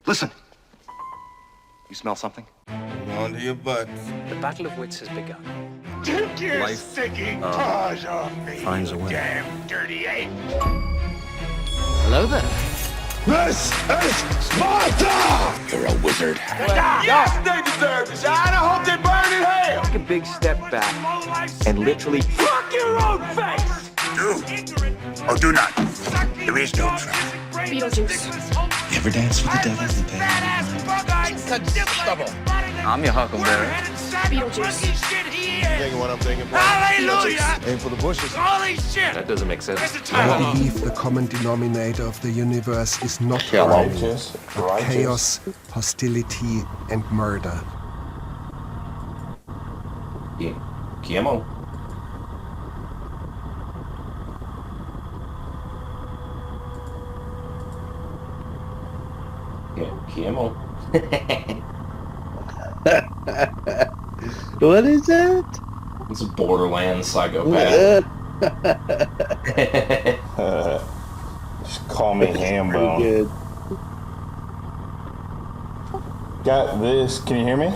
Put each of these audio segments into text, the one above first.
Listen. You smell something? On to your butt. The battle of wits has begun. Take your Life, sicking paws off me, finds a way. damn dirty ape! Hello there. This is Sparta! You're a wizard. Yes, they deserve this. I hope they burn in hell. Take a big step back and literally Fuck your own face! Do or do not. There is no try. Beetlejuice. You ever dance with the devil in the bed? I'm your huckleberry. Beetlejuice. Thinking what I'm thinking. Hallelujah! Aim for the bushes. Holy shit! That doesn't make sense. I believe the common denominator of the universe is not Righteous. chaos, hostility, and murder. Yeah. Come on. Yeah, come on. What is that? It's a Borderlands psychopath. Just call me Pretty Hambone. good. Got this. Can you hear me?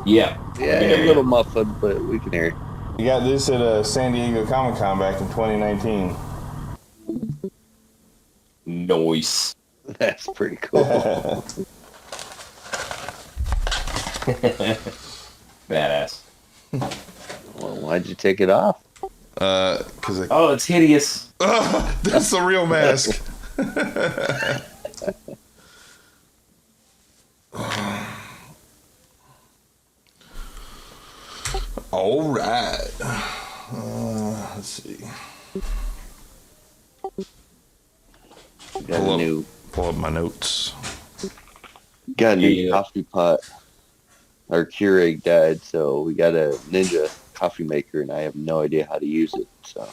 Yeah. Yeah, a little muffled, but we can hear it. You got this at San Diego Comic-Con back in 2019. Noise. That's pretty cool. Badass. Well, why'd you take it off? Cause Oh, it's hideous. that's the real mask. All right. Let's see. Got a new, Pull up my notes. Yeah. coffee pot. Our Keurig died, so we got a Ninja coffee maker, and I have no idea how to use it. So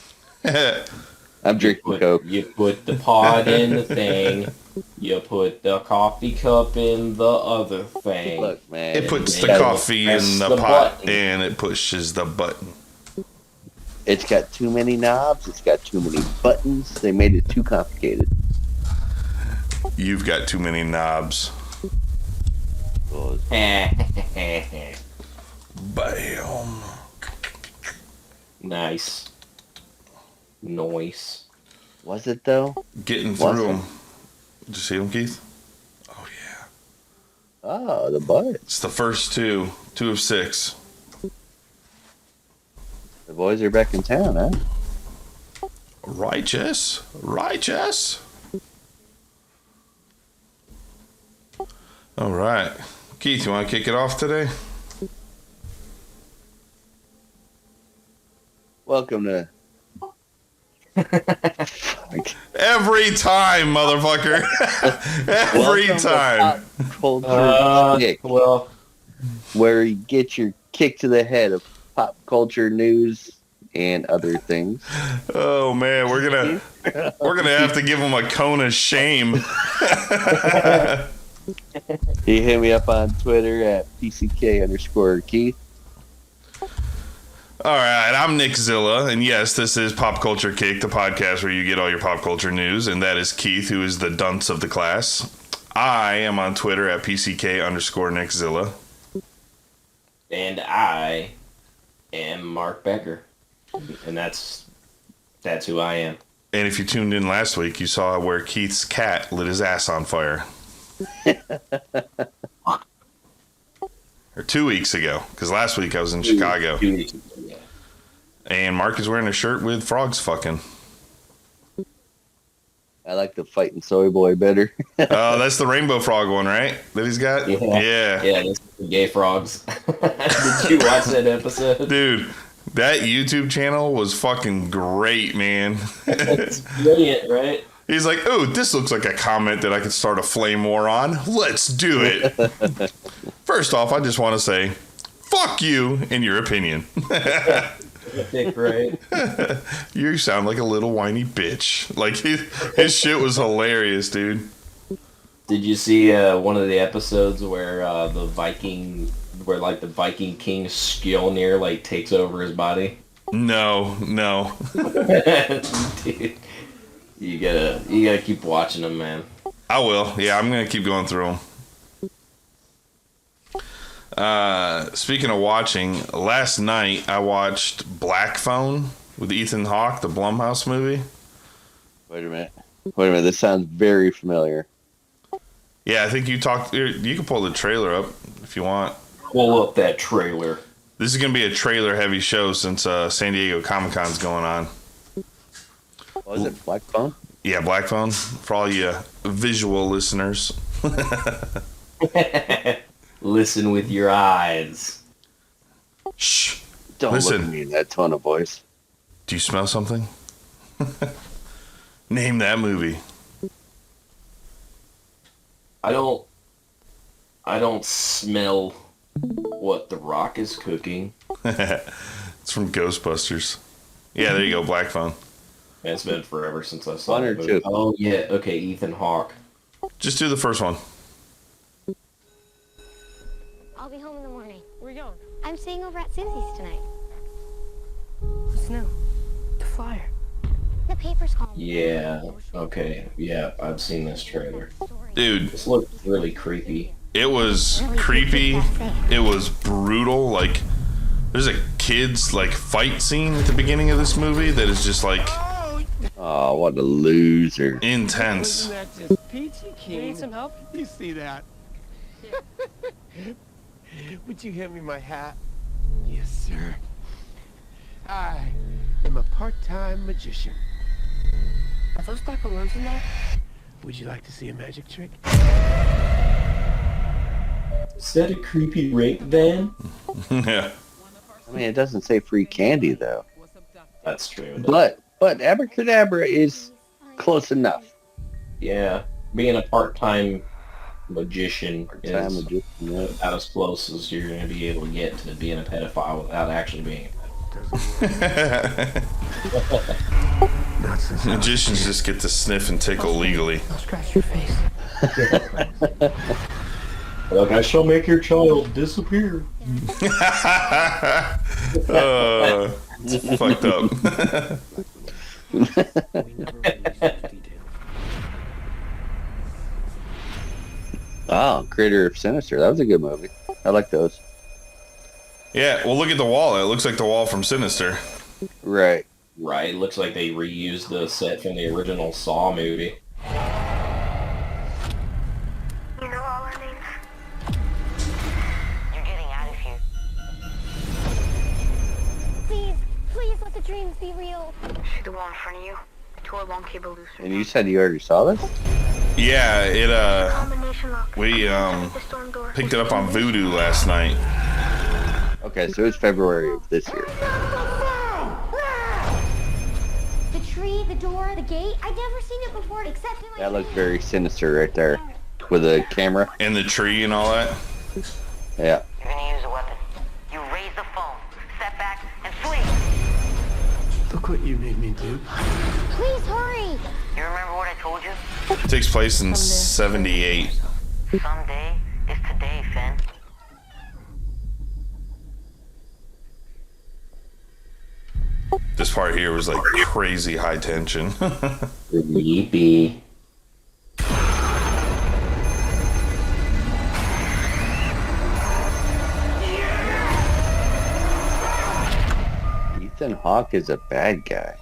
I'm drinking Coke. You put the pod in the thing. You put the coffee cup in the other thing. Look, man. It puts the Yeah, coffee press in the the pot button. and it pushes the button. It's got too many knobs. It's got too many buttons. They made it too complicated. You've got too many knobs. Well, Bam. Nice. Noise. was it though? Getting Was through it? them. Did you see them, Keith? Oh, yeah. Oh, the butt. It's the first two. 2 of 6. The boys are back in town, huh? Righteous. Righteous. All right. Keith, you want to kick it off today? Welcome to. Every time, motherfucker. Every Welcome to time. Pop Culture Kick, Well, where you get your kick to the head of pop culture news and other things. Oh man, we're gonna have to give him a cone of shame. You hit me up on Twitter at PCK_Keith. All right, I'm Nickzilla, and yes, this is Pop Culture Kick, the podcast where you get all your pop culture news, and that is Keith, who is the dunce of the class. I am on Twitter at PCK_Nickzilla. and I am Mark Becker. And that's who I am. And if you tuned in last week, you saw where Keith's cat lit his ass on fire. Or 2 weeks ago, because last week I was in Chicago. 2 weeks ago, yeah. And Mark is wearing a shirt with frogs fucking. I like the fighting soy boy better. Oh, that's the rainbow frog one, right? That he's got? Yeah, that's the gay frogs. Did you watch that episode? Dude, that YouTube channel was fucking great, man. It's brilliant, right? He's like, oh, this looks like a comment that I could start a flame war on. Let's do it. First off, I just want to say, fuck you in your opinion. Right. You sound like a little whiny bitch. Like, his shit was hilarious, dude. Did you see one of the episodes where the Viking King Skjolnir like takes over his body? No. Dude, you gotta keep watching them, man. I will. Yeah, I'm gonna keep going through them. Speaking of watching, last night I watched Black Phone with Ethan Hawke, the Blumhouse movie. Wait a minute. This sounds very familiar. Yeah, I think you talked. You can pull the trailer up if you want. Pull up that trailer. This is gonna be a trailer-heavy show since San Diego Comic-Con's going on. What was it, Black Phone? Yeah, Black Phone for all you visual listeners. Listen with your eyes. Shh. Don't look at me in that tone of voice. Do you smell something? Name that movie. I don't smell what The Rock is cooking. It's from Ghostbusters. Yeah, there you go, Black Phone. It's been forever since I saw One or it. two? Oh yeah, okay, Ethan Hawke. Just do the first one. I'll be home in the morning. Where you going? I'm staying over at Susie's tonight. What's new? The flyer. The paper's calling. Yeah, okay, yeah, I've seen this trailer. Dude, This looks really creepy. it was creepy. It was brutal. Like, there's a kid's, like, fight scene at the beginning of this movie that is just, like, Oh, what a loser. intense. Isn't that just peachy keen? You need some help? You see that? Would you hand me my hat? Yes, sir. I am a part-time magician. Are those black balloons in there? Would you like to see a magic trick? Is that a creepy rape van? Yeah. I mean, it doesn't say free candy, though. That's true. But Abracadabra is close enough. Yeah, being a part-time magician Part-time is magician, yeah. about as close as you're going to be able to get to being a pedophile without actually being Magicians just get to sniff and tickle legally. I'll scratch your face. like, I shall make your child disappear. It's fucked up. We never really did. Oh, creator of Sinister. That was a good movie. I like those. Yeah, well, look at the wall. It looks like the wall from Sinister. Right. Right, it looks like they reused the set from the original Saw movie. You know all our names? You're getting out of here. Please let the dreams be real. See the wall in front of you? Tore a long cable loose. And you said you already saw this? Yeah, it Combination lock. we The storm door. picked it up on Vudu last night. Okay, so it's February of this year. The tree, the door, the gate. I've never seen it before except in my That looks very sinister right there. With a camera. And the tree and all that. Yeah. You're gonna use a weapon. You raise the phone, step back, and swing. Look what you made me do. Please hurry. You remember what I told you? It takes place in 78. Someday is today, Finn. This part here was like crazy high tension. Creepy. Ethan Hawke is a bad guy.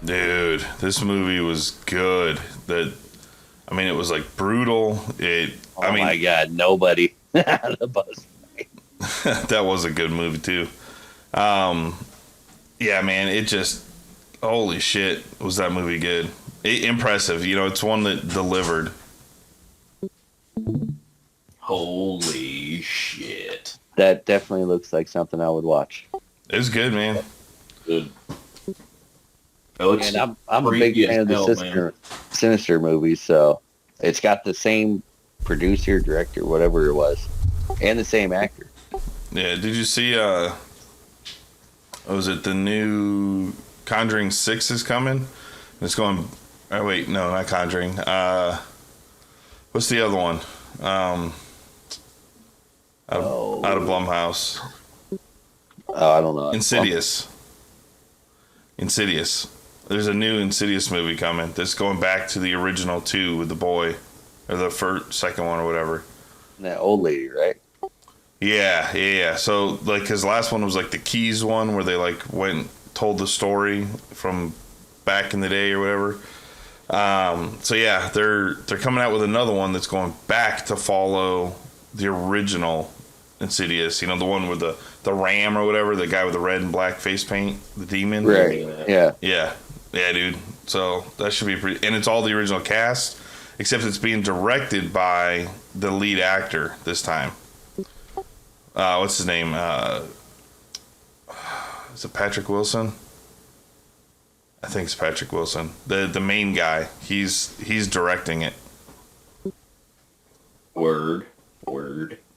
Dude, this movie was good. It was like brutal. Oh my god, nobody. The bus. That was a good movie too. Yeah, man, it just, holy shit, was that movie good. Impressive. It's one that delivered. Holy shit. That definitely looks like something I would watch. It was good, man. Good. It looks And I'm a big creepy fan of the as hell, Sinister movies, so it's got the same producer, director, whatever it was, and the same actor. Yeah, did you see, was it the new Conjuring 6 is coming? It's going, oh wait, no, not Conjuring. What's the other one? Out of Blumhouse. Oh, I don't know. Insidious. There's a new Insidious movie coming that's going back to the original 2 with the boy. or the second one or whatever. And that old lady, right? Yeah. So like his last one was like the Keys one where they like went and told the story from back in the day or whatever. So yeah, they're coming out with another one that's going back to follow the original Insidious. You know, the one with the ram or whatever, the guy with the red and black face paint, the demon. Right. Yeah, dude. So that should be pretty. And it's all the original cast, except it's being directed by the lead actor this time. What's his name? Is it Patrick Wilson? I think it's Patrick Wilson. The main guy. He's directing it. Word.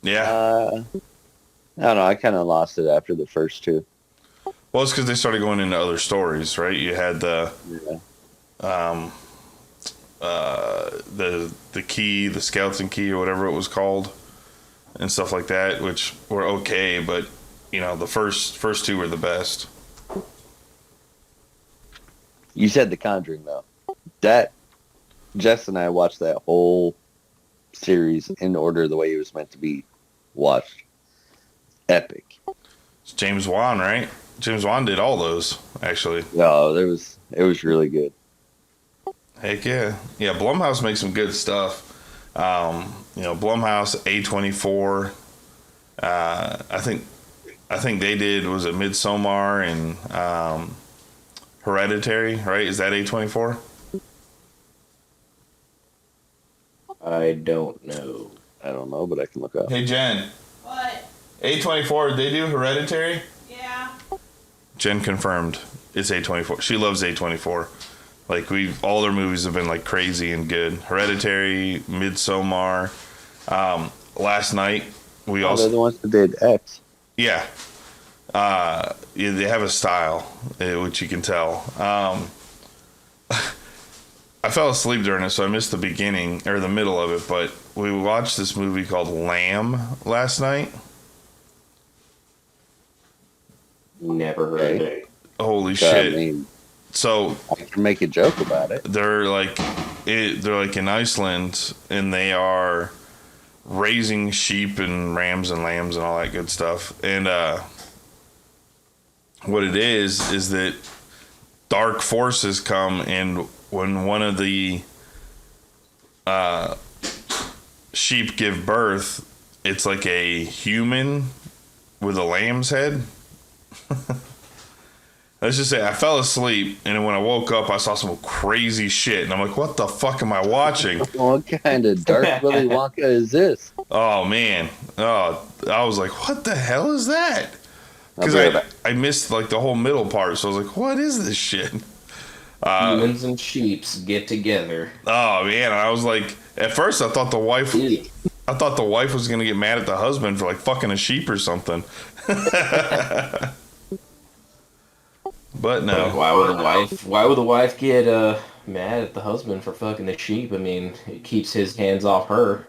Yeah. I don't know. I kind of lost it after the first two. Well, it's because they started going into other stories, right? You had the key, the skeleton key, or whatever it was called, and stuff like that, which were okay, but you know, the first two were the best. You said The Conjuring, though. That Jess and I watched that whole series in order the way it was meant to be watched. Epic. It's James Wan, right? James Wan did all those, actually. No, it was really good. Heck yeah. Yeah, Blumhouse makes some good stuff. You know, Blumhouse, A24. I think they did, was it Midsommar and Hereditary, right? Is that A24? I don't know. I don't know, but I can look up. Hey, Jen. What? A24, did they do Hereditary? Yeah. Jen confirmed it's A24. She loves A24. Like, all their movies have been like crazy and good. Hereditary, Midsommar. Last night we also. They're the ones that did X. Yeah. Yeah, they have a style, which you can tell. I fell asleep during it, so I missed the beginning or the middle of it. But we watched this movie called Lamb last night. Never heard of it. Holy shit! I mean, so I can make a joke about it. They're like in Iceland, and they are raising sheep and rams and lambs and all that good stuff. And what it is that dark forces come, and when one of the sheep give birth, it's like a human with a lamb's head. Let's just say I fell asleep, and when I woke up, I saw some crazy shit, and I'm like, "What the fuck am I watching?" What kind of Dark Willy Wonka is this? Oh man! Oh, I was like, "What the hell is that?" Because I missed like the whole middle part, so I was like, "What is this shit?" Humans and sheeps get together. Oh man! I was like, at first I thought the wife was gonna get mad at the husband for like fucking a sheep or something. But no. Why would the wife get mad at the husband for fucking the sheep? I mean, it keeps his hands off her.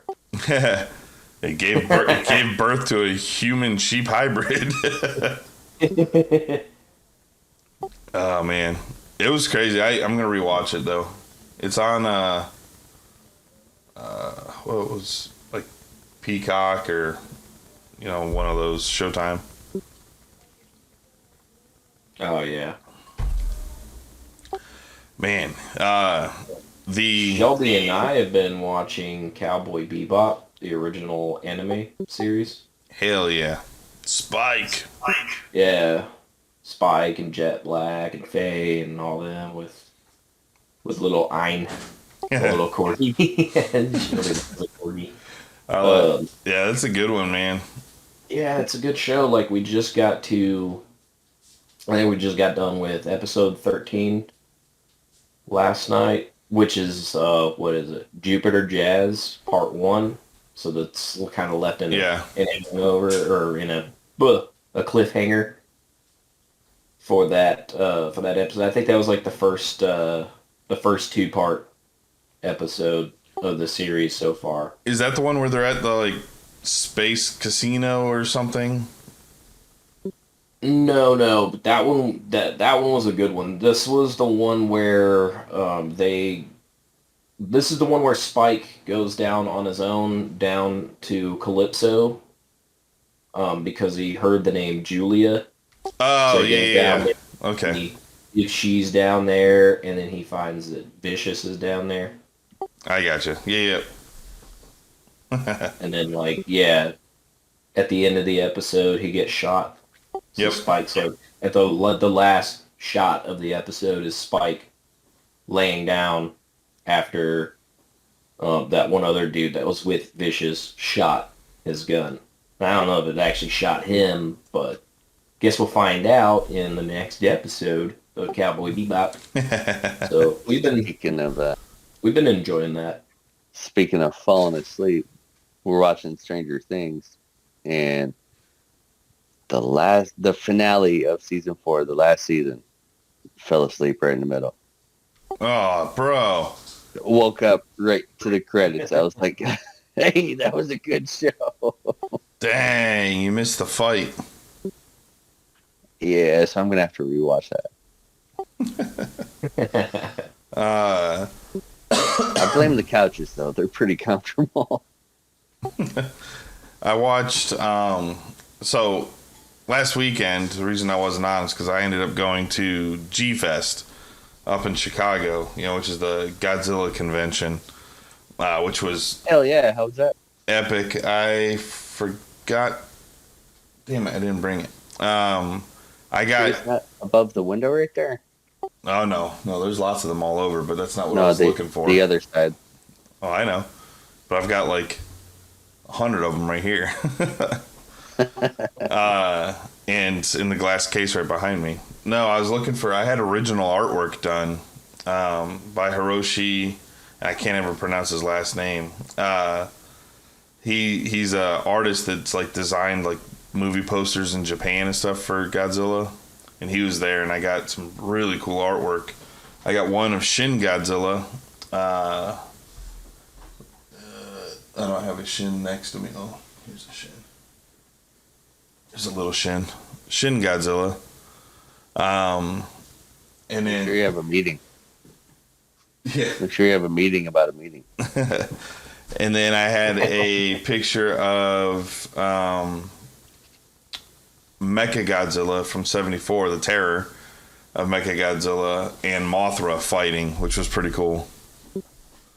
It gave birth to a human sheep hybrid. Oh man, it was crazy. I'm gonna rewatch it though. It's on what was like Peacock or one of those Showtime. Oh yeah, man. Shelby and I have been watching Cowboy Bebop, the original anime series. Hell yeah, Spike. Yeah, Spike and Jet Black and Faye and all them with little Ein, little corgi. Yeah, that's a good one, man. Yeah, it's a good show. Like I think we just got done with episode 13 last night, which is, what is it? Jupiter Jazz Part 1. So that's kind of left in an hangover or in a cliffhanger for that episode. I think that was like the first 2-part episode of the series so far. Is that the one where they're at the like space casino or something? No, but that one was a good one. This was the one where they This is the one where Spike goes down on his own down to Calypso because he heard the name Julia. Oh, so yeah. Okay. She's down there, and then he finds that Vicious is down there. I gotcha. Yeah. And then, like, yeah, at the end of the episode, he gets shot. So Spike's like, at the last shot of the episode is Spike laying down after that one other dude that was with Vicious shot his gun. I don't know if it actually shot him, but guess we'll find out in the next episode of Cowboy Bebop. So we've been enjoying that. Speaking of falling asleep, we're watching Stranger Things, and the finale of season 4, the last season, fell asleep right in the middle. Oh, bro. Woke up right to the credits. I was like, hey, that was a good show. Dang, you missed the fight. Yeah, so I'm going to have to rewatch that. I blame the couches, though. They're pretty comfortable. I watched, so last weekend, the reason I wasn't on is because I ended up going to G-Fest up in Chicago, which is the Godzilla convention, which was... Hell yeah, how was that? Epic. I forgot... Damn it, I didn't bring it. I got... It's not above the window right there? Oh, no, there's lots of them all over, but that's not what I was looking for. The other side. Oh, I know. But I've got like 100 of them right here. And in the glass case right behind me. No, I was looking for, I had original artwork done by Hiroshi. I can't ever pronounce his last name. He's a artist that's like designed like movie posters in Japan and stuff for Godzilla. And he was there, and I got some really cool artwork. I got one of Shin Godzilla. I don't have a Shin next to me. Oh, here's a Shin. There's a little Shin. Shin Godzilla. And then... Make sure you have a meeting. Yeah. Make sure you have a meeting about a meeting. And then I had a picture of Mechagodzilla from 74, the terror of Mechagodzilla, and Mothra fighting, which was pretty cool.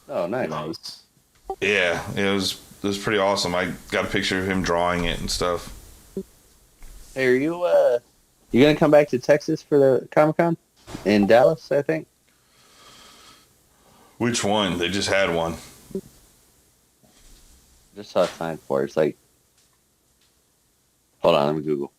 Oh, nice. Yeah, it was pretty awesome. I got a picture of him drawing it and stuff. Hey, are you gonna come back to Texas for the Comic-Con in Dallas, I think? Which one? They just had one. Just saw a sign for it. It's like, hold on, let me Google.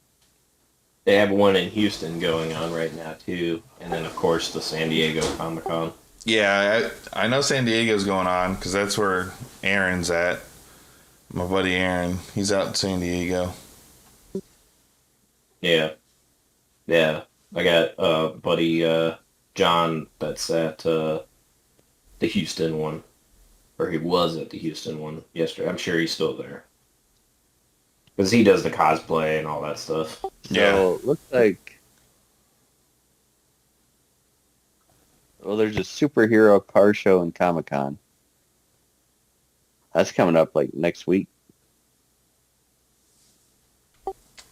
They have one in Houston going on right now, too. And then, of course, the San Diego Comic-Con. Yeah, I know San Diego's going on because that's where Aaron's at. My buddy Aaron, he's out in San Diego. Yeah. I got buddy John that's at the Houston one. Or he was at the Houston one yesterday. I'm sure he's still there. Because he does the cosplay and all that stuff. Yeah. So, looks like... Well, there's a superhero car show in Comic-Con. That's coming up, like, next week.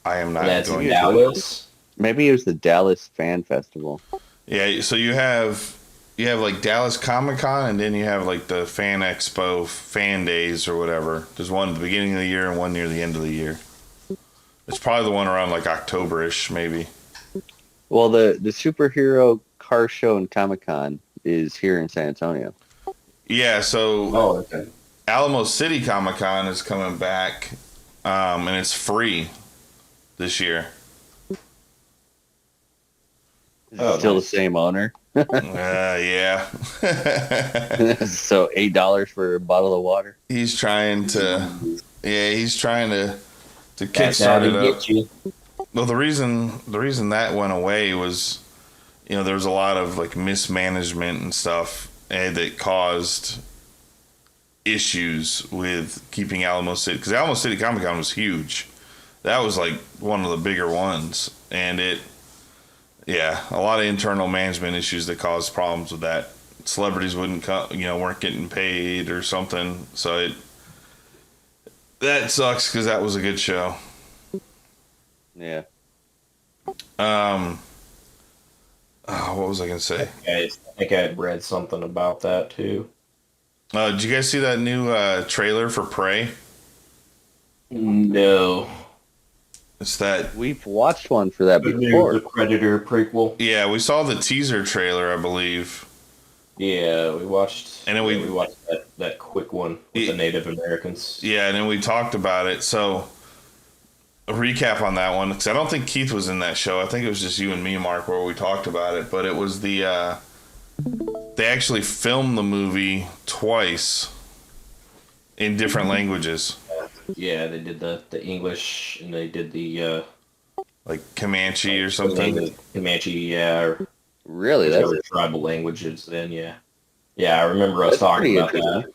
I am not That's going in Dallas? Maybe it was the Dallas Fan Festival. Yeah, so you have like Dallas Comic-Con, and then you have like the Fan Expo, Fan Days, or whatever. There's one at the beginning of the year and one near the end of the year. It's probably the one around like October-ish, maybe. Well, the superhero car show in Comic-Con is here in San Antonio. Yeah, so okay. Alamo City Comic-Con is coming back, and it's free this year. Still the same owner. Yeah. So $8 for a bottle of water. He's trying to kickstart it up. Well, the reason that went away was, there was a lot of like mismanagement and stuff that caused issues with keeping Alamo City, because Alamo City Comic Con was huge. That was like one of the bigger ones, and a lot of internal management issues that caused problems with that. celebrities wouldn't come, weren't getting paid or something. So that sucks because that was a good show. Yeah. What was I gonna say? I think I had read something about that too. Did you guys see that new trailer for Prey? No. It's that we've watched one for that before. The Predator prequel. Yeah, we saw the teaser trailer, I believe. Yeah, we watched. And then we watched that quick one with the Native Americans. Yeah, and then we talked about it. So, a recap on that one, because I don't think Keith was in that show. I think it was just you and me, Mark, where we talked about it. But it was they actually filmed the movie twice in different languages. Yeah, they did the English, and they did the like Comanche or something. Comanche, yeah. Really, that's tribal languages. Then, yeah, I remember us talking about that.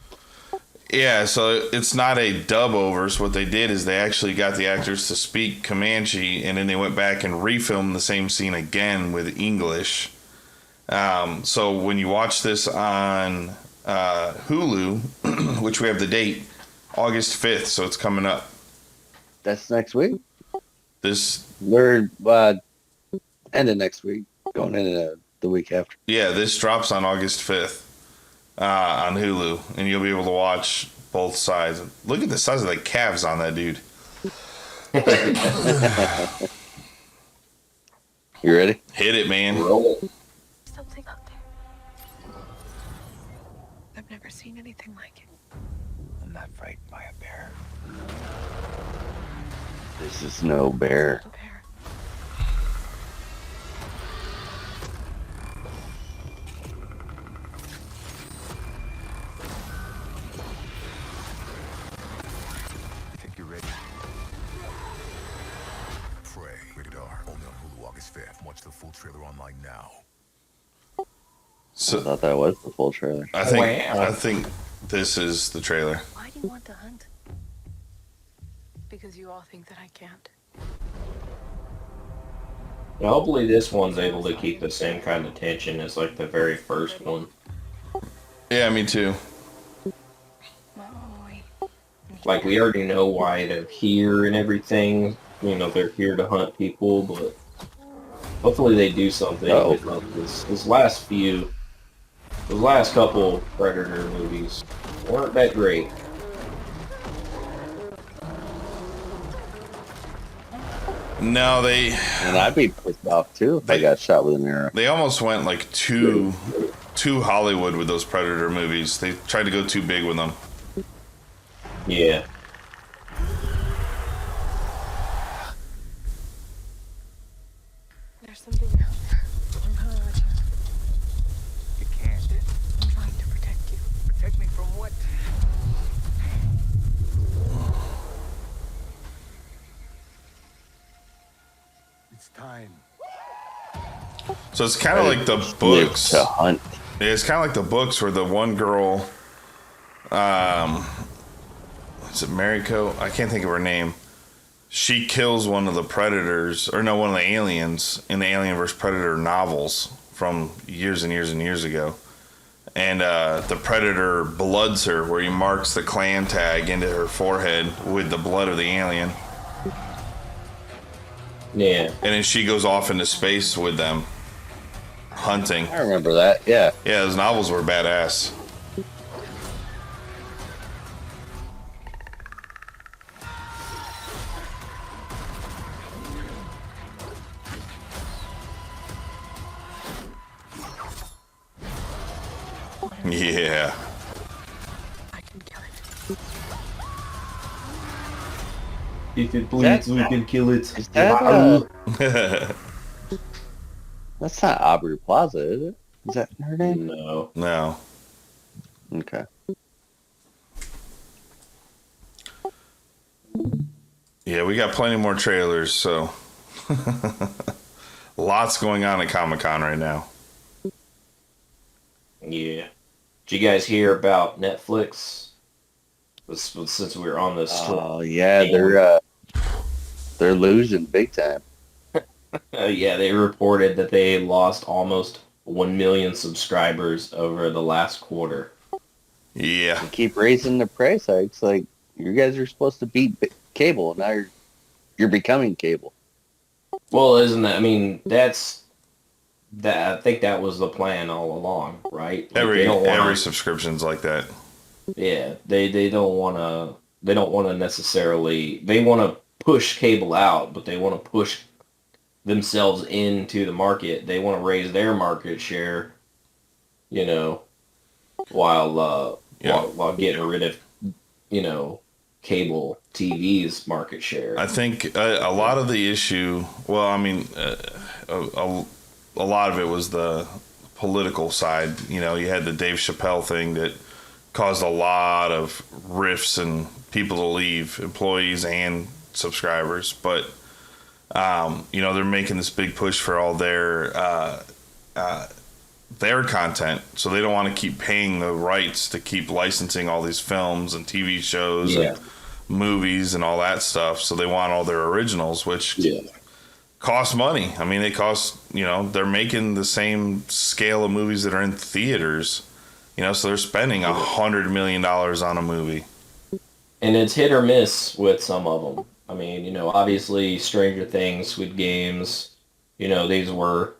Yeah, so it's not a dub over. So what they did is they actually got the actors to speak Comanche, and then they went back and refilmed the same scene again with English. So when you watch this on Hulu, which we have the date, August 5th, so it's coming up. That's next week? We're end of next week, going into the week after. Yeah, this drops on August 5th on Hulu, and you'll be able to watch both sides. Look at the size of the calves on that dude. You ready? Hit it, man. Something out there. I've never seen anything like it. I'm not frightened by a bear. This is no bear. I think you're ready. Prey, rated R, only on Hulu August 5th. Watch the full trailer online now. So, I thought that was the full trailer. I think this is the trailer. Why do you want to hunt? Because you all think that I can't. Yeah, hopefully this one's able to keep the same kind of tension as like the very first one. Yeah, me too. Like, we already know why they're here and everything. They're here to hunt people, but hopefully they do something with like this those last couple Predator movies weren't that great. No, and I'd be pissed off too if I got shot with an arrow. They almost went like too Hollywood with those Predator movies. They tried to go too big with them. Yeah. There's something else. I'm gonna let you. You can't. I'm trying to protect you. Protect me from what? It's time. So it's kind of like the books. To hunt. Yeah, it's kind of like the books where the one girl, is it Mariko? I can't think of her name. She kills one of the predators, or no, one of the aliens in the Alien vs. Predator novels from years and years and years ago. And the predator bloods her, where he marks the clan tag into her forehead with the blood of the alien. Yeah. And then she goes off into space with them, hunting. I remember that, yeah. Yeah, those novels were badass. Yeah. I can kill it. If it bleeds, we can kill it. Is that, that's not Aubrey Plaza, is it? Is that her name? No. No. Okay. Yeah, we got plenty more trailers, so lots going on at Comic-Con right now. Yeah. Did you guys hear about Netflix? Since we were on this. Oh yeah, they're losing big time. Yeah, they reported that they lost almost 1 million subscribers over the last quarter. Yeah. They keep raising the price hikes. Like, you guys are supposed to beat cable, and now you're becoming cable. Well, isn't that? I mean, that's that. I think that was the plan all along, right? Like, every subscription's like that. Yeah, they don't want to. They don't want to necessarily. They want to push cable out, but they want to push themselves into the market. They want to raise their market share, you know, while getting rid of, you know, cable TV's market share. I think a lot of the issue, well, I mean, a lot of it was the political side. You know, you had the Dave Chappelle thing that caused a lot of rifts and people to leave, employees and subscribers. But, you know, they're making this big push for all their content. So they don't want to keep paying the rights to keep licensing all these films and TV shows and movies and all that stuff. So they want all their originals, which cost money. I mean, they cost, you know, they're making the same scale of movies that are in theaters, you know, so they're spending $100 million on a movie. And it's hit or miss with some of them. I mean, you know, obviously Stranger Things, Squid Games, you know, these were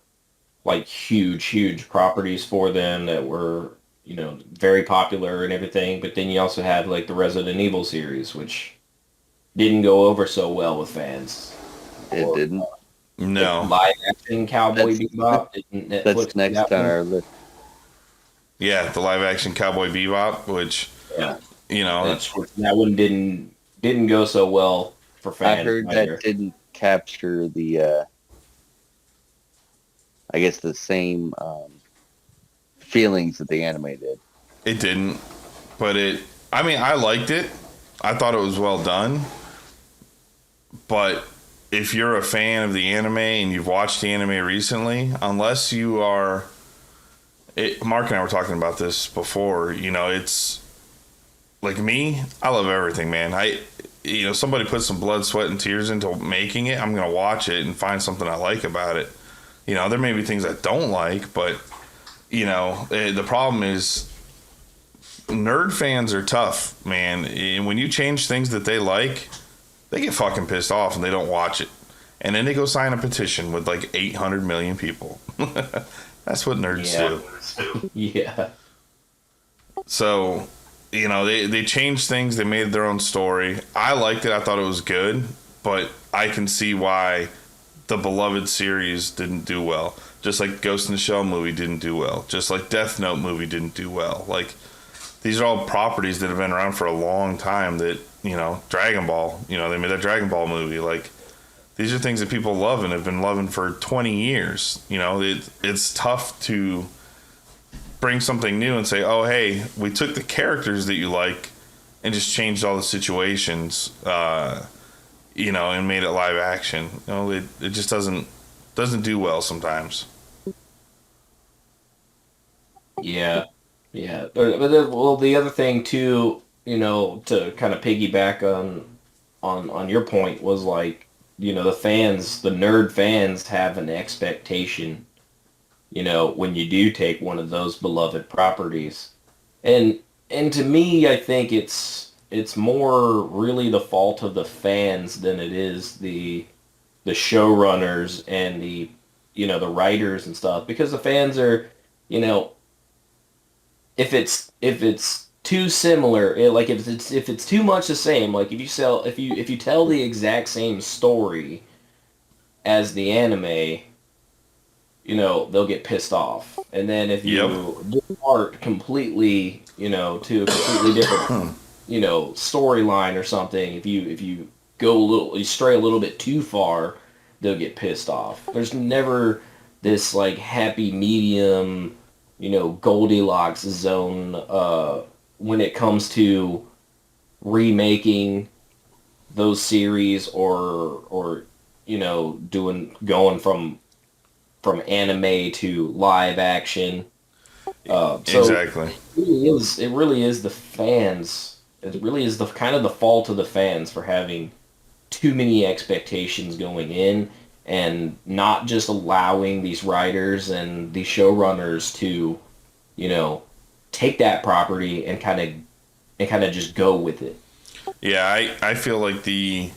like huge properties for them that were, you know, very popular and everything. But then you also had like the Resident Evil series, which didn't go over so well with fans. It didn't. No. Live action Cowboy Bebop. That's next on our list. Yeah, the live action Cowboy Bebop, which, you know, that one didn't go so well for fans. I heard that didn't capture the, I guess, the same feelings that the anime did. It didn't, but I mean, I liked it. I thought it was well done. But if you're a fan of the anime and you've watched the anime recently, unless you are, Mark and I were talking about this before, you know, it's like me, I love everything, man. You know, somebody put some blood, sweat, and tears into making it, I'm going to watch it and find something I like about it. You know, there may be things I don't like, but, you know, the problem is nerd fans are tough, man. And when you change things that they like, they get fucking pissed off and they don't watch it. And then they go sign a petition with like 800 million people. That's what nerds do. Yeah. So, you know, they changed things. They made their own story. I liked it. I thought it was good. But I can see why the beloved series didn't do well. Just like Ghost in the Shell movie didn't do well. Just like Death Note movie didn't do well. Like, these are all properties that have been around for a long time that, you know, Dragon Ball, you know, they made that Dragon Ball movie. Like, these are things that people love and have been loving for 20 years. You know, it's tough to bring something new and say, oh, hey, we took the characters that you like and just changed all the situations, you know, and made it live action. You know, it just doesn't do well sometimes. Yeah. Well, the other thing too, you know, to kind of piggyback on your point was like, you know, the nerd fans have an expectation, you know, when you do take one of those beloved properties. And to me, I think it's more really the fault of the fans than it is the showrunners and the, you know, the writers and stuff, because the fans are, you know, if it's too similar, if it's too much the same, like if you tell the exact same story as the anime, you know, they'll get pissed off. And then if you depart completely, you know, to a completely different, you know, storyline or something, if you stray a little bit too far, they'll get pissed off. There's never this like happy medium, you know, Goldilocks zone when it comes to remaking those series or you know, going from anime to live action. So Exactly. It really is the fans. It really is the kind of the fault of the fans for having too many expectations going in and not just allowing these writers and these showrunners to, you know, take that property and kind of just go with it. Yeah, I feel like I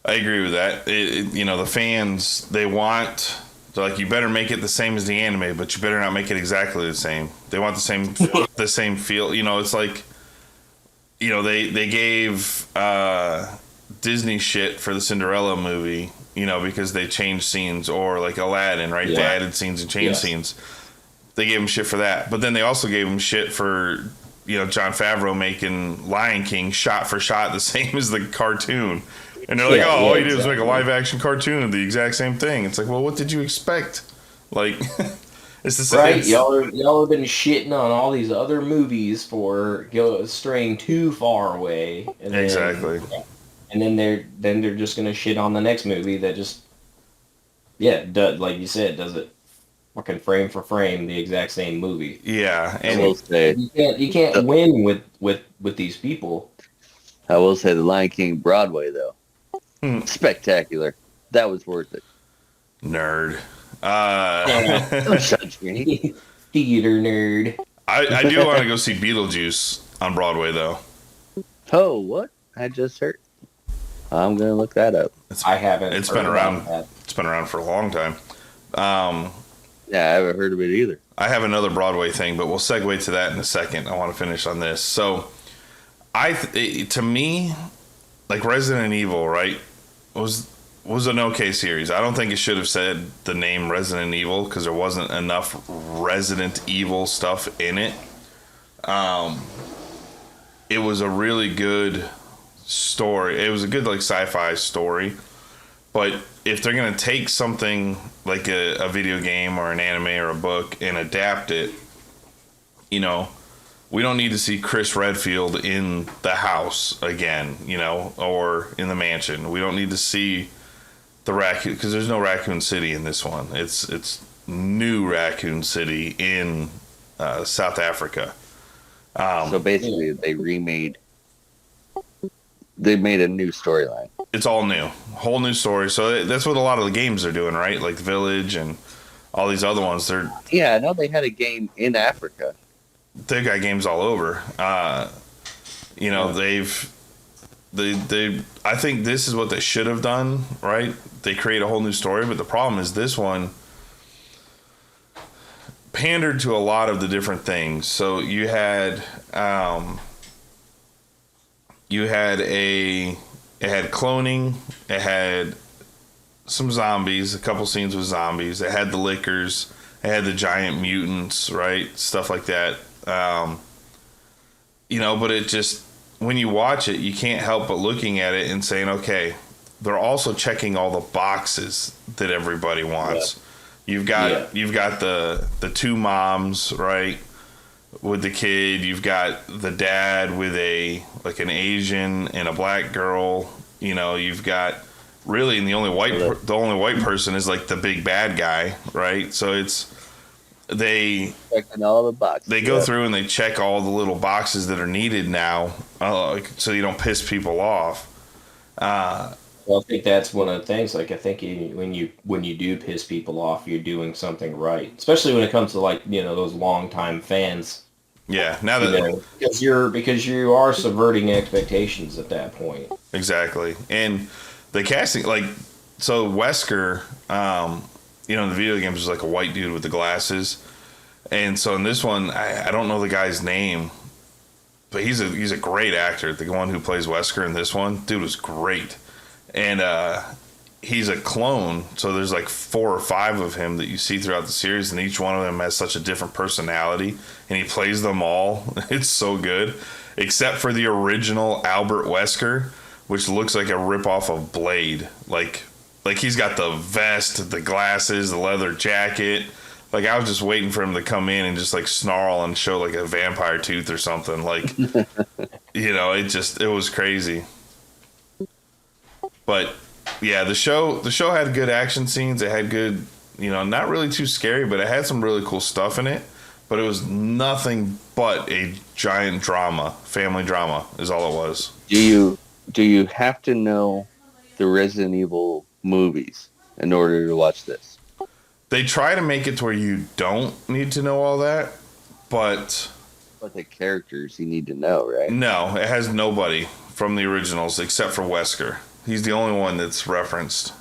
agree with that. You know, the fans, they're like, you better make it the same as the anime, but you better not make it exactly the same. They want the same feel. You know, it's like, you know, they gave Disney shit for the Cinderella movie, you know, because they changed scenes, or like Aladdin, right? Yeah. They added scenes and changed scenes. They gave him shit for that. But then they also gave him shit for, you know, Jon Favreau making Lion King shot for shot the same as the cartoon. And they're like, all you do is make a live action cartoon of the exact same thing. It's like, well, what did you expect? Like, it's the same. Right, y'all have been shitting on all these other movies for straying too far away. And exactly. And then they're just gonna shit on the next movie that just, like you said, does it fucking frame for frame the exact same movie. Yeah, and you can't win with these people. I will say the Lion King Broadway though. Spectacular. That was worth it. Nerd. Don't judge me. Theater nerd. I do want to go see Beetlejuice on Broadway though. Oh, what? I just heard. I'm gonna look that up. I haven't. It's been around. It's been around for a long time. Yeah, I haven't heard of it either. I have another Broadway thing, but we'll segue to that in a second. I want to finish on this. So, to me, like Resident Evil, right, was an okay series. I don't think it should have said the name Resident Evil because there wasn't enough Resident Evil stuff in it. It was a really good story. It was a good like sci-fi story. But if they're gonna take something like a video game or an anime or a book and adapt it, you know, we don't need to see Chris Redfield in the house again, you know, or in the mansion. We don't need to see the raccoon, because there's no Raccoon City in this one. It's new Raccoon City in South Africa. So basically, they made a new storyline. It's all new, whole new story. So that's what a lot of the games are doing, right? Like Village and all these other ones. Yeah, I know they had a game in Africa. They've got games all over. You know, they I think this is what they should have done, right? They create a whole new story, but the problem is this one pandered to a lot of the different things. So you had it had cloning, it had some zombies, a couple scenes with zombies, it had the lickers, it had the giant mutants, right? Stuff like that. You know, but it just, when you watch it, you can't help but looking at it and saying, okay, they're also checking all the boxes that everybody wants. Yeah. You've got the two moms, right, with the kid. You've got the dad with an Asian and a black girl. You know, you've got really, and the only white person is like the big bad guy, right? So it's they checking all the boxes. They go through and they check all the little boxes that are needed now, so you don't piss people off. Well, I think that's one of the things. Like, I think when you do piss people off, you're doing something right. Especially when it comes to, like, you know, those longtime fans. Yeah, now that because you are subverting expectations at that point. Exactly, and the casting, like, so Wesker, you know, in the video games was like a white dude with the glasses, and so in this one, I don't know the guy's name, but he's a great actor. The one who plays Wesker in this one, dude, was great, and he's a clone. So there's like 4 or 5 of him that you see throughout the series, and each one of them has such a different personality, and he plays them all. It's so good, except for the original Albert Wesker, which looks like a ripoff of Blade, like he's got the vest, the glasses, the leather jacket. Like, I was just waiting for him to come in and just like snarl and show like a vampire tooth or something. Like, you know, it was crazy. But yeah, the show had good action scenes. It had good, you know, not really too scary, but it had some really cool stuff in it. But it was nothing but a giant drama, family drama is all it was. Do you have to know the Resident Evil movies in order to watch this. They try to make it to where you don't need to know all that, but the characters you need to know, right? No, it has nobody from the originals except for Wesker. He's the only one that's referenced.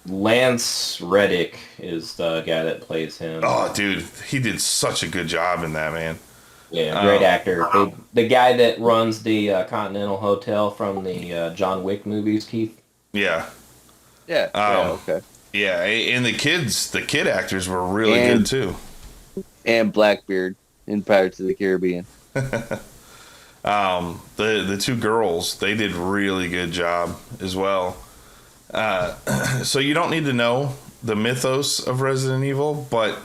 Lance Reddick is the guy that plays him. Oh, dude, he did such a good job in that, man. Yeah, great actor. The guy that runs the Continental Hotel from the John Wick movies, Keith. Yeah. Yeah. Okay. Yeah, and the kid actors were really good too. And Blackbeard in Pirates of the Caribbean. The two girls, they did really good job as well. So you don't need to know the mythos of Resident Evil, but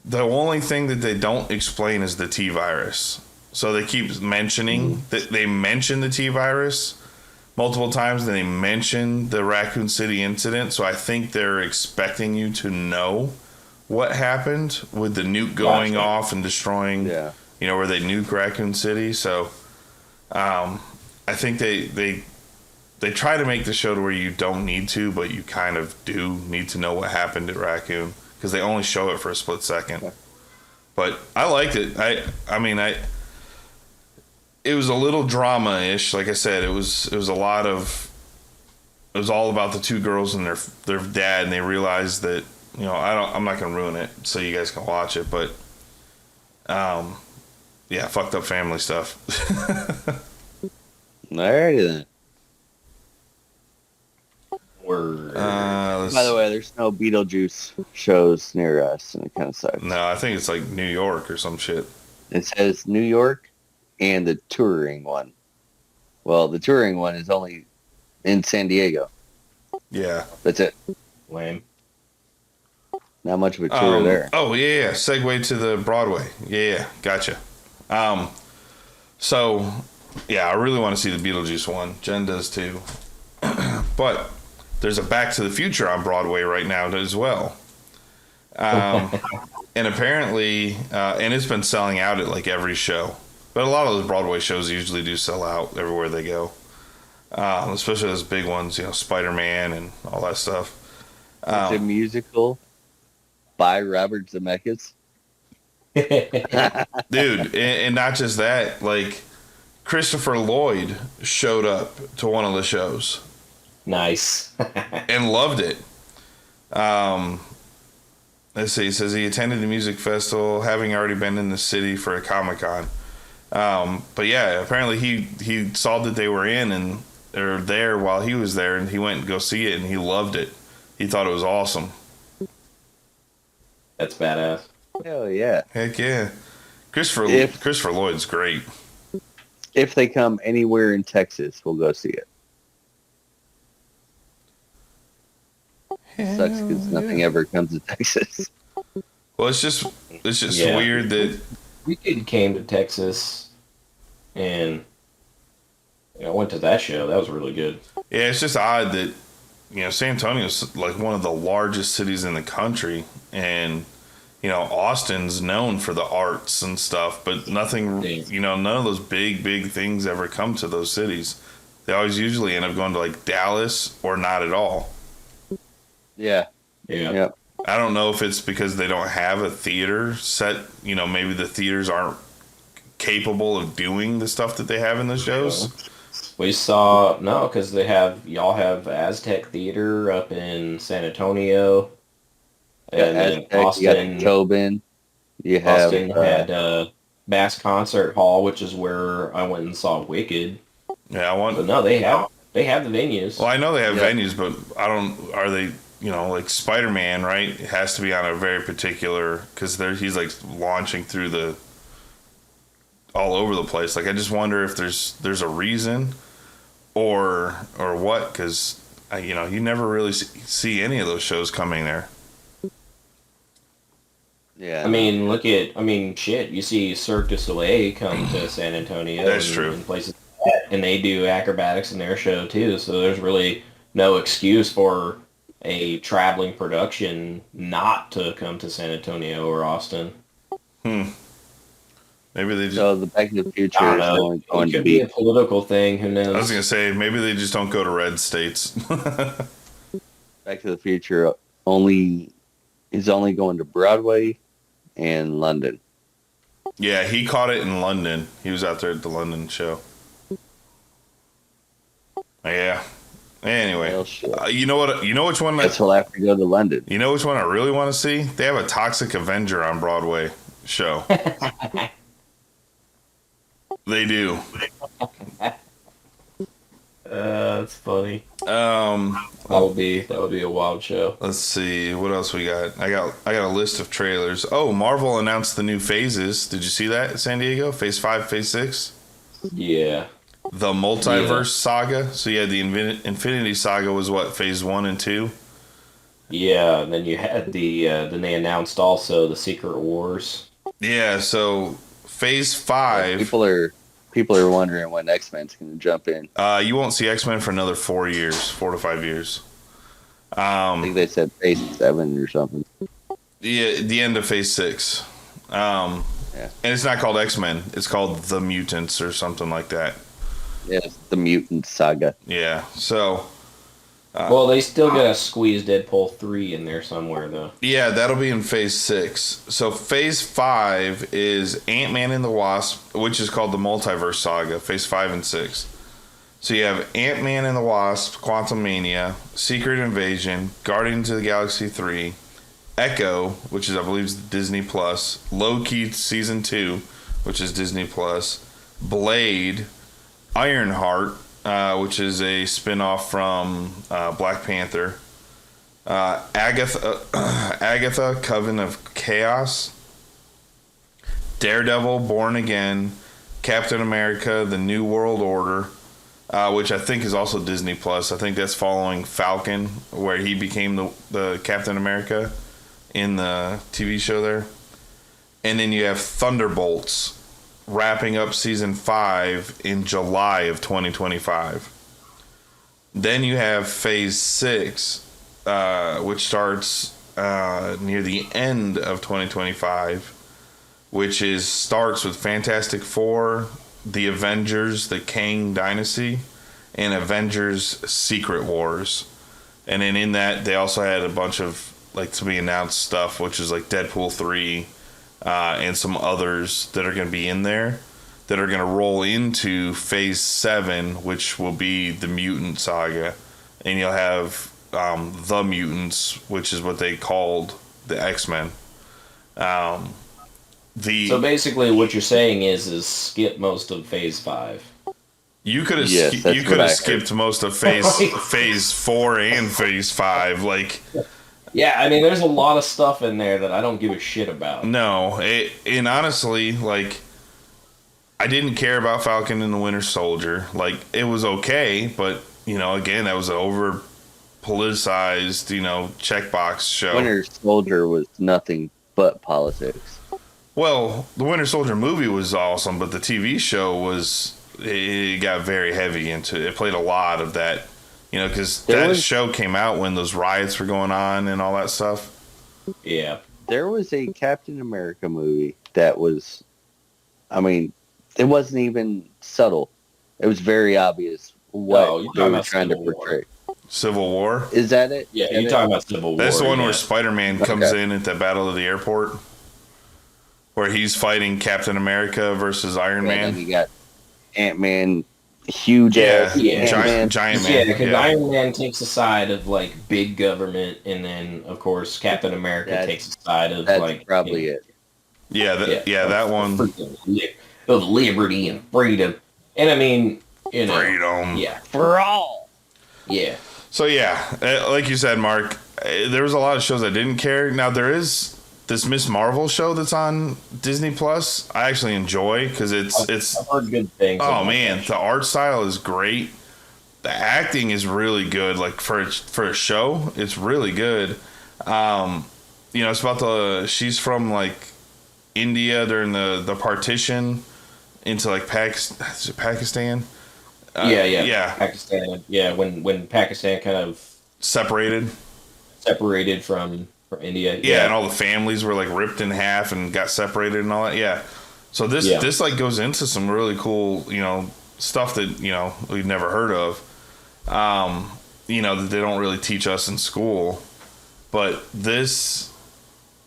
the only thing that they don't explain is the T virus. So they keep mentioning that they mention the T virus multiple times, and they mention the Raccoon City incident. So I think they're expecting you to know what happened with the nuke going off and destroying, where they nuke Raccoon City. So I think they try to make the show to where you don't need to, but you kind of do need to know what happened at Raccoon, because they only show it for a split second. But I liked it. I mean, it was a little drama-ish. Like I said, it was all about the two girls and their dad, and they realized that, I'm not gonna ruin it so you guys can watch it, but fucked up family stuff. Alrighty then. By the way, there's no Beetlejuice shows near us, and it kind of sucks. No, I think it's like New York or some shit. It says New York and the touring one. Well, the touring one is only in San Diego. Yeah. That's it. Lame. Not much of a tour there. Oh, yeah. Segue to the Broadway. Yeah. Gotcha. So, yeah, I really want to see the Beetlejuice one. Jen does too. But there's a Back to the Future on Broadway right now as well. And apparently, and it's been selling out at like every show. But a lot of those Broadway shows usually do sell out everywhere they go. Especially those big ones, Spider-Man and all that stuff. It's a musical by Robert Zemeckis. Dude, and not just that, like Christopher Lloyd showed up to one of the shows. Nice. And loved it. Let's see, he says he attended the music festival, having already been in the city for a Comic-Con. But yeah, apparently he saw that they were in and they're there while he was there, and he went and go see it, and he loved it. He thought it was awesome. That's badass. Hell yeah. Heck yeah. Christopher Lloyd's great. If they come anywhere in Texas, we'll go see it. Sucks because nothing ever comes to Texas. Well, it's just weird that we came to Texas, and I went to that show. That was really good. Yeah, it's just odd that San Antonio's like one of the largest cities in the country, and Austin's known for the arts and stuff, but nothing, none of those big things ever come to those cities. They always usually end up going to like Dallas or not at all. Yeah. Yep. I don't know if it's because they don't have a theater set. Maybe the theaters aren't capable of doing the stuff that they have in the shows. We saw because y'all have Aztec Theater up in San Antonio, and then Austin. Tobin. Austin had Mass Concert Hall, which is where I went and saw Wicked. Yeah, But no, they have the venues. Well, I know they have venues, but I don't. Are they? Like Spider-Man, right? It has to be on a very particular, because he's like launching through all over the place. Like, I just wonder if there's a reason or what, because you never really see any of those shows coming there. Yeah. Shit. You see Cirque du Soleil come to San Antonio. That's true. And places like that, and they do acrobatics in their show too. So there's really no excuse for a traveling production not to come to San Antonio or Austin. Maybe they just... So the Back to the Future is only going to be a political thing. Who knows? I was going to say, maybe they just don't go to red states. Back Back to the Future is only going to Broadway and London. Yeah, he caught it in London. He was out there at the London show. Yeah. Anyway, you know what? You know which one? Guess we'll have to go to London. You know which one I really want to see? They have a Toxic Avenger on Broadway show. They do. That's funny. That would be a wild show. Let's see what else we got. I got a list of trailers. Oh, Marvel announced the new phases. Did you see that, San Diego? Phase 5, Phase 6. Yeah. The multiverse saga. So you had the Infinity Saga was what, Phase 1 and 2. Yeah, and then you had then they announced also the Secret Wars. Yeah. So Phase 5. People are wondering when X-Men's going to jump in. You won't see X-Men for another 4 to 5 years. I think they said Phase 7 or something. Yeah, the end of Phase 6. And it's not called X-Men. It's called The Mutants or something like that. Yeah, it's the Mutant Saga. Yeah, so... well, they still gotta squeeze Deadpool 3 in there somewhere, though. Yeah, that'll be in Phase 6. So Phase 5 is Ant-Man and the Wasp, which is called the Multiverse Saga, Phase 5 and 6. So you have Ant-Man and the Wasp, Quantumania, Secret Invasion, Guardians of the Galaxy 3, Echo, which is, I believe, is Disney+, Loki Season 2, which is Disney+, Blade, Ironheart, which is a spin-off from Black Panther, Agatha, Coven of Chaos, Daredevil, Born Again, Captain America, The New World Order, which I think is also Disney+. I think that's following Falcon, where he became the Captain America in the TV show there. And then you have Thunderbolts, wrapping up Season 5 in July of 2025. Then you have Phase 6, which starts near the end of 2025, which starts with Fantastic Four, The Avengers, the Kang Dynasty, and Avengers Secret Wars. And then in that, they also had a bunch of to be announced stuff, which is like Deadpool 3, and some others that are going to be in there that are going to roll into Phase 7, which will be the Mutant Saga. And you'll have the Mutants, which is what they called the X-Men. So basically what you're saying is skip most of Phase 5. You could have skipped most of Phase 4 and Phase 5. Yeah, I mean, there's a lot of stuff in there that I don't give a shit about. No, and honestly, I didn't care about Falcon and the Winter Soldier. It was okay, but, again, that was an over-politicized, checkbox show. Winter Soldier was nothing but politics. Well, the Winter Soldier movie was awesome, but the TV show it got very heavy into it. It played a lot of that. Because that show came out when those riots were going on and all that stuff. Yeah. There was a Captain America movie that was, it wasn't even subtle. It was very obvious what they were trying to portray. Civil War? Is that it? Yeah, you're talking about Civil War. That's the one where Spider-Man comes in at the Battle of the Airport, where he's fighting Captain America versus Iron Man. And then you got Ant-Man. Huge ass giant man. Yeah, because Iron Man takes the side of big government, and then of course Captain America takes the side of probably it. Yeah, that one of liberty and freedom, and I mean freedom, for all. Yeah. So like you said, Mark, there was a lot of shows I didn't care. Now there is this Miss Marvel show that's on Disney Plus. I actually enjoy because it's I've heard good things. Oh man, the art style is great. The acting is really good. For a show, it's really good. It's about she's from India during the partition into Pakistan. Yeah. Pakistan. Yeah, when Pakistan kind of separated from India. Yeah, and all the families were ripped in half and got separated and all that. Yeah. So this goes into some really cool, stuff that, we've never heard of. that they don't really teach us in school. But this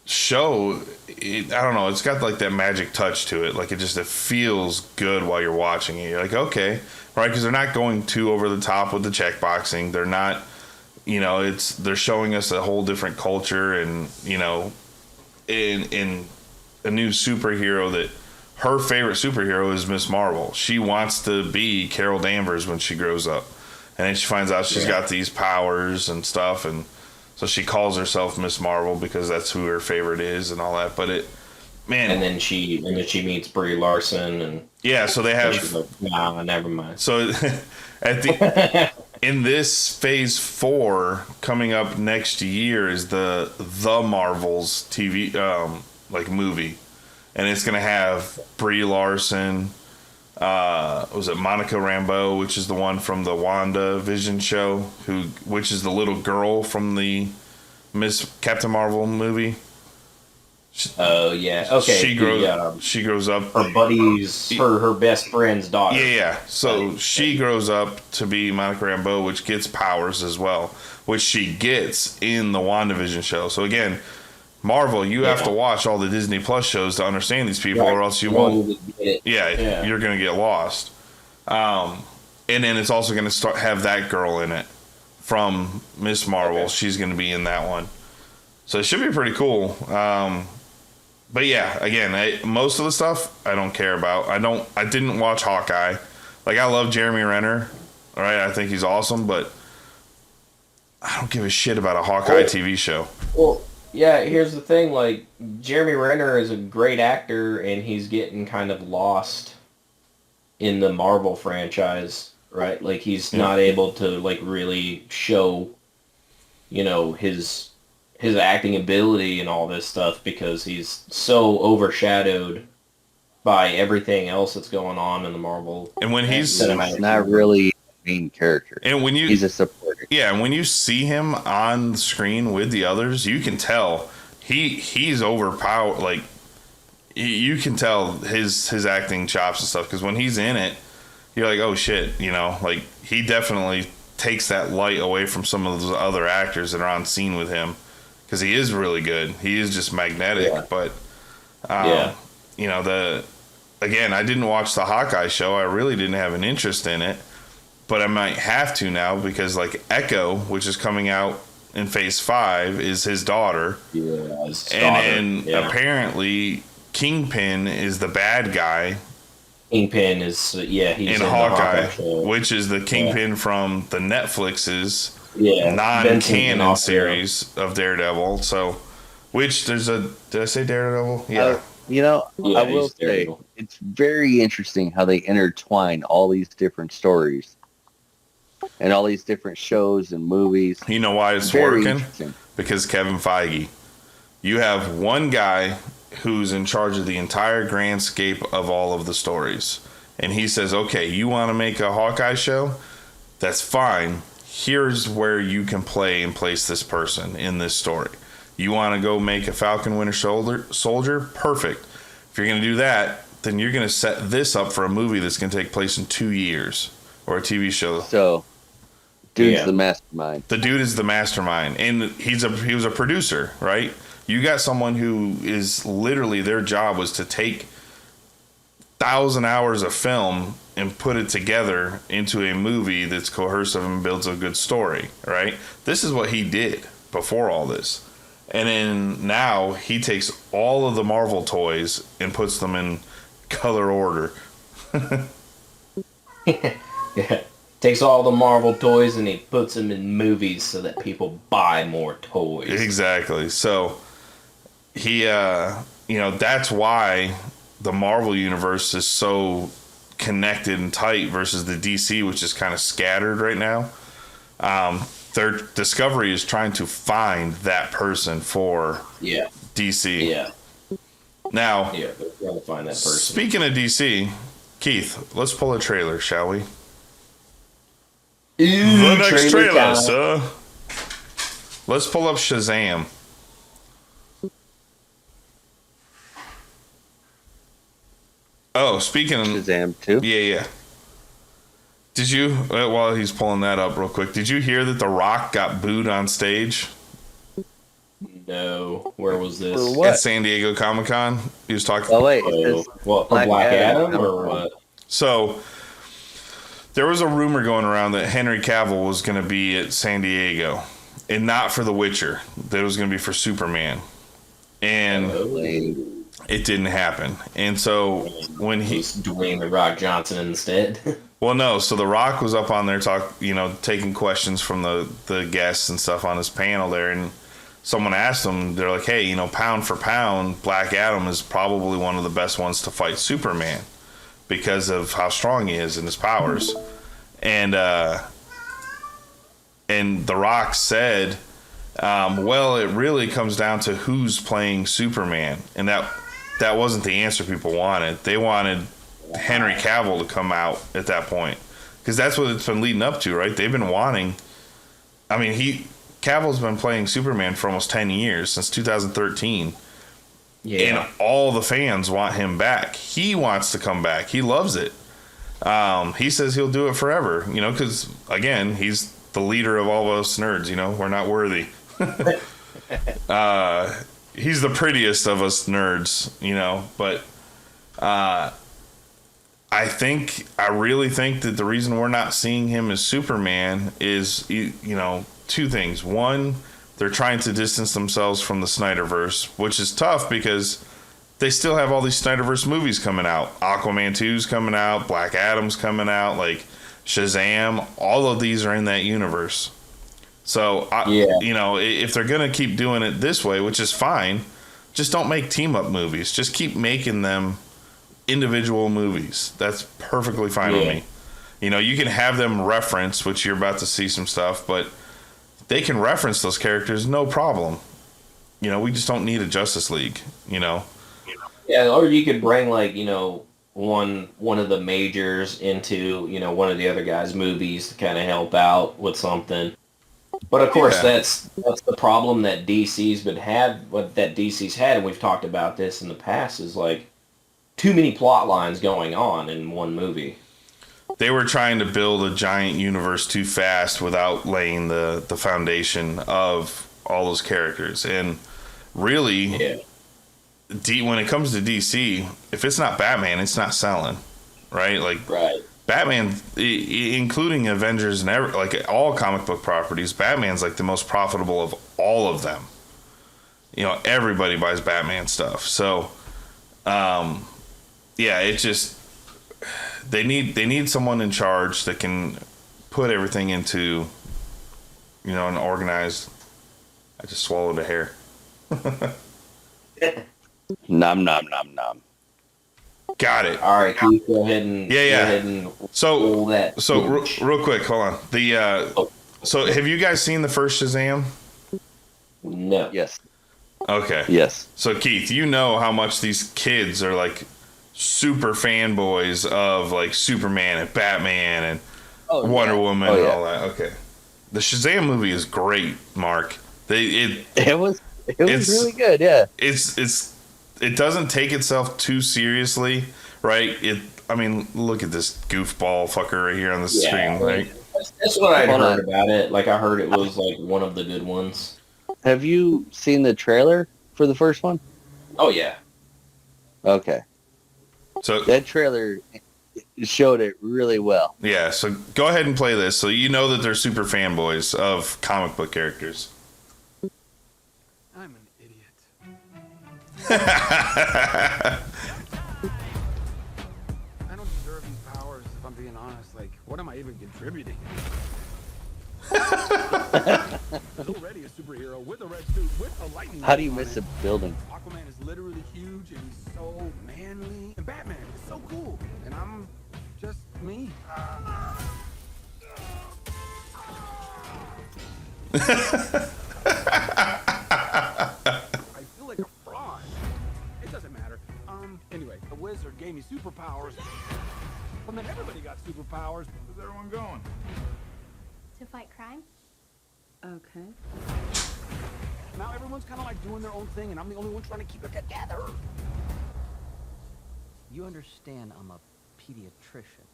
show, I don't know, it's got like that magic touch to it. Like it feels good while you're watching it. You're like, okay, right? Because they're not going too over the top with the check boxing. They're not, they're showing us a whole different culture, and in a new superhero that her favorite superhero is Miss Marvel. She wants to be Carol Danvers when she grows up, and then she finds out she's got these powers and stuff, and so she calls herself Miss Marvel because that's who her favorite is and all that. But and then she meets Brie Larson, and so they have. She's like, nah, never mind. So in this phase 4 coming up next year is the Marvels TV movie, and it's gonna have Brie Larson. Was it Monica Rambeau, which is the one from the WandaVision show, which is the little girl from the Miss Captain Marvel movie. Oh yeah, okay. She grows up. Her buddy's her best friend's daughter. Yeah. So she grows up to be Monica Rambeau, which gets powers as well, which she gets in the WandaVision show. So again, Marvel, you have to watch all the Disney Plus shows to understand these people, or else you won't. You're gonna get lost. And then it's also gonna have that girl in it from Miss Marvel. Okay. She's gonna be in that one, so it should be pretty cool. But yeah, again, most of the stuff I don't care about. I didn't watch Hawkeye. Like, I love Jeremy Renner. All right, I think he's awesome, but I don't give a shit about a Hawkeye TV show. Well, yeah, here's the thing. Like, Jeremy Renner is a great actor, and he's getting kind of lost in the Marvel franchise, right? Like, he's not able to, like, really show, his acting ability and all this stuff because he's so overshadowed by everything else that's going on in the Marvel. And when he's not really a main character, and when he's a supporter. Yeah, and when you see him on the screen with the others, you can tell he's overpowered. Like, you can tell his acting chops and stuff, because when he's in it, you're like, oh shit, like, he definitely takes that light away from some of those other actors that are on scene with him. Because he is really good. He is just magnetic. But, again, I didn't watch the Hawkeye show. I really didn't have an interest in it. But I might have to now, because, like, Echo, which is coming out in Phase 5, is his daughter. Yeah, his daughter. And apparently Kingpin is the bad guy. Kingpin is, he's in Hawkeye, which is the Kingpin from the Netflix's non-canon series of Daredevil. So, did I say Daredevil? Yeah. I will say it's very interesting how they intertwine all these different stories and all these different shows and movies. You know why it's working? Because Kevin Feige. You have one guy who's in charge of the entire grand scape of all of the stories, and he says, okay, you want to make a Hawkeye show? That's fine. Here's where you can play and place this person in this story. You want to go make a Falcon Winter Soldier? Perfect. If you're going to do that, then you're going to set this up for a movie that's going to take place in 2 years, or a TV show. So, dude's the mastermind. The dude is the mastermind, and he was a producer, right? You got someone who is literally, their job was to take 1,000 hours of film and put it together into a movie that's cohesive and builds a good story, right? This is what he did before all this. And then now he takes all of the Marvel toys and puts them in color order. Takes all the Marvel toys and he puts them in movies so that people buy more toys. Exactly. So he, that's why the Marvel universe is so connected and tight versus the DC, which is kind of scattered right now. Their Discovery is trying to find that person for DC. Yeah. Now, they're trying to find that person. Speaking of DC, Keith, let's pull a trailer, shall we? The next trailer, sir. Let's pull up Shazam. Oh, speaking of Shazam 2? Yeah. Did you, while he's pulling that up real quick, did you hear that The Rock got booed on stage? No. Where was this? For what? At San Diego Comic-Con. He was talking. Oh, wait. What, for Black Adam or what? So, there was a rumor going around that Henry Cavill was going to be at San Diego. And not for The Witcher. That it was going to be for Superman. And it didn't happen. And so, when he... Dwayne The Rock Johnson instead. Well, no. So The Rock was up on there taking questions from the guests and stuff on his panel there, and someone asked him, they're like, hey, pound for pound, Black Adam is probably one of the best ones to fight Superman because of how strong he is and his powers. And The Rock said, well, it really comes down to who's playing Superman, and that wasn't the answer people wanted. They wanted Henry Cavill to come out at that point, because that's what it's been leading up to, right? They've been wanting. I mean, Cavill's been playing Superman for almost 10 years, since 2013. Yeah. And all the fans want him back. He wants to come back. He loves it. He says he'll do it forever, because again, he's the leader of all of us nerds. We're not worthy. He's the prettiest of us nerds, but I really think that the reason we're not seeing him as Superman is, two things. One, they're trying to distance themselves from the Snyderverse, which is tough because they still have all these Snyderverse movies coming out. Aquaman 2's coming out, Black Adam's coming out, like Shazam. All of these are in that universe. So, if they're going to keep doing it this way, which is fine, just don't make team-up movies. Just keep making them individual movies. That's perfectly fine with me. You can have them reference, which you're about to see some stuff, but they can reference those characters, no problem. We just don't need a Justice League, Yeah, or you could bring one of the majors into, one of the other guys' movies to kind of help out with something. But of course, that's the problem that DC's had, and we've talked about this in the past, is too many plot lines going on in one movie. They were trying to build a giant universe too fast without laying the foundation of all those characters. And really, when it comes to DC, if it's not Batman, it's not selling, right? Right. Batman, including Avengers and all comic book properties, Batman's the most profitable of all of them. Everybody buys Batman stuff. So, it just they need someone in charge that can put everything into an organized. I just swallowed a hair. Nom nom nom nom. Got it. All right, can you go ahead and Go ahead and so that. Real quick, hold on. So have you guys seen the first Shazam? No. Yes. Okay. Yes. So Keith, how much these kids are super fanboys of Superman and Batman and Wonder Woman and all that. Okay. The Shazam movie is great, Mark. It was really good. Yeah. It doesn't take itself too seriously, right? Look at this goofball fucker right here on the screen, right? That's what I heard about it. I heard it was one of the good ones. Have you seen the trailer for the first one? Oh yeah. Okay. So that trailer showed it really well. Yeah. So go ahead and play this, so that they're super fanboys of comic book characters. I'm an idiot. I don't deserve these powers, if I'm being honest. What am I even contributing? He's already a superhero with a red suit, with a lightning. How do you miss a building? Aquaman is literally huge, and he's so manly. And Batman is so cool, and I'm just me. I feel like a fraud. It doesn't matter. Anyway, the wizard gave me superpowers. And then everybody got superpowers. Where's everyone going? To fight crime? Okay. Now everyone's kind of doing their own thing, and I'm the only one trying to keep it together. You understand I'm a pediatrician.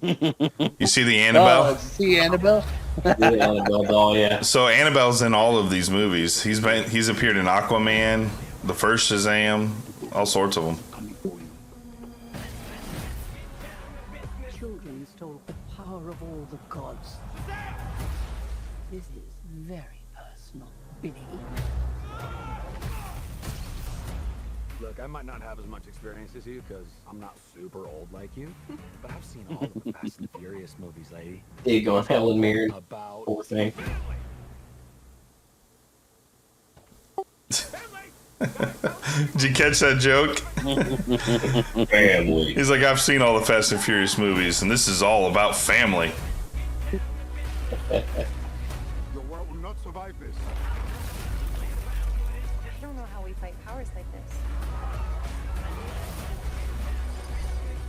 You see the Annabelle? Oh, see Annabelle? Yeah, Annabelle doll, yeah. So Annabelle's in all of these movies. He's appeared in Aquaman, the first Shazam, all sorts of them. Children stole the power of all the gods. This is very personal, Billy. Look, I might not have as much experience as you because I'm not super old like you, but I've seen all of the Fast and Furious movies, lady. He going Helen Mirren. About Poor thing. Did you catch that joke? Family. He's like, I've seen all the Fast and Furious movies, and this is all about family. Your world will not survive this. I don't know how we fight powers like this.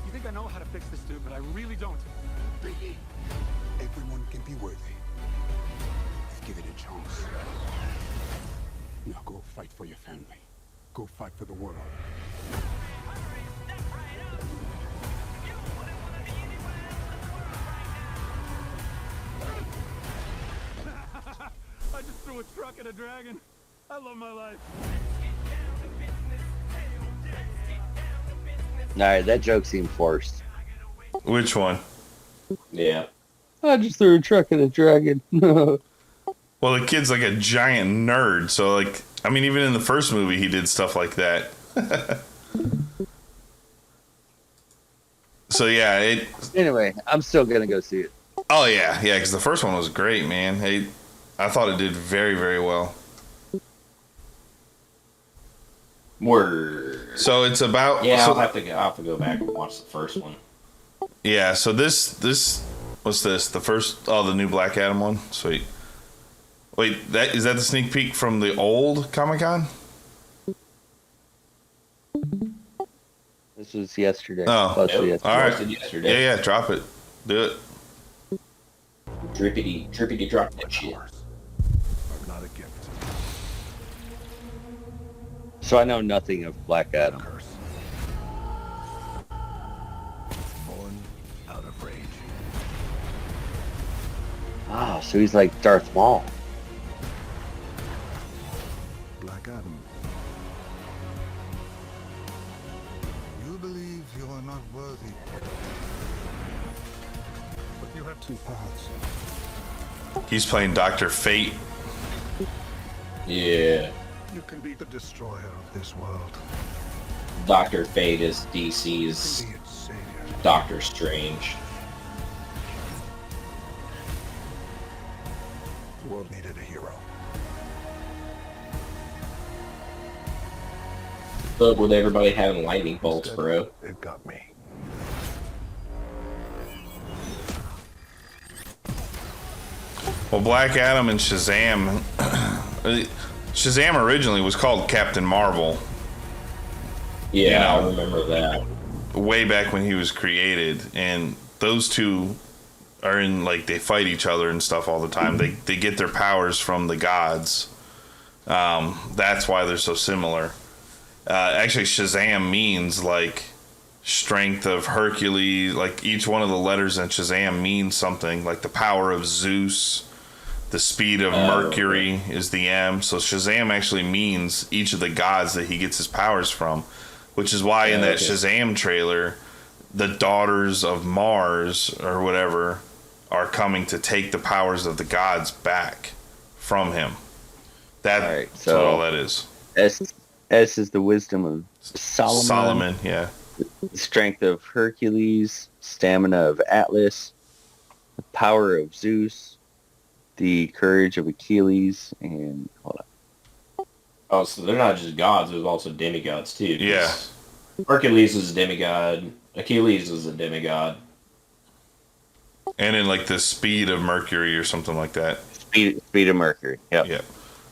You think I know how to fix this dude, but I really don't. Everyone can be worthy. Let's give it a chance. Now go fight for your family. Go fight for the world. I just threw a truck at a dragon. I love my life. Alright, that joke seemed forced. Which one? Yeah. I just threw a truck at a dragon. Well, the kid's like a giant nerd, so like, I mean, even in the first movie, he did stuff like that. So yeah, Anyway, I'm still gonna go see it. Oh yeah, because the first one was great, man. I thought it did very, very well. Word. So it's about. Yeah, so, I'll have to go back and watch the first one. Yeah. So this what's this? The first? Oh, the new Black Adam one. Sweet. Wait, is that the sneak peek from the old Comic-Con? This was yesterday. Oh, Yesterday. all right. Yesterday. Yeah, drop it. Do it. Drippity drop that shit. Are not a gift. So I know nothing of Black Adam. Curse. Born out of rage. Oh, so he's like Darth Maul. Black Adam. You believe you are not worthy. But you have two paths. He's playing Dr. Fate. Yeah. You can be the destroyer of this world. Dr. Fate is You DC's can be its savior. Doctor Strange. The world needed a hero. But with everybody having lightning bolts, bro. It got me. Well, Black Adam and Shazam. Shazam originally was called Captain Marvel. Yeah, I remember that. Way back when he was created, and those two are in, like, they fight each other and stuff all the time. They get their powers from the gods. That's why they're so similar. Actually, Shazam means like strength of Hercules. Like each one of the letters in Shazam means something. Like the power of Zeus. The speed of Mercury is the M. So Shazam actually means each of the gods that he gets his powers from. Which is why in that Shazam trailer, the daughters of Mars or whatever are coming to take the powers of the gods back from him. That's what all that is. S is the wisdom of Solomon. Solomon, yeah. The strength of Hercules, stamina of Atlas, the power of Zeus, the courage of Achilles, and hold on. Oh, so they're not just gods, there's also demigods too. Yeah. Hercules is a demigod, Achilles is a demigod. And in like the speed of Mercury or something like that. Speed of Mercury, yep. Yep.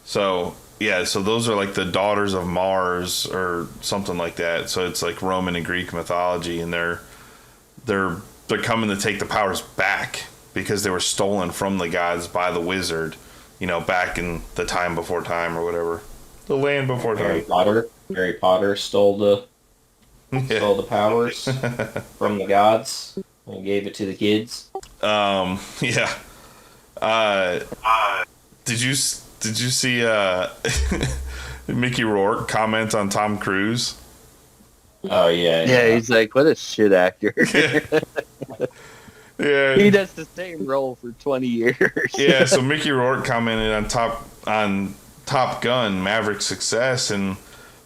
So, yeah, so those are like the daughters of Mars or something like that. So it's like Roman and Greek mythology, and they're coming to take the powers back because they were stolen from the gods by the wizard, you know, back in the time before time or whatever. The land before time. Harry Potter stole the powers from the gods. and gave it to the kids. Yeah. Did you see Mickey Rourke comment on Tom Cruise? Oh yeah. Yeah, he's like, what a shit actor. Yeah. He does the same role for 20 years. Yeah, so Mickey Rourke commented on Top Gun, Maverick's success, and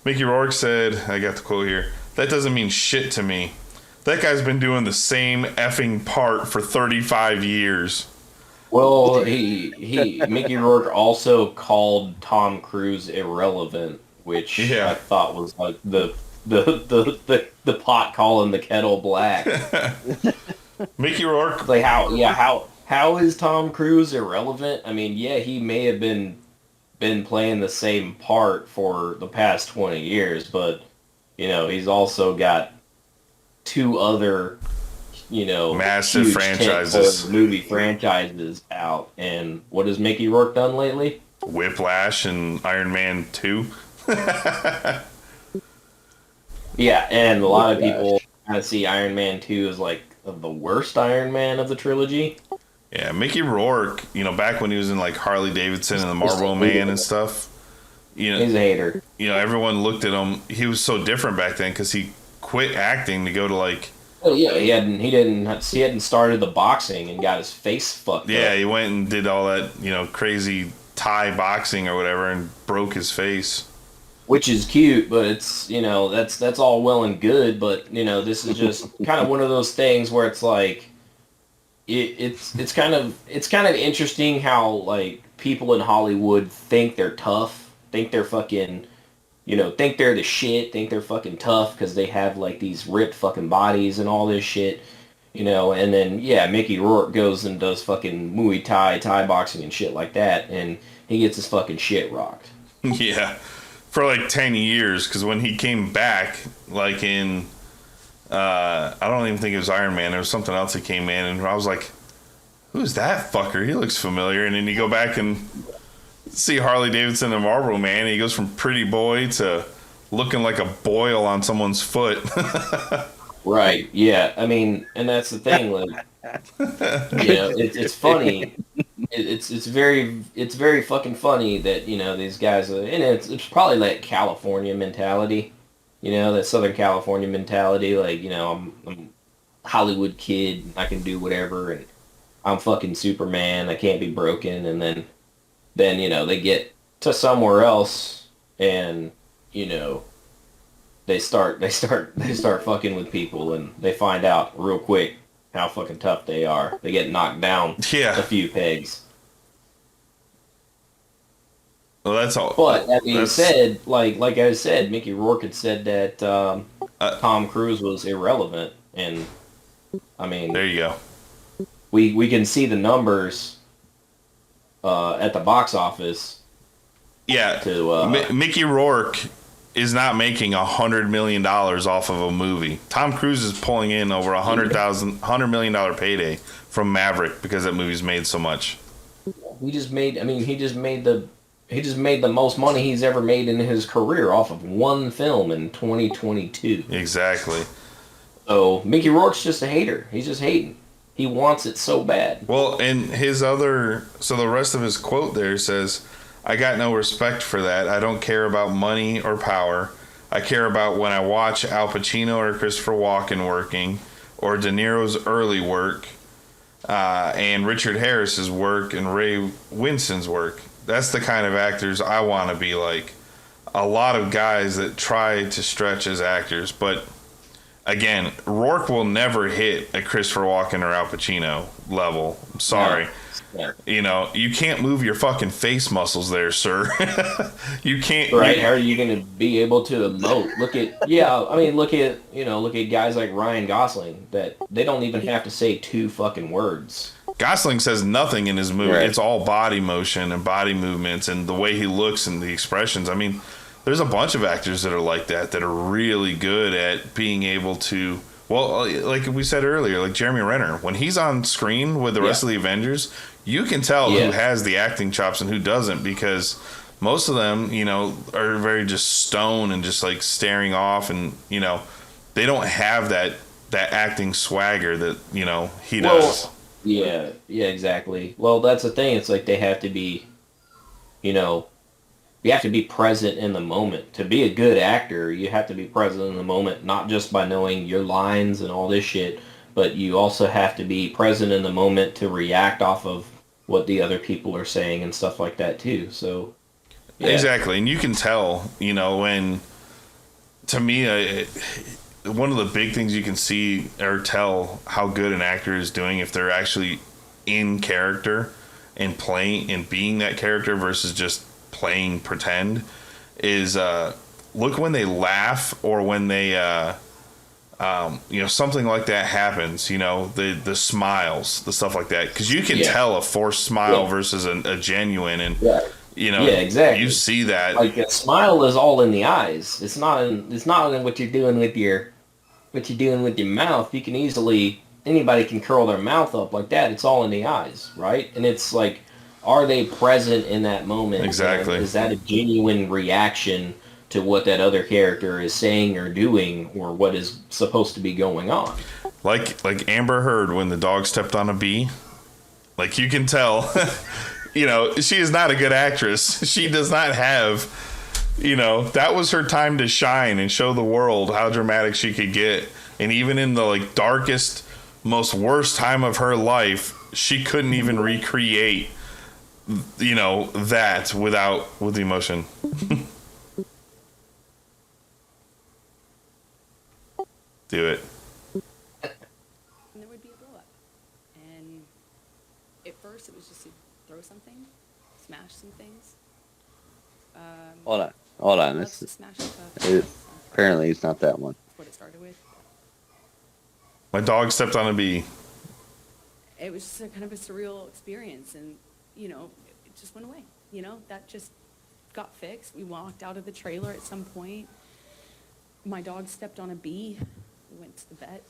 Mickey Rourke said, I got the quote here, "That doesn't mean shit to me. That guy's been doing the same effing part for 35 years." Well, Mickey Rourke also called Tom Cruise irrelevant, which I thought was like the pot calling the kettle black. Mickey Rourke, like how is Tom Cruise irrelevant? I mean, yeah, he may have been playing the same part for the past 20 years, but he's also got 2 other massive franchises, movie franchises out. And what has Mickey Rourke done lately? Whiplash and Iron Man 2. Yeah, and a lot of people kind of see Iron Man 2 as like the worst Iron Man of the trilogy. Yeah, Mickey Rourke, back when he was in like Harley Davidson and the Marlboro Man and stuff, he's a hater. Everyone looked at him. He was so different back then because he quit acting to go to like. Oh yeah, he hadn't started the boxing and got his face fucked up. Yeah, he went and did all that crazy Thai boxing or whatever and broke his face. Which is cute, but it's that's all well and good, but this is just kind of one of those things where it's like it's kind of interesting how like people in Hollywood think they're tough, think they're fucking think they're the shit, think they're fucking tough because they have like these ripped fucking bodies and all this shit, and then Mickey Rourke goes and does fucking Muay Thai boxing and shit like that, and he gets his fucking shit rocked. Yeah. For like 10 years, because when he came back, like in, I don't even think it was Iron Man, there was something else that came in, and I was like, who's that fucker? He looks familiar. And then you go back and see Harley Davidson and Marlboro Man, and he goes from pretty boy to looking like a boil on someone's foot. Right, yeah. I mean, and that's the thing, like, it's funny. It's very fucking funny that these guys and it's probably like California mentality, that Southern California mentality, like I'm a Hollywood kid, I can do whatever, and I'm fucking Superman, I can't be broken, and then they get to somewhere else and they start fucking with people, and they find out real quick how fucking tough they are. They get knocked down a few pegs. Well, that's all. But that being said, like I said, Mickey Rourke had said that Tom Cruise was irrelevant, and I mean, there you go. We can see the numbers at the box office. Yeah, Mickey Rourke is not making $100 million off of a movie. Tom Cruise is pulling in over $100 million payday from Maverick because that movie's made so much. He just made the most money he's ever made in his career off of one film in 2022. Exactly. So Mickey Rourke's just a hater. He's just hating. He wants it so bad. Well, and the rest of his quote there says, "I got no respect for that. I don't care about money or power. I care about when I watch Al Pacino or Christopher Walken working, or De Niro's early work, and Richard Harris's work, and Ray Winston's work. That's the kind of actors I want to be like. A lot of guys that try to stretch as actors, but again, Rourke will never hit a Christopher Walken or Al Pacino level. I'm sorry." No. You can't move your fucking face muscles there, sir. You can't. Right? How are you going to be able to emote? Look at guys like Ryan Gosling that they don't even have to say 2 fucking words. Gosling says nothing in his movie. Right. It's all body motion and body movements and the way he looks and the expressions. I mean, there's a bunch of actors that are like that are really good at being able to. Well, like we said earlier, like Jeremy Renner, when he's on screen with the rest of the Avengers, you can tell who has the acting chops and who doesn't, because most of them, are very just stone and just like staring off, and they don't have that that acting swagger that, you know, he does. Yeah, exactly. Well, that's the thing. It's like they have to be, you know, you have to be present in the moment. To be a good actor, you have to be present in the moment, not just by knowing your lines and all this shit, but you also have to be present in the moment to react off of what the other people are saying and stuff like that too. So, yeah. Exactly. And you can tell, you know, when, to me, one of the big things you can see or tell how good an actor is doing if they're actually in character and playing and being that character versus just playing pretend is look when they laugh or when they you know, something like that happens, you know, the smiles, the stuff like that, because you can tell a forced smile versus a genuine, and you know, exactly. You see that, like, a smile is all in the eyes. It's not in what you're doing with your mouth. You can easily, anybody can curl their mouth up like that. It's all in the eyes, right? And it's like, are they present in that moment? Exactly. And is that a genuine reaction to what that other character is saying or doing, or what is supposed to be going on? Like Amber Heard when the dog stepped on a bee. Like, you can tell, you know, she is not a good actress. She does not have, you know, that was her time to shine and show the world how dramatic she could get. And even in the like darkest, most worst time of her life, she couldn't even recreate, you know, that with emotion. Do it. And there would be a blow up. And at first it was just to throw something, smash some things. Hold on. Let's just smash stuff. Apparently it's not that one. That's what it started with. My dog stepped on a bee. It was just a kind of a surreal experience, and you know, it just went away. You know, that just got fixed. We walked out of the trailer at some point. My dog stepped on a bee. We went to the vet.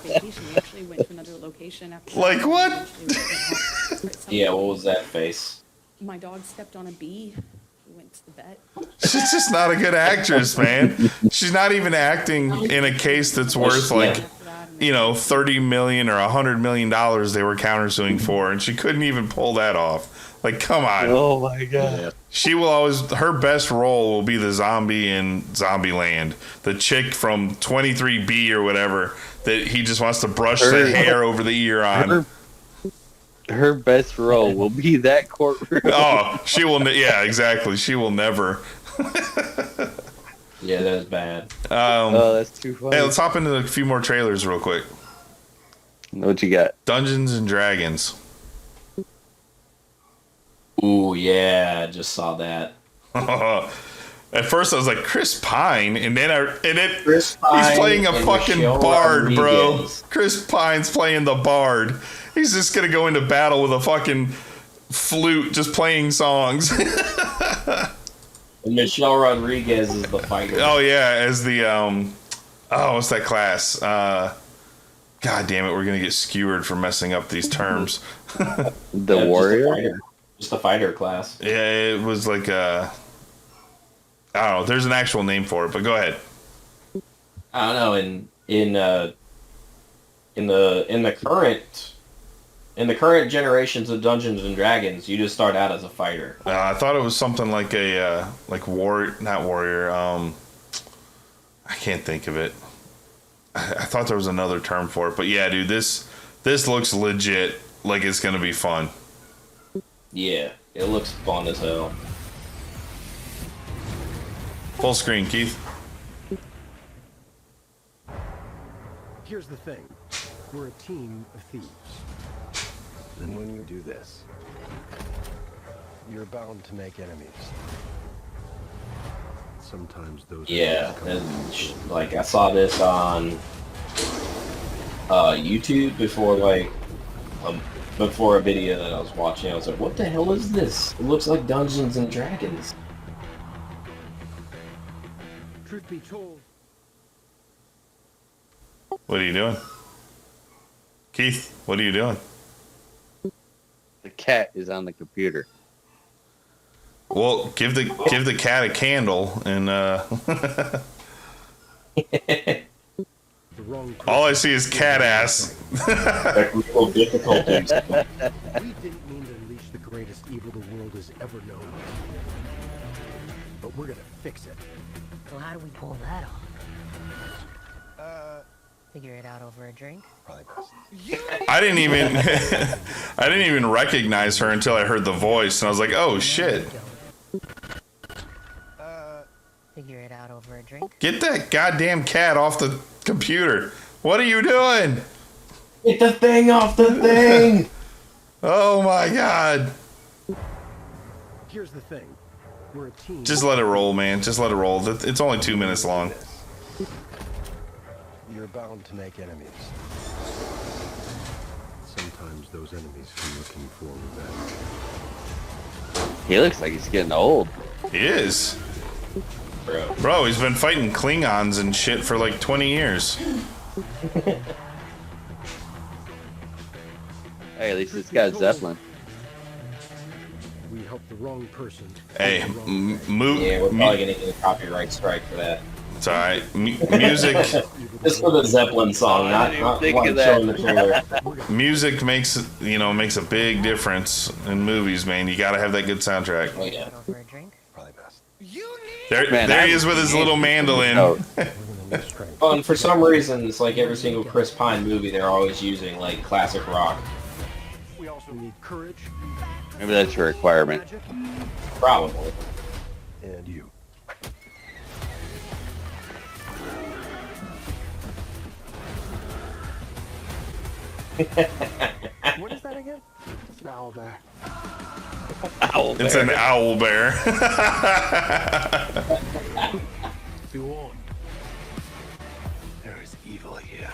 Vacation. We actually went to another location after. Like what? Yeah, what was that face? My dog stepped on a bee. We went to the vet. She's just not a good actress, man. She's not even acting in a case that's worth like, you know, $30 million or $100 million they were countersuing for, and she couldn't even pull that off. Like, come on. Oh my god. She will always, her best role will be the zombie in Zombieland. The chick from 23B or whatever that he just wants to brush the hair over the ear on. Her best role will be that courtroom. Oh, she will. Yeah, exactly. She will never. Yeah, that's bad. That's too funny. Hey, let's hop into a few more trailers real quick. What you got? Dungeons and Dragons. Ooh, yeah, I just saw that. At first, I was like, Chris Pine, and then Chris Pine, he's playing a fucking Michelle bard, Rodriguez. bro. Chris Pine's playing the bard. He's just gonna go into battle with a fucking flute, just playing songs. And Michelle Rodriguez is the fighter. Oh yeah, as the what's that class? God damn it, we're gonna get skewered for messing up these terms. The warrior. Just the fighter class. Yeah, it was like I don't know. There's an actual name for it, but go ahead. I don't know. In the current generations of Dungeons and Dragons, you just start out as a fighter. I thought it was something like a not warrior. I can't think of it. I thought there was another term for it, but yeah, dude, this looks legit. Like it's gonna be fun. Yeah, it looks fun as hell. Full screen, Keith. Here's the thing. We're a team of thieves. And when you do this, you're bound to make enemies. Sometimes those and like I saw this on YouTube before a video that I was watching. I was like, what the hell is this? It looks like Dungeons and Dragons. Truth be told. What are you doing? Keith, what are you doing? The cat is on the computer. Well, give the cat a candle and The wrong All I see is cat ass. Technical difficulties. We didn't mean to unleash the greatest evil the world has ever known. But we're gonna fix it. So how do we pull that off? Figure it out over a drink? Probably best. I didn't even recognize her until I heard the voice, and I was like, "Oh shit!" Figure it out over a drink? Get that goddamn cat off the computer! What are you doing? Get the thing off the thing! Oh my god! Here's the thing. We're a team. Just let it roll, man. Just let it roll. It's only 2 minutes long. You're bound to make enemies. Sometimes those enemies come looking for revenge. He looks like he's getting old. He is. Bro, he's been fighting Klingons and shit for like 20 years. Hey, at least it's got Zeppelin. We helped the wrong person. Hey, Yeah, we're probably gonna get a copyright strike for that. It's alright. Music. Just for the Zeppelin song, not showing the trailer. Music makes a big difference in movies, man. You gotta have that good soundtrack. Oh, yeah. Over a drink? Probably best. There he is with his little mandolin. Oh, and for some reason, it's like every single Chris Pine movie, they're always using like classic rock. We also need courage. Maybe that's a requirement. Probably. And you. What is that again? It's an owl bear. Owl bear. It's an owl bear. Be warned. There is evil here.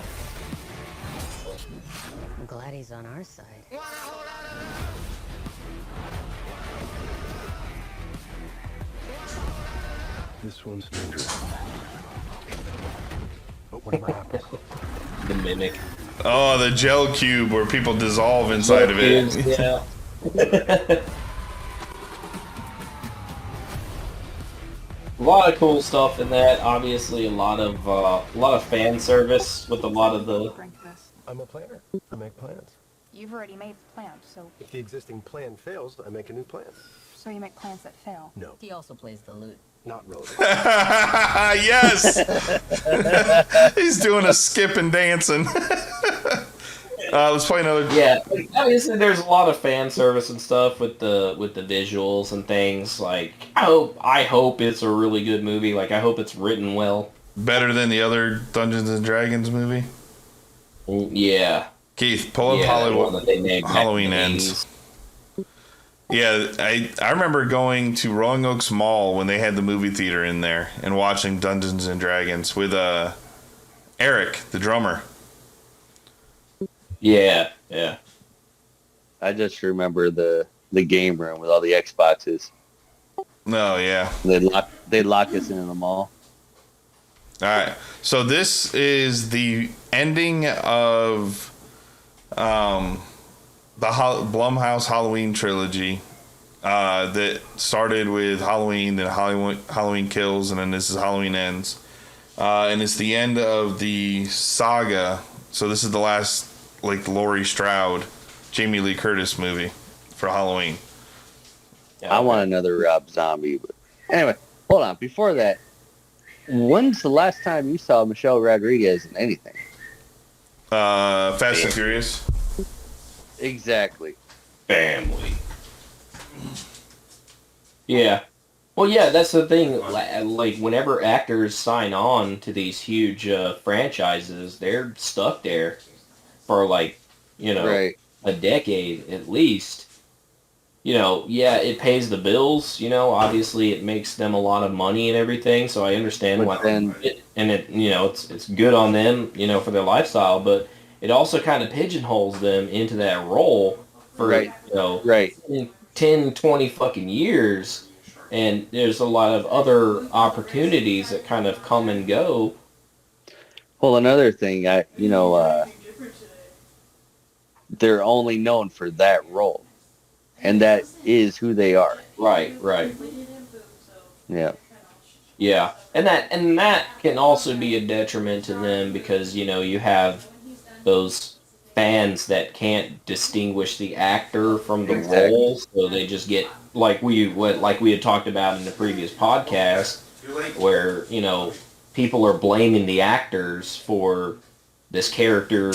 I'm glad he's on our side. This one's dangerous. But what am I up to? The mimic. Oh, the gel cube where people dissolve inside of it. Yeah. A lot of cool stuff in that. Obviously, a lot of fan service with a lot of the. I'm a planner. I make plans. You've already made plans, so If the existing plan fails, I make a new plan. you make plans that fail. No, He also plays the lute. not relevant. Yes! He's doing a skip and dancing. Let's play another. Yeah, obviously there's a lot of fan service and stuff with the visuals and things. Like I hope it's a really good movie. Like I hope it's written well. Better than the other Dungeons and Dragons movie? Yeah. Keith, pull up the one that they made back in Halloween the Ends. 80s. Yeah, I remember going to Rolling Oaks Mall when they had the movie theater in there and watching Dungeons and Dragons with Eric, the drummer. Yeah. I just remember the game room with all the Xboxes. Oh yeah. They'd lock us in the mall. All right. So this is the ending of the Blumhouse Halloween trilogy that started with Halloween, then Halloween Kills, and then this is Halloween Ends. And it's the end of the saga. So this is the last, like, Laurie Strode, Jamie Lee Curtis movie for Halloween. I want another Rob Zombie. But anyway, hold on. Before that, when's the last time you saw Michelle Rodriguez in anything? Fast and Furious. Exactly. Family. Yeah. Well, yeah, that's the thing. Like, whenever actors sign on to these huge franchises, they're stuck there for, like, Right. a decade at least. Yeah, it pays the bills. Obviously it makes them a lot of money and everything. So I understand why. It's good on them, for their lifestyle. But it also kind of pigeonholes them into that role for 10, 20 fucking years. And there's a lot of other opportunities that kind of come and go. Well, another thing, they're only known for that role, and that is who they are. Right. Yeah. Yeah, and that can also be a detriment to them because you have those fans that can't distinguish the actor from the role, so they just get like we had talked about in the previous podcast, where people are blaming the actors for this character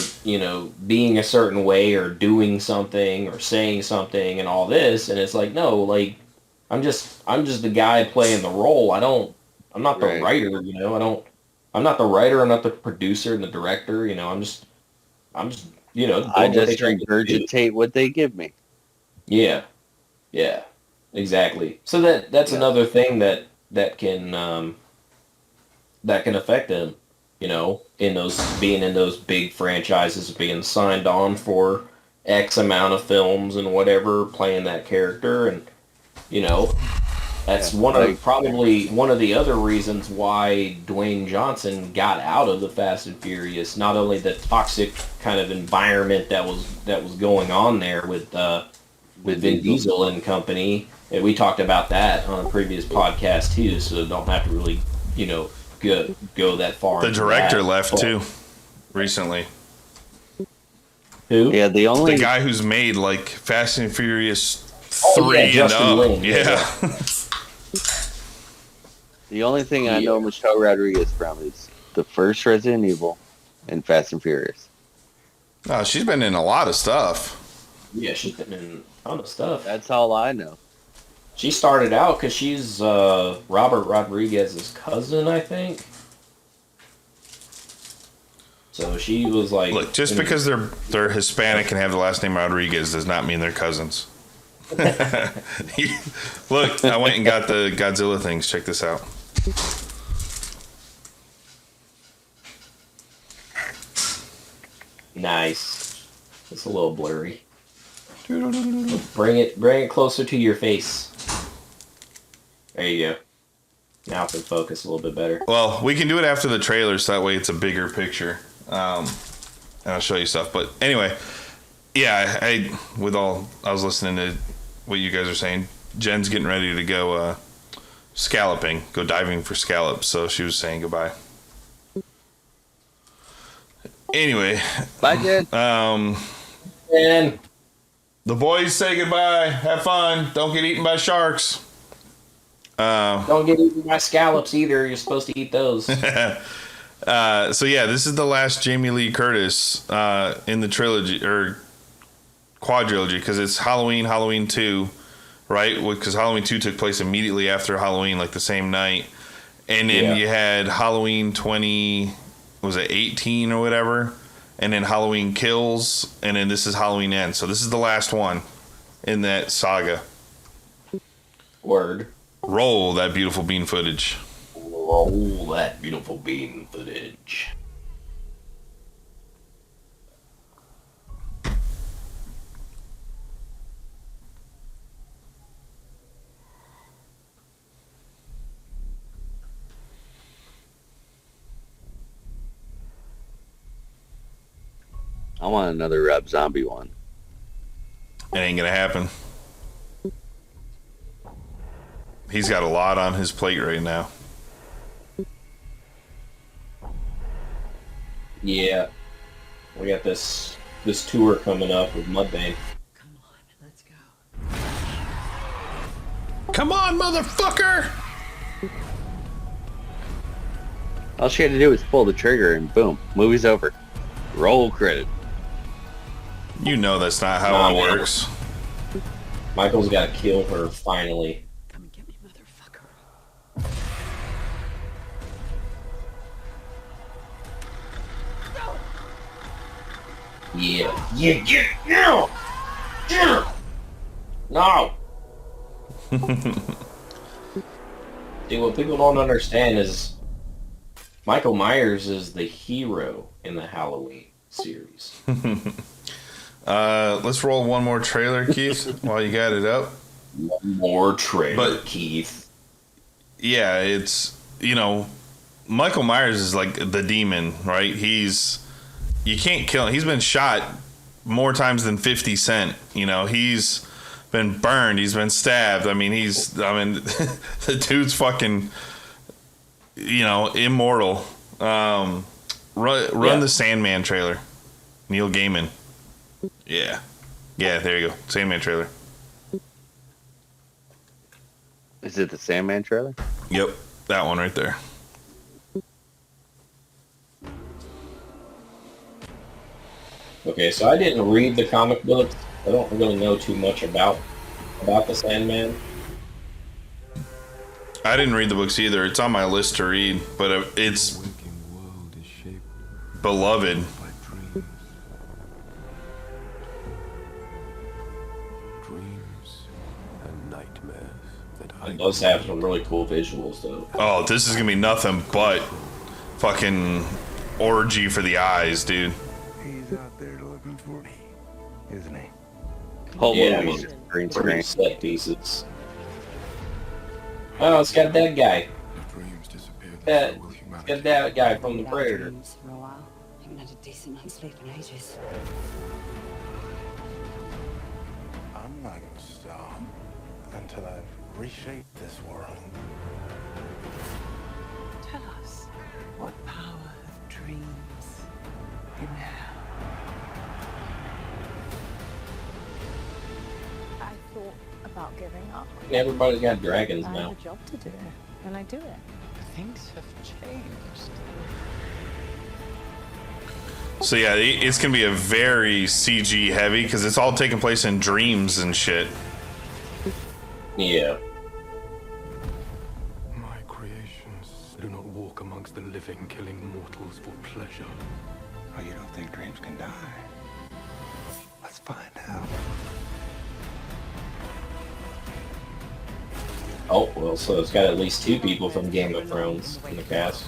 being a certain way or doing something or saying something and all this, and it's like, no, like I'm just the guy playing the role. I'm not the writer, I'm not the writer, I'm not the producer and the director, I'm just I just regurgitate what they give me. Yeah. Yeah. Exactly. So that's another thing that can affect them, in those big franchises, being signed on for X amount of films and whatever, playing that character, and that's probably one of the other reasons why Dwayne Johnson got out of the Fast and Furious. Not only the toxic kind of environment that was going on there with Vin Diesel and company, and we talked about that on a previous podcast too. So don't have to really go that far. The director left too recently. Who? Yeah, the guy who's made like Fast and Furious 3 and up. Lin, yeah. The only thing I know Michelle Rodriguez from is the first Resident Evil and Fast and Furious. Oh, she's been in a lot of stuff. Yeah, she's been in a ton of stuff. That's all I know. She started out because she's Robert Rodriguez's cousin, I think. So she was like... Look, just because they're Hispanic and have the last name Rodriguez does not mean they're cousins. Look, I went and got the Godzilla things. Check this out. Nice. It's a little blurry. Bring it closer to your face. There you go. Now it can focus a little bit better. Well, we can do it after the trailer, so that way it's a bigger picture. And I'll show you stuff. But anyway, yeah, I was listening to what you guys are saying. Jen's getting ready to go scalloping, go diving for scallops. So she was saying goodbye. Anyway, bye, Jen. And the boys say goodbye. Have fun. Don't get eaten by sharks. Don't get eaten by scallops either. You're supposed to eat those. So yeah, this is the last Jamie Lee Curtis in the trilogy or quadrilogy, because it's Halloween 2, right? Because Halloween 2 took place immediately after Halloween, like the same night, and then you had Halloween 18 or whatever, and then Halloween Kills, and then this is Halloween Ends. So this is the last one in that saga. Word. Roll that beautiful bean footage. Roll that beautiful bean footage. I want another Rob Zombie one. It ain't gonna happen. He's got a lot on his plate right now. Yeah. We got this tour coming up with Mudbane. Come on, motherfucker! All she had to do was pull the trigger and boom, movie's over. Roll credit. You know that's not how it works. Michael's got to kill her finally. Come and get me, motherfucker. Yeah. No! No! See, what people don't understand is Michael Myers is the hero in the Halloween series. Let's roll one more trailer, Keith, while you got it up. One more trailer, Keith. Yeah, it's, Michael Myers is like the demon, right? You can't kill him. He's been shot more times than 50 Cent. He's been burned. He's been stabbed. The dude's fucking immortal. Run the Sandman trailer. Neil Gaiman. Yeah, there you go. Sandman trailer. Is it the Sandman trailer? Yep, that one right there. Okay, so I didn't read the comic books. I don't really know too much about the Sandman. I didn't read the books either. It's on my list to read, but it's beloved. It does have some really cool visuals, though. Oh, this is gonna be nothing but fucking orgy for the eyes, dude. He's out there looking for me, isn't he? Whole Yeah, movie's just green screen. Set pieces. Oh, it's got that guy. It's got that guy from the Predator. For a while. Haven't had a decent night's sleep in ages. I'm not gonna stop until I've reshaped this world. Tell us, what power of dreams you have? I thought about giving up. Everybody's got dragons I now. have a job to do, and I do it. Things have changed. So yeah, it's gonna be a very CG heavy because it's all taking place in dreams and shit. Yeah. My creations do not walk amongst the living, killing mortals for pleasure. Oh, you don't think dreams can die? Let's find out. Oh, well, so it's got at least 2 people from Game of Thrones in the cast.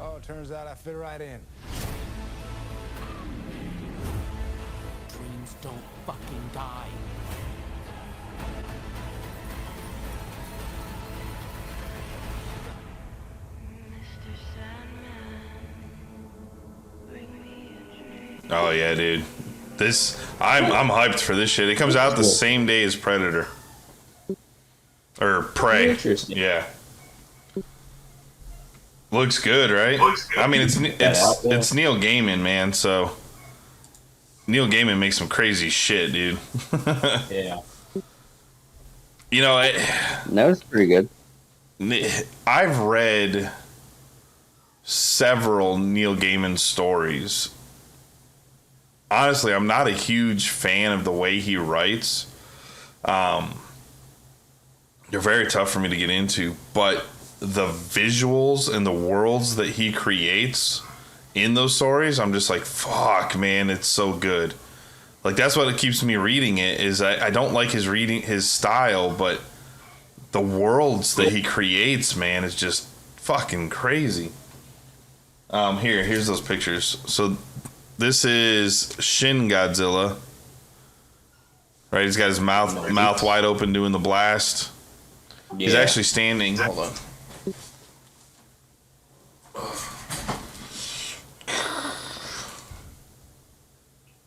Oh, turns out I fit right in. Dreams don't fucking die. Oh yeah, dude. I'm hyped for this shit. It comes out the same day as Predator. Or Prey. Interesting. Yeah. Looks good, right? I mean, it's Neil Gaiman, man. So Neil Gaiman makes some crazy shit, dude. Yeah. You know, That was pretty good. I've read several Neil Gaiman stories. Honestly, I'm not a huge fan of the way he writes. They're very tough for me to get into, but the visuals and the worlds that he creates in those stories, I'm just like, fuck, man, it's so good. Like, that's what keeps me reading it, is I don't like his style, but the worlds that he creates, man, is just fucking crazy. Here's those pictures. So this is Shin Godzilla. Right, he's got his mouth wide open doing the blast. Yeah. He's actually standing. Hold on.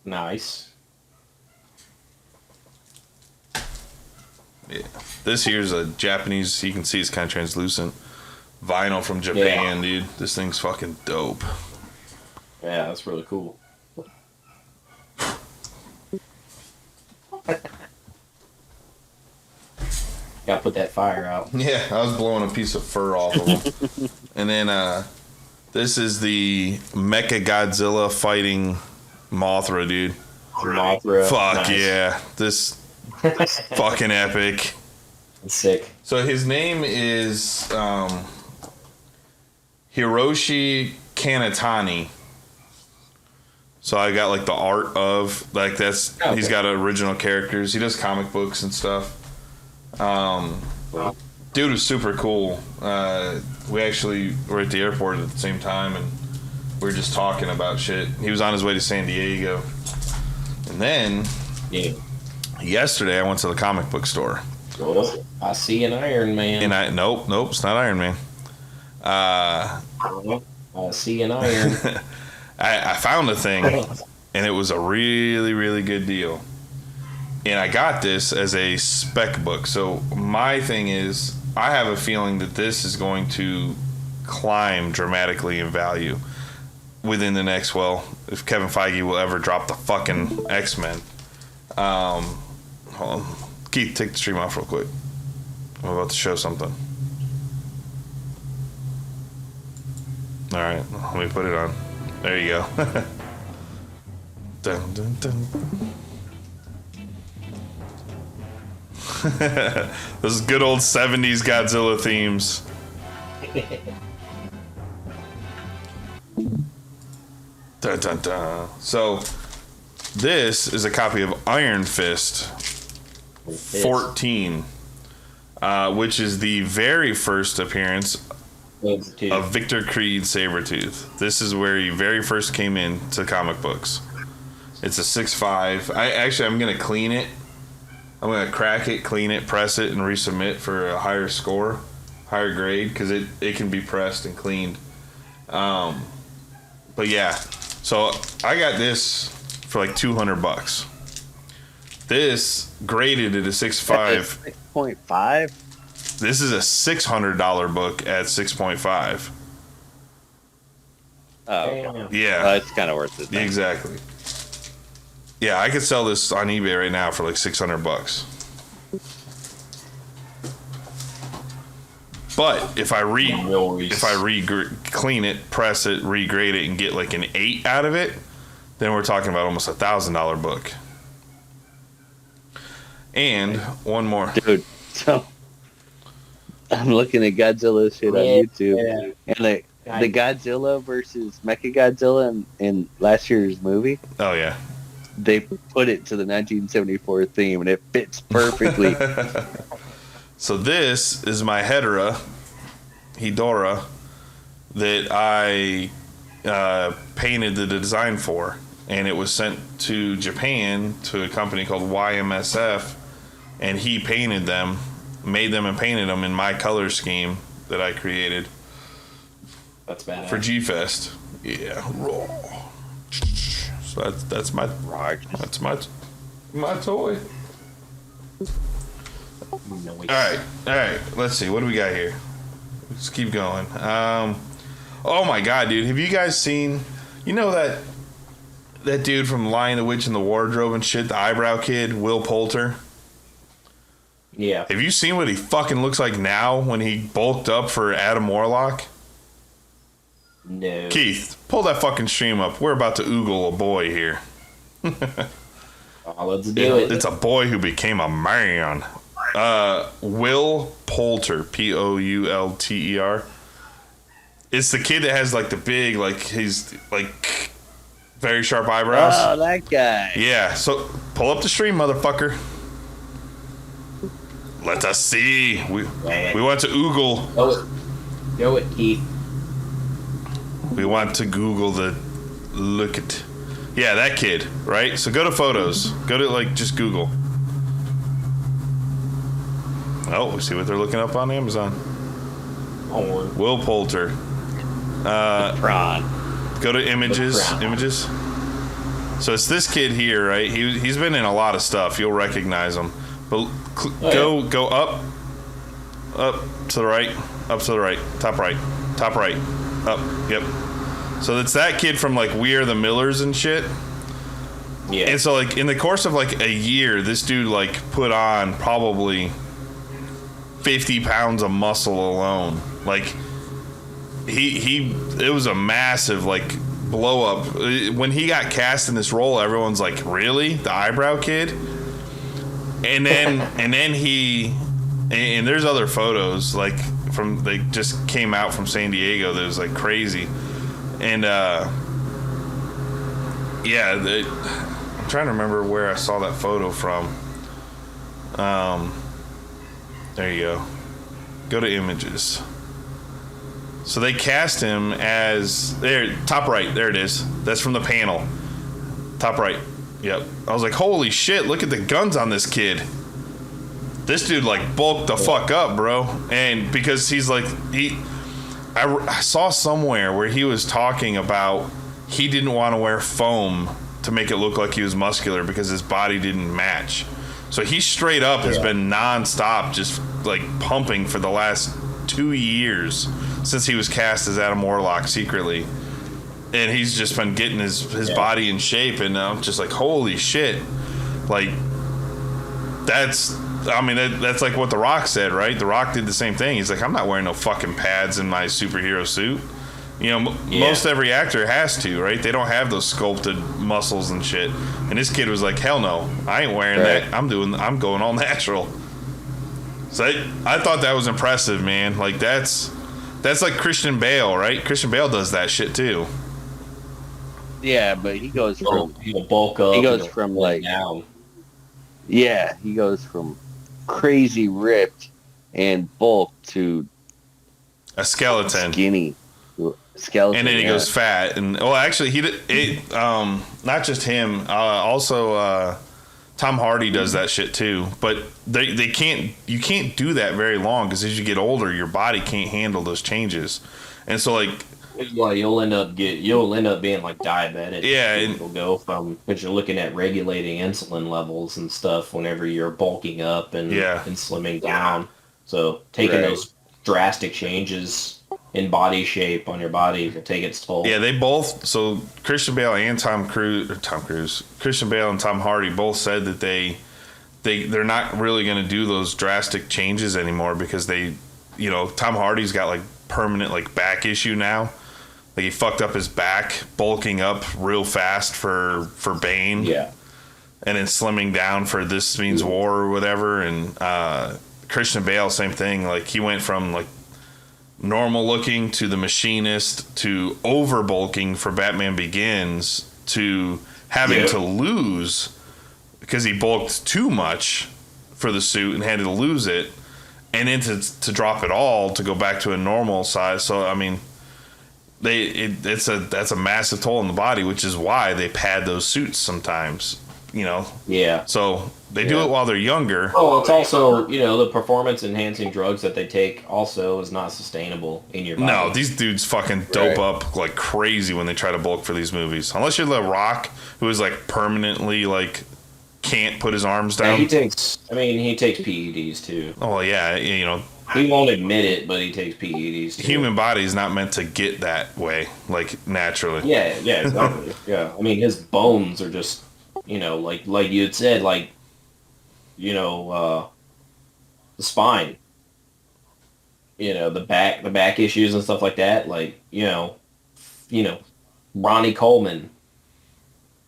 Nice. Yeah. This here's a Japanese, you can see it's kind of translucent. Vinyl from Japan, dude. This thing's fucking dope. Yeah, that's really cool. Gotta put that fire out. Yeah, I was blowing a piece of fur off of him. And then this is the Mecha Godzilla fighting Mothra, dude. Mothra. Fuck nice. yeah. This fucking epic. Sick. So his name is Hiroshi Kanatani. So I got like the art of like that's okay. He's got original characters. He does comic books and stuff. Dude was super cool. We actually were at the airport at the same time and we were just talking about shit. He was on his way to San Diego. And then yesterday I went to the comic book store. Well, I see an Iron Man. And nope, it's not Iron Man. I see an iron. I found a thing, and it was a really, really good deal. And I got this as a spec book. So my thing is, I have a feeling that this is going to climb dramatically in value within the next, well, if Kevin Feige will ever drop the fucking X-Men. Hold on. Keith, take the stream off real quick. I'm about to show something. All right, let me put it on. There you go. Dun, dun, dun. Those good old 70s Godzilla themes. Dun, dun, dun. So, this is a copy of Iron Fist 14, which is the very first appearance of Victor Creed Sabretooth. This is where he very first came into comic books. It's a 6.5. I'm going to clean it. I'm going to crack it, clean it, press it, and resubmit for a higher score, higher grade, because it can be pressed and cleaned. But yeah, so I got this for like $200. This graded at a 6.5. 6.5? This is a $600 book at 6.5. Oh, okay. Yeah. It's kind of worth it. Then. Exactly. Yeah, I could sell this on eBay right now for like $600. But if I clean it, press it, regrade it, and get like an 8 out of it, then we're talking about almost $1,000 book. And one more, dude. So I'm looking at Godzilla shit on YouTube, and the Godzilla versus Mechagodzilla in last year's movie. Oh yeah. They put it to the 1974 theme, and it fits perfectly. So this is my Hedorah that I painted the design for, and it was sent to Japan to a company called YMSF, and he painted them, made them and painted them in my color scheme that I created. That's bad. For G-Fest. Yeah. So that's my toy. All right. Let's see. What do we got here? Let's keep going. Oh my God, dude! Have you guys seen? You know that dude from Lion, the Witch, and the Wardrobe and shit, the eyebrow kid, Will Poulter. Yeah. Have you seen what he fucking looks like now when he bulked up for Adam Warlock? No. Keith, pull that fucking stream up. We're about to oogle a boy here. Let's do it. It's a boy who became a man. Will Poulter, Poulter. It's the kid that has like the big, like he's like very sharp eyebrows. Oh, that guy. Yeah. So pull up the stream, motherfucker. Let us see. We want to oogle. Go it, Keith. We want to Google the look at. Yeah, that kid, right? So go to photos. Go to like just Google. Oh, we see what they're looking up on Amazon. Will Poulter. Prawn. Go to images. So it's this kid here, right? He's been in a lot of stuff. You'll recognize him. But go up to the right, top right, up. Yep. So it's that kid from like We Are the Millers and shit. Yeah. And so like in the course of like a year, this dude like put on probably 50 pounds of muscle alone. Like it was a massive like blow up. When he got cast in this role, everyone's like, really? The eyebrow kid? And then and there's other photos like they just came out from San Diego that was like crazy. And I'm trying to remember where I saw that photo from. There you go. Go to images. So they cast him as top right. There it is. That's from the panel. Top right. Yep. I was like, holy shit! Look at the guns on this kid. This dude like bulked the fuck up, bro. And because he's like I saw somewhere where he was talking about he didn't want to wear foam to make it look like he was muscular because his body didn't match. So he straight up has been nonstop just like pumping for the last 2 years since he was cast as Adam Warlock secretly, and he's just been getting his body in shape, and I'm just like, holy shit, like that's like what The Rock said, right? The Rock did the same thing. He's like, I'm not wearing no fucking pads in my superhero suit. Most every actor has to, right? They don't have those sculpted muscles and shit. And this kid was like, hell no, I ain't wearing that. I'm going all natural. So I thought that was impressive, man. Like that's like Christian Bale, right? Christian Bale does that shit too. Yeah, but he goes from he'll bulk up. He goes from like down. Yeah, he goes from crazy ripped and bulk to a skeleton, skinny skeleton, and then he goes fat. And well, actually, not just him. Also, Tom Hardy does that shit too. But they can't. You can't do that very long because as you get older, your body can't handle those changes, and so like. Well, you'll end up being like diabetic. Yeah, it'll go from because you're looking at regulating insulin levels and stuff whenever you're bulking up and slimming down. So taking those drastic changes in body shape on your body will take its toll. Yeah, they both. So Christian Bale and Christian Bale and Tom Hardy both said that they're not really going to do those drastic changes anymore because Tom Hardy's got like permanent like back issue now. Like he fucked up his back, bulking up real fast for Bane. Yeah. And then slimming down for This Means War or whatever. And Christian Bale, same thing. Like he went from like normal looking to The Machinist to over bulking for Batman Begins to having to lose because he bulked too much for the suit and had to lose it. And then to drop it all to go back to a normal size. So, I mean... that's a massive toll on the body, which is why they pad those suits sometimes, Yeah. So they do it while they're younger. Oh, it's also, the performance enhancing drugs that they take also is not sustainable in your body. No, these dudes fucking dope up like crazy when they try to bulk for these movies. Unless you're The Rock, who is like permanently like can't put his arms down. Yeah, he takes PEDs too. Oh yeah, he won't admit it, but he takes PEDs too. The human body is not meant to get that way, like naturally. Yeah, exactly. Yeah, I mean his bones are just, like you had said, like, the spine, the back issues and stuff like that. Like, Ronnie Coleman,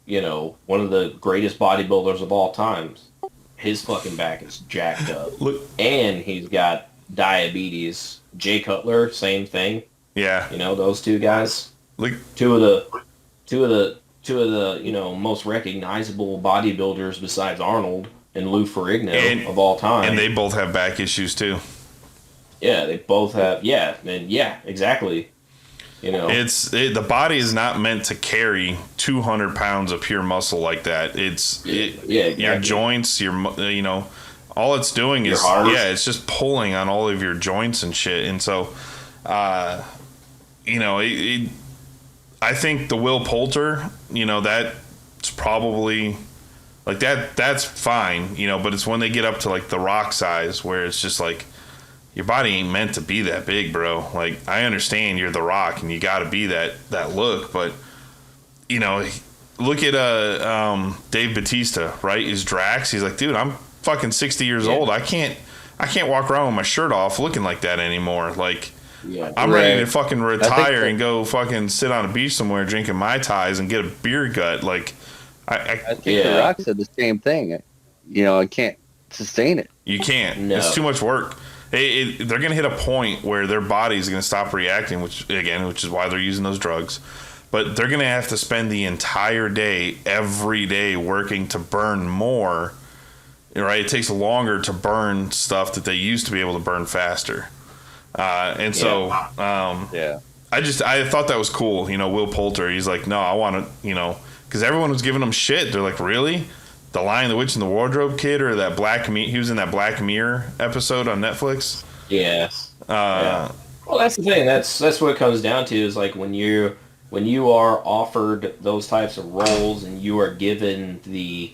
one of the greatest bodybuilders of all times. His fucking back is jacked up. Look, and he's got diabetes. Jay Cutler, same thing. Yeah. Those two guys. Like two of the most recognizable bodybuilders besides Arnold and Lou Ferrigno of all time. And they both have back issues too. Yeah, they both have. Yeah, and exactly. The body is not meant to carry 200 pounds of pure muscle like that. Exactly. Your joints, all it's doing is it's just pulling on all of your joints and shit. And so, I think the Will Poulter, that's probably like that's fine, but it's when they get up to like the Rock size where it's just like your body ain't meant to be that big, bro. Like I understand you're The Rock and you got to be that look, but look at Dave Bautista, right? His Drax. He's like, dude, I'm fucking 60 years old. I can't walk around with my shirt off looking like that anymore. Like I'm ready to fucking retire and go fucking sit on a beach somewhere drinking Mai Tais and get a beer gut. Like I think The Rock said the same thing. I can't sustain it. You can't. No. It's too much work. They're going to hit a point where their body's going to stop reacting, which is why they're using those drugs. But they're going to have to spend the entire day, every day, working to burn more. Right? It takes longer to burn stuff that they used to be able to burn faster. I thought that was cool. Will Poulter, he's like, no, I want to, because everyone was giving him shit. They're like, really? The Lion, the Witch, and the Wardrobe kid, or that he was in that Black Mirror episode on Netflix. Yeah. Well, that's the thing. That's what it comes down to is like when you are offered those types of roles and you are given the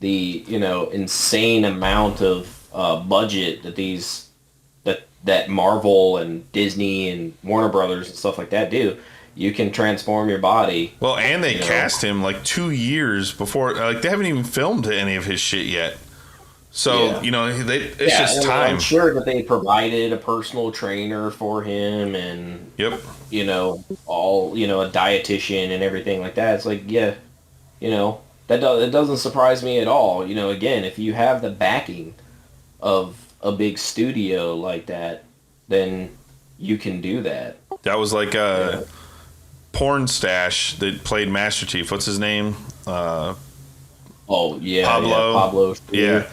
insane amount of budget that these that Marvel and Disney and Warner Brothers and stuff like that do. You can transform your body. Well, and they cast him like 2 years before. Like they haven't even filmed any of his shit yet. So it's just time. I'm sure that they provided a personal trainer for him, and all a dietitian and everything like that. It's like that doesn't surprise me at all. Again, if you have the backing of a big studio like that, then you can do that. That was like a porn stash that played Master Chief. What's his name? Pablo. Pablo. Yeah.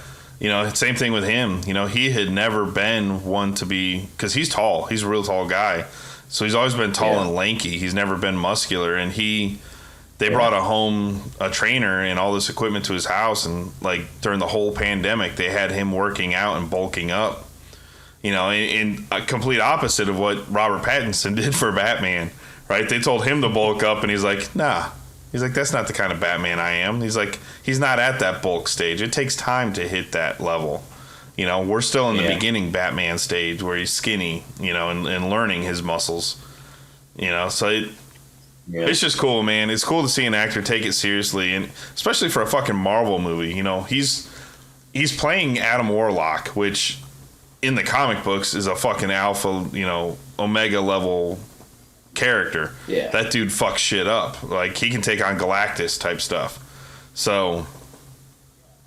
Same thing with him. He had never been one to be, because he's tall. He's a real tall guy. So he's always been tall and lanky. He's never been muscular. And they brought a trainer and all this equipment to his house. And like during the whole pandemic, they had him working out and bulking up. In a complete opposite of what Robert Pattinson did for Batman, right? They told him to bulk up and he's like, nah. He's like, that's not the kind of Batman I am. He's like, he's not at that bulk stage. It takes time to hit that level. We're still in the beginning Batman stage where he's skinny, and learning his muscles. So it's just cool, man. It's cool to see an actor take it seriously, and especially for a fucking Marvel movie. He's playing Adam Warlock, which in the comic books is a fucking alpha, omega level character. Yeah. That dude fucks shit up. Like, he can take on Galactus type stuff. So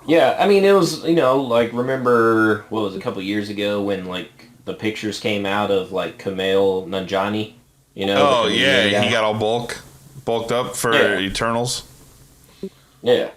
yeah, I mean, it was, remember what was it, a couple years ago when like the pictures came out of like Kumail Nanjiani, Oh yeah, he got all bulked up for Eternals. Yeah.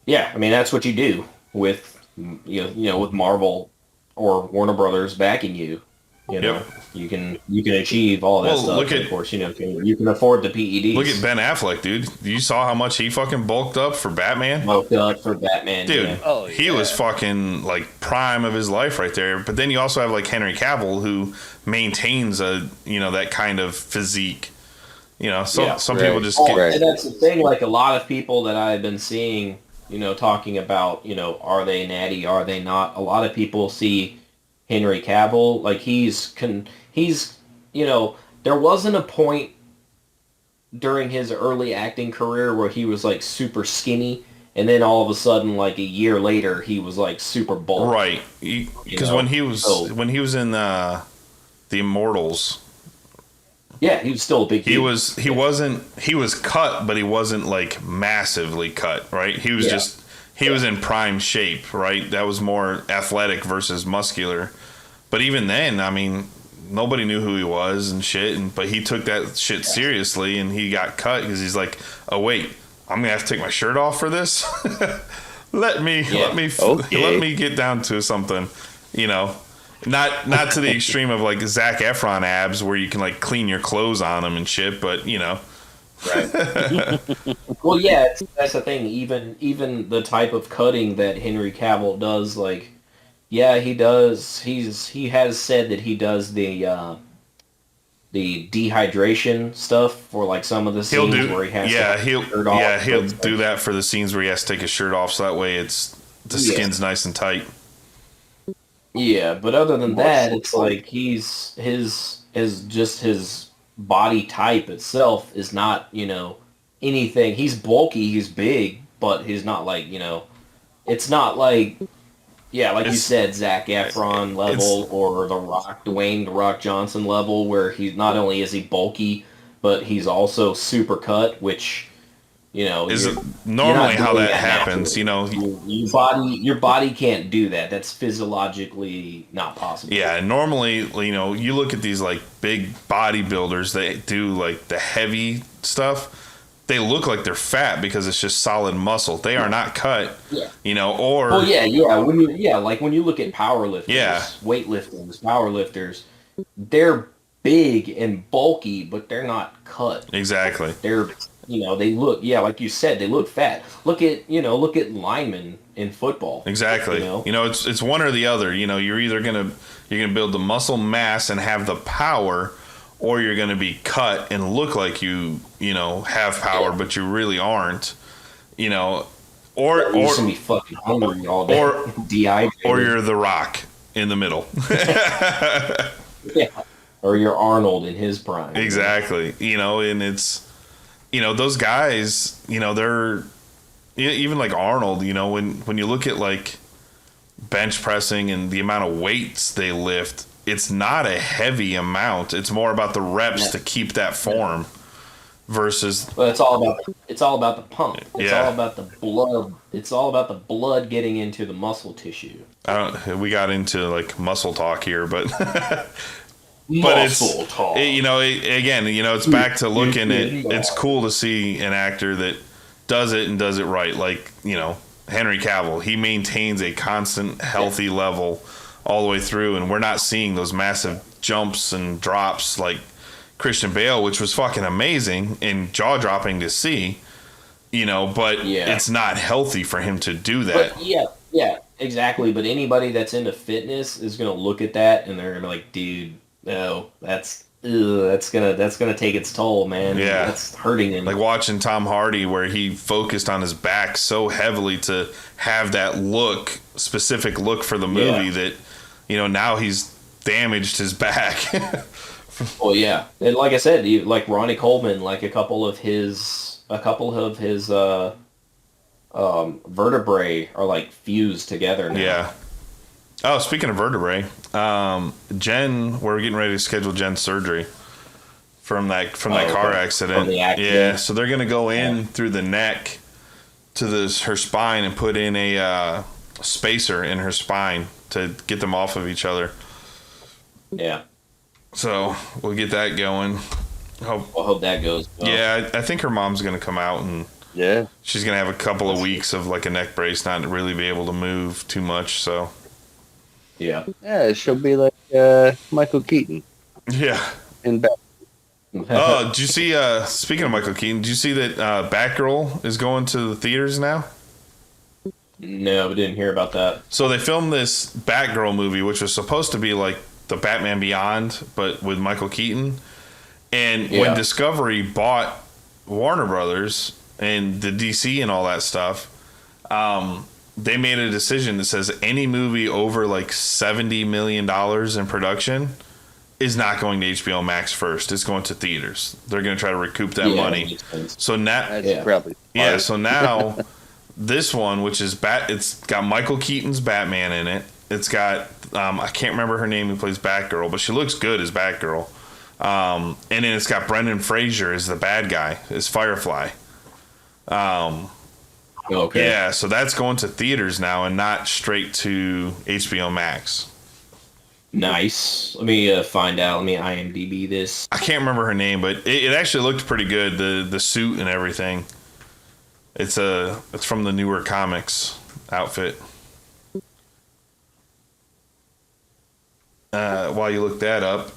Yeah, I mean, that's what you do with with Marvel or Warner Brothers backing you. You can achieve all that stuff. Of course, you can afford the PEDs. Look at Ben Affleck, dude. You saw how much he fucking bulked up for Batman? Bulked up for Batman, dude. Yeah. He was fucking like prime of his life right there. But then you also have like Henry Cavill, who maintains that kind of physique. Some people just and that's the thing. Like a lot of people that I've been seeing, talking about, are they natty? Are they not? A lot of people see Henry Cavill, like he's there wasn't a point during his early acting career where he was like super skinny, and then all of a sudden, like a year later, he was like super bulky. Right, because when he was in the Immortals, he was still a big dude. He was cut, but he wasn't like massively cut. Right, he was he was in prime shape. Right, that was more athletic versus muscular. But even then, I mean, nobody knew who he was and shit. But he took that shit seriously, and he got cut because he's like, "Oh wait, I'm gonna have to take my shirt off for this. let me get down to something, Not to the extreme of like Zac Efron abs where you can like clean your clothes on them and shit, but Right. Well, yeah, that's the thing. Even the type of cutting that Henry Cavill does, like. Yeah, he does. He has said that he does the dehydration stuff for like some of the scenes where he has he'll do that for the scenes where he has to take his shirt off, so that way the skin's nice and tight. Yeah, but other than that, it's like his body type itself is not anything. He's bulky, he's big, but he's not like it's not like. Yeah, like you said, Zac Efron level or Dwayne The Rock Johnson level, where he's not only is he bulky, but he's also super cut, which is normally how that happens. Your body can't do that. That's physiologically not possible. Yeah, normally you look at these like big bodybuilders that do like the heavy stuff. They look like they're fat because it's just solid muscle. They are not cut, or... Well, when you look at powerlifters, powerlifters, they're big and bulky, but they're not cut. Exactly. They're, they look, like you said, they look fat. Look at linemen in football. Exactly. It's one or the other. You're either gonna build the muscle mass and have the power, or you're going to be cut and look like you have power, but you really aren't, or you're going to be fucking hungry all day, dehydrated. Or you're The Rock, in the middle. Yeah. Or your Arnold in his prime. Exactly. You know, and it's, you know, those guys, you know, they're even like Arnold, you know, when you look at like bench pressing and the amount of weights they lift, it's not a heavy amount. It's more about the reps to keep that form versus. But it's all about the pump. It's Yeah. all about the blood. It's all about the blood getting into the muscle tissue. We got into like muscle talk here, but Muscle talk. Again, you know, it's back to looking at. It's cool to see an actor that does it and does it right. Like, you know, Henry Cavill, he maintains a constant healthy level all the way through, and we're not seeing those massive jumps and drops like Christian Bale, which was fucking amazing and jaw dropping to see. You know, but it's not healthy for him to do that. But yeah, exactly. But anybody that's into fitness is gonna look at that and they're gonna be like, dude, no, that's gonna take its toll, man. Yeah, that's hurting him. Like watching Tom Hardy, where he focused on his back so heavily to have that specific look for the movie that, you know, now he's damaged his back. Well, yeah, and like I said, like Ronnie Coleman, like a couple of his vertebrae are like fused together now. Yeah. Oh, speaking of vertebrae, Jen, we're getting ready to schedule Jen's surgery from that car accident. From the accident. Yeah, so they're gonna go in through the neck to her spine and put in a spacer in her spine to get them off of each other. Yeah. So we'll get that going. I hope that goes well. Yeah, I think her mom's gonna come out and she's gonna have a couple of weeks of like a neck brace, not really be able to move too much. So yeah, she'll be like Michael Keaton. Yeah. In Batman. Oh, did you see? Speaking of Michael Keaton, did you see that Batgirl is going to the theaters now? No, we didn't hear about that. So they filmed this Batgirl movie, which was supposed to be like the Batman Beyond, but with Michael Keaton. And when Discovery bought Warner Brothers and the DC and all that stuff, they made a decision that says any movie over like $70 million in production is not going to HBO Max first. It's going to theaters. They're going to try to recoup that money. So now, so now this one, which is it's got Michael Keaton's Batman in it. It's got I can't remember her name who plays Batgirl, but she looks good as Batgirl. And then it's got Brendan Fraser as the bad guy, as Firefly. Okay. Yeah, so that's going to theaters now and not straight to HBO Max. Nice. Let me find out. Let me IMDb this. I can't remember her name, but it actually looked pretty good. The suit and everything. It's from the newer comics outfit. While you look that up,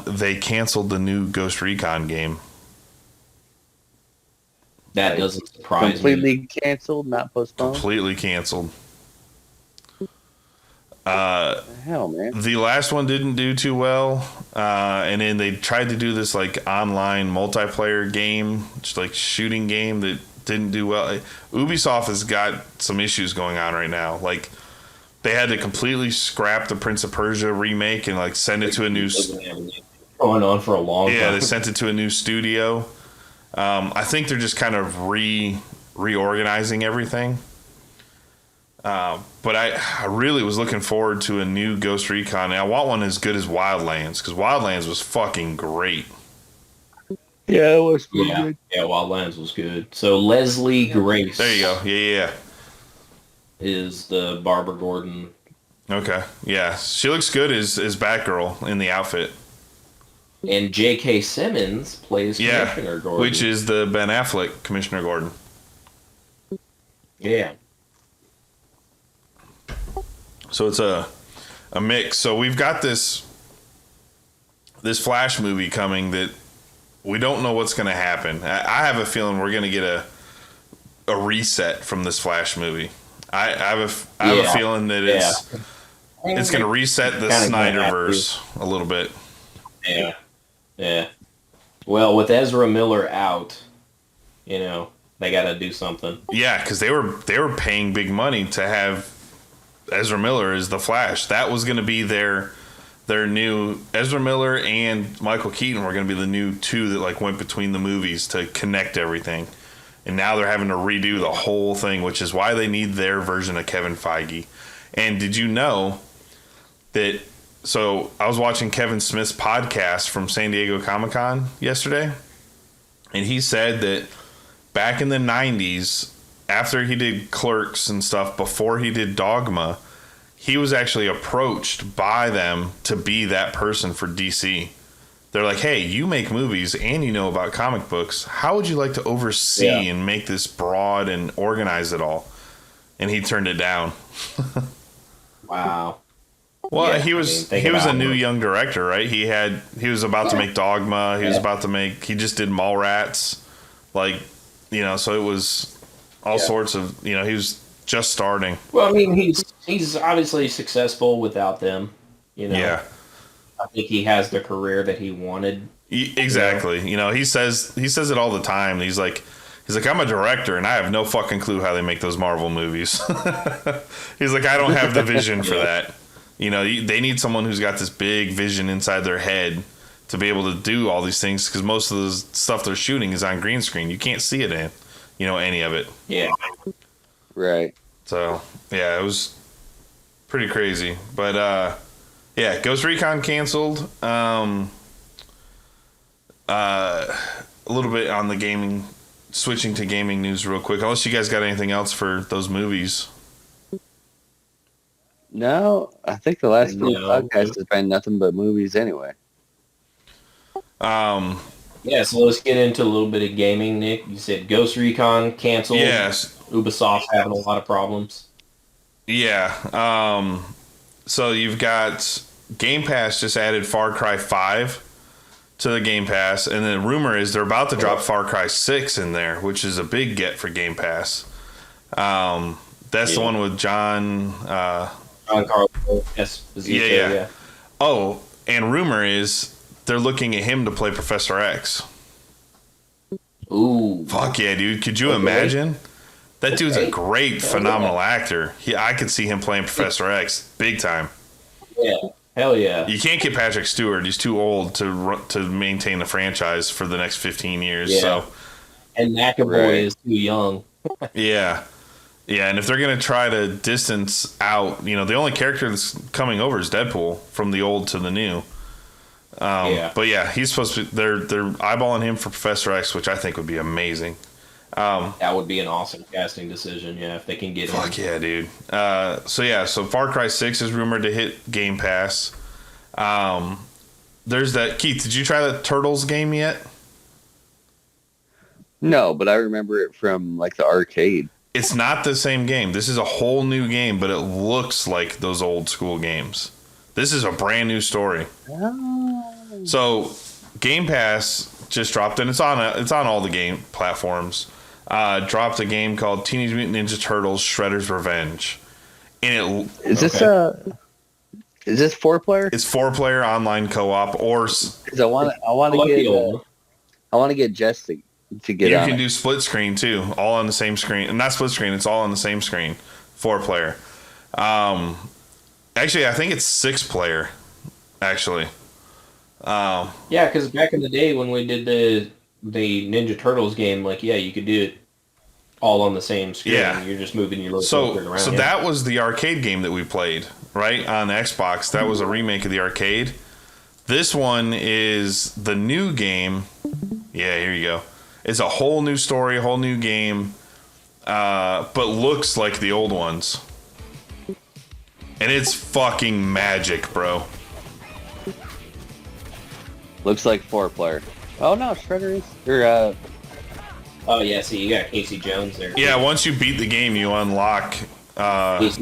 they canceled the new Ghost Recon game. That doesn't surprise Completely canceled, not postponed. Completely canceled. Hell, man. The last one didn't do too well, and then they tried to do this like online multiplayer game, just like shooting game that didn't do well. Ubisoft has got some issues going on right now. Like they had to completely scrap the Prince of Persia remake and like send it to a new. Going on for a long time. Yeah, they sent it to a new studio. I think they're just kind of reorganizing everything. But I really was looking forward to a new Ghost Recon. And I want one as good as Wildlands, because Wildlands was fucking great. Yeah, it was pretty good. Yeah, Wildlands was good. So Leslie Grace. There you go. Yeah. Is the Barbara Gordon. Okay. Yeah. She looks good as Batgirl in the outfit. And J.K. Simmons plays Commissioner Gordon. Which is the Ben Affleck Commissioner Gordon. Yeah. So it's a mix. So we've got this Flash movie coming that we don't know what's going to happen. I have a feeling we're going to get a reset from this Flash movie. I have a feeling that it's going to reset the Snyderverse a little bit. Yeah. Well, with Ezra Miller out, you know, they got to do something. Yeah, because they were paying big money to have Ezra Miller is the Flash. That was going to be their new Ezra Miller and Michael Keaton were going to be the new two that like went between the movies to connect everything. And now they're having to redo the whole thing, which is why they need their version of Kevin Feige. And did you know that? So I was watching Kevin Smith's podcast from San Diego Comic-Con yesterday, and he said that back in the 90s, after he did Clerks and stuff, before he did Dogma, he was actually approached by them to be that person for DC. They're like, hey, you make movies and you know about comic books. How would you like to oversee and make this broad and organize it all? And he turned it down. Wow. Well, he was a new young director, right? He was about to make Dogma. He was about to make. He just did Mallrats, like, you know. So it was all sorts of, you know. He was just starting. Well, I mean, he's obviously successful without them. You know. Yeah. I think he has the career that he wanted. Exactly. You know, he says it all the time. He's like, I'm a director and I have no fucking clue how they make those Marvel movies. He's like, I don't have the vision for that. You know, they need someone who's got this big vision inside their head to be able to do all these things, because most of the stuff they're shooting is on green screen. You can't see it in, you know, any of it. Yeah. Right. So, yeah, it was pretty crazy. But, yeah, Ghost Recon canceled. A little bit on the gaming, switching to gaming news real quick, unless you guys got anything else for those movies. No, I think the last few podcasts has been nothing but movies anyway. Yeah, so let's get into a little bit of gaming, Nick. You said Ghost Recon canceled. Yes. Ubisoft's having a lot of problems. Yeah. So you've got Game Pass just added Far Cry 5 to the Game Pass, and the rumor is they're about to drop Far Cry 6 in there, which is a big get for Game Pass. That's the one with John Carlo Esposito. Yeah. Oh, and rumor is they're looking at him to play Professor X. Ooh. Fuck yeah, dude. Could you imagine? That dude's a great, phenomenal actor. I could see him playing Professor X big time. Yeah. Hell yeah. You can't get Patrick Stewart. He's too old to maintain the franchise for the next 15 years. Yeah. So. And McAvoy is too young. Yeah. Yeah, and if they're going to try to distance out, you know, the only character that's coming over is Deadpool from the old to the new. But yeah, he's supposed to. They're eyeballing him for Professor X, which I think would be amazing. That would be an awesome casting decision. Yeah, if they can get him. Fuck yeah, dude. So Far Cry 6 is rumored to hit Game Pass. There's that. Keith, did you try that Turtles game yet? No, but I remember it from like the arcade. It's not the same game. This is a whole new game, but it looks like those old school games. This is a brand new story. Oh. So, Game Pass just dropped, and it's on all the game platforms. Dropped a game called Teenage Mutant Ninja Turtles: Shredder's Revenge. And is this 4-player? It's 4-player online co-op, or because I want to get Jess to get you on. can it. do split screen too, all on the same screen. And not split screen, it's all on the same screen. 4-player. Actually, I think it's 6-player. Actually. Yeah, because back in the day when we did the Ninja Turtles game, like, yeah, you could do it all on the same screen. Yeah. You're just moving your little finger around. So that was the arcade game that we played, right, on Xbox. That was a remake of the arcade. This one is the new game. Yeah, here you go. It's a whole new story, a whole new game, but looks like the old ones. And it's fucking magic, bro. Looks like 4-player. Oh no, Shredder is. Oh yeah, see, you got Casey Jones there. Yeah, once you beat the game, you unlock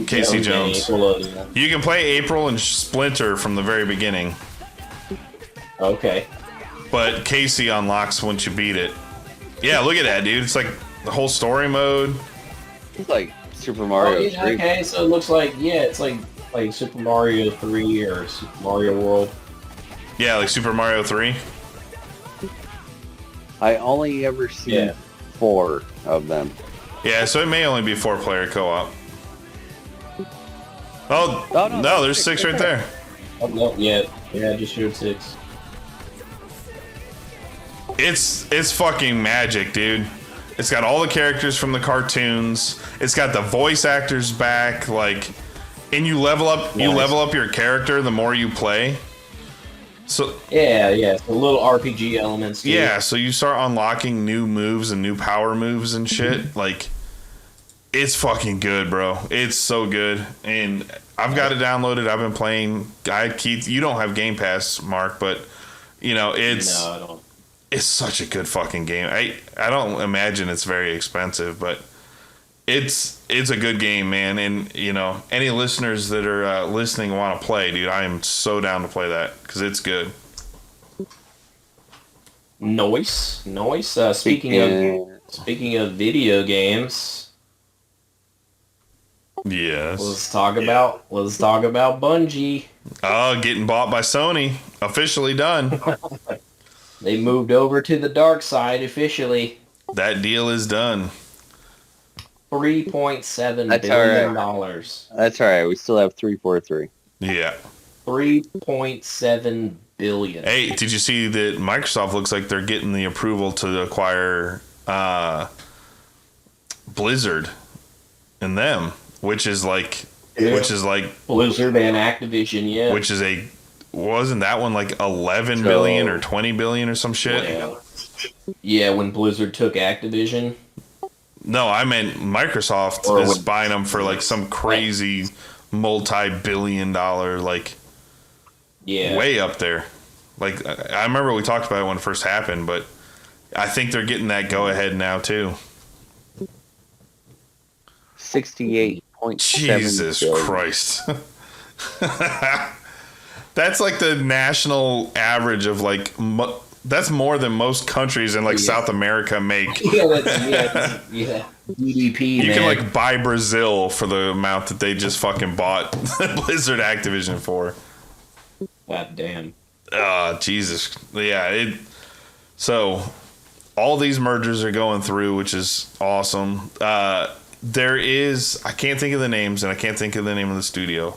Casey Jones. You can play April and Splinter from the very beginning. Okay. But Casey unlocks once you beat it. Yeah, look at that, dude. It's like the whole story mode. It's like Super Mario 3. Okay, so it looks like, it's like Super Mario 3 or Super Mario World. Yeah, like Super Mario 3. I only ever seen 4 of them. Yeah, so it may only be 4-player co-op. Oh, no, there's 6 right there. Oh, no, yeah, I just showed 6. It's fucking magic, dude. It's got all the characters from the cartoons. It's got the voice actors back, like, and you level up. You level up your character the more you play. So yeah, so little RPG elements. Too. Yeah, so you start unlocking new moves and new power moves and shit. Like, it's fucking good, bro. It's so good, and I've got it downloaded. I've been playing. Keith, you don't have Game Pass, Mark, but you know it's. No, I don't. It's such a good fucking game. I don't imagine it's very expensive, but it's a good game, man. And you know, any listeners that are listening want to play, dude, I am so down to play that because it's good. Noise. Speaking of video games, yes. Let's talk about Bungie. Oh, getting bought by Sony, officially done. They moved over to the dark side officially. That deal is done. $3.7 billion. That's all right. We still have 343. Yeah. 3.7 billion. Hey, did you see that Microsoft looks like they're getting the approval to acquire Blizzard and them, which is like Blizzard and Activision, yeah. Which is wasn't that one like 11 billion or 20 billion or some shit? Yeah, when Blizzard took Activision. No, I meant Microsoft is buying them for like some crazy multi-billion-dollar, like, way up there. Like, I remember we talked about it when it first happened, but I think they're getting that go-ahead now too. 68.7 Jesus billion. Christ. That's like the national average of like that's more than most countries in like South America make. Yeah. GDP. You can like buy Brazil for the amount that they just fucking bought Blizzard Activision for. God damn. Jesus. Yeah. So all these mergers are going through, which is awesome. There is, I can't think of the names and I can't think of the name of the studio.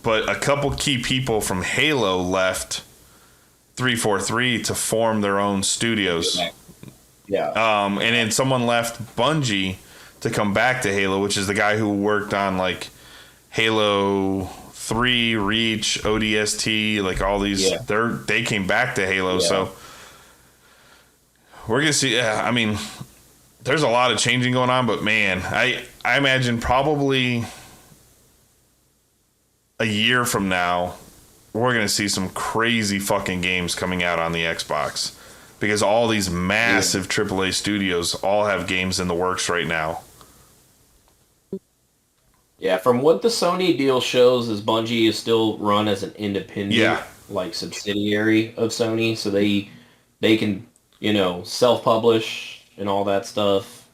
But a couple key people from Halo left 343 to form their own studios. Yeah. And then someone left Bungie to come back to Halo, which is the guy who worked on like Halo 3, Reach, ODST, like all these. They came back to Halo, so we're gonna see. I mean, there's a lot of changing going on, but man, I imagine probably a year from now, we're going to see some crazy fucking games coming out on the Xbox because all these massive AAA studios all have games in the works right now. Yeah, from what the Sony deal shows is Bungie is still run as an independent like subsidiary of Sony, so they can, you know, self-publish and all that stuff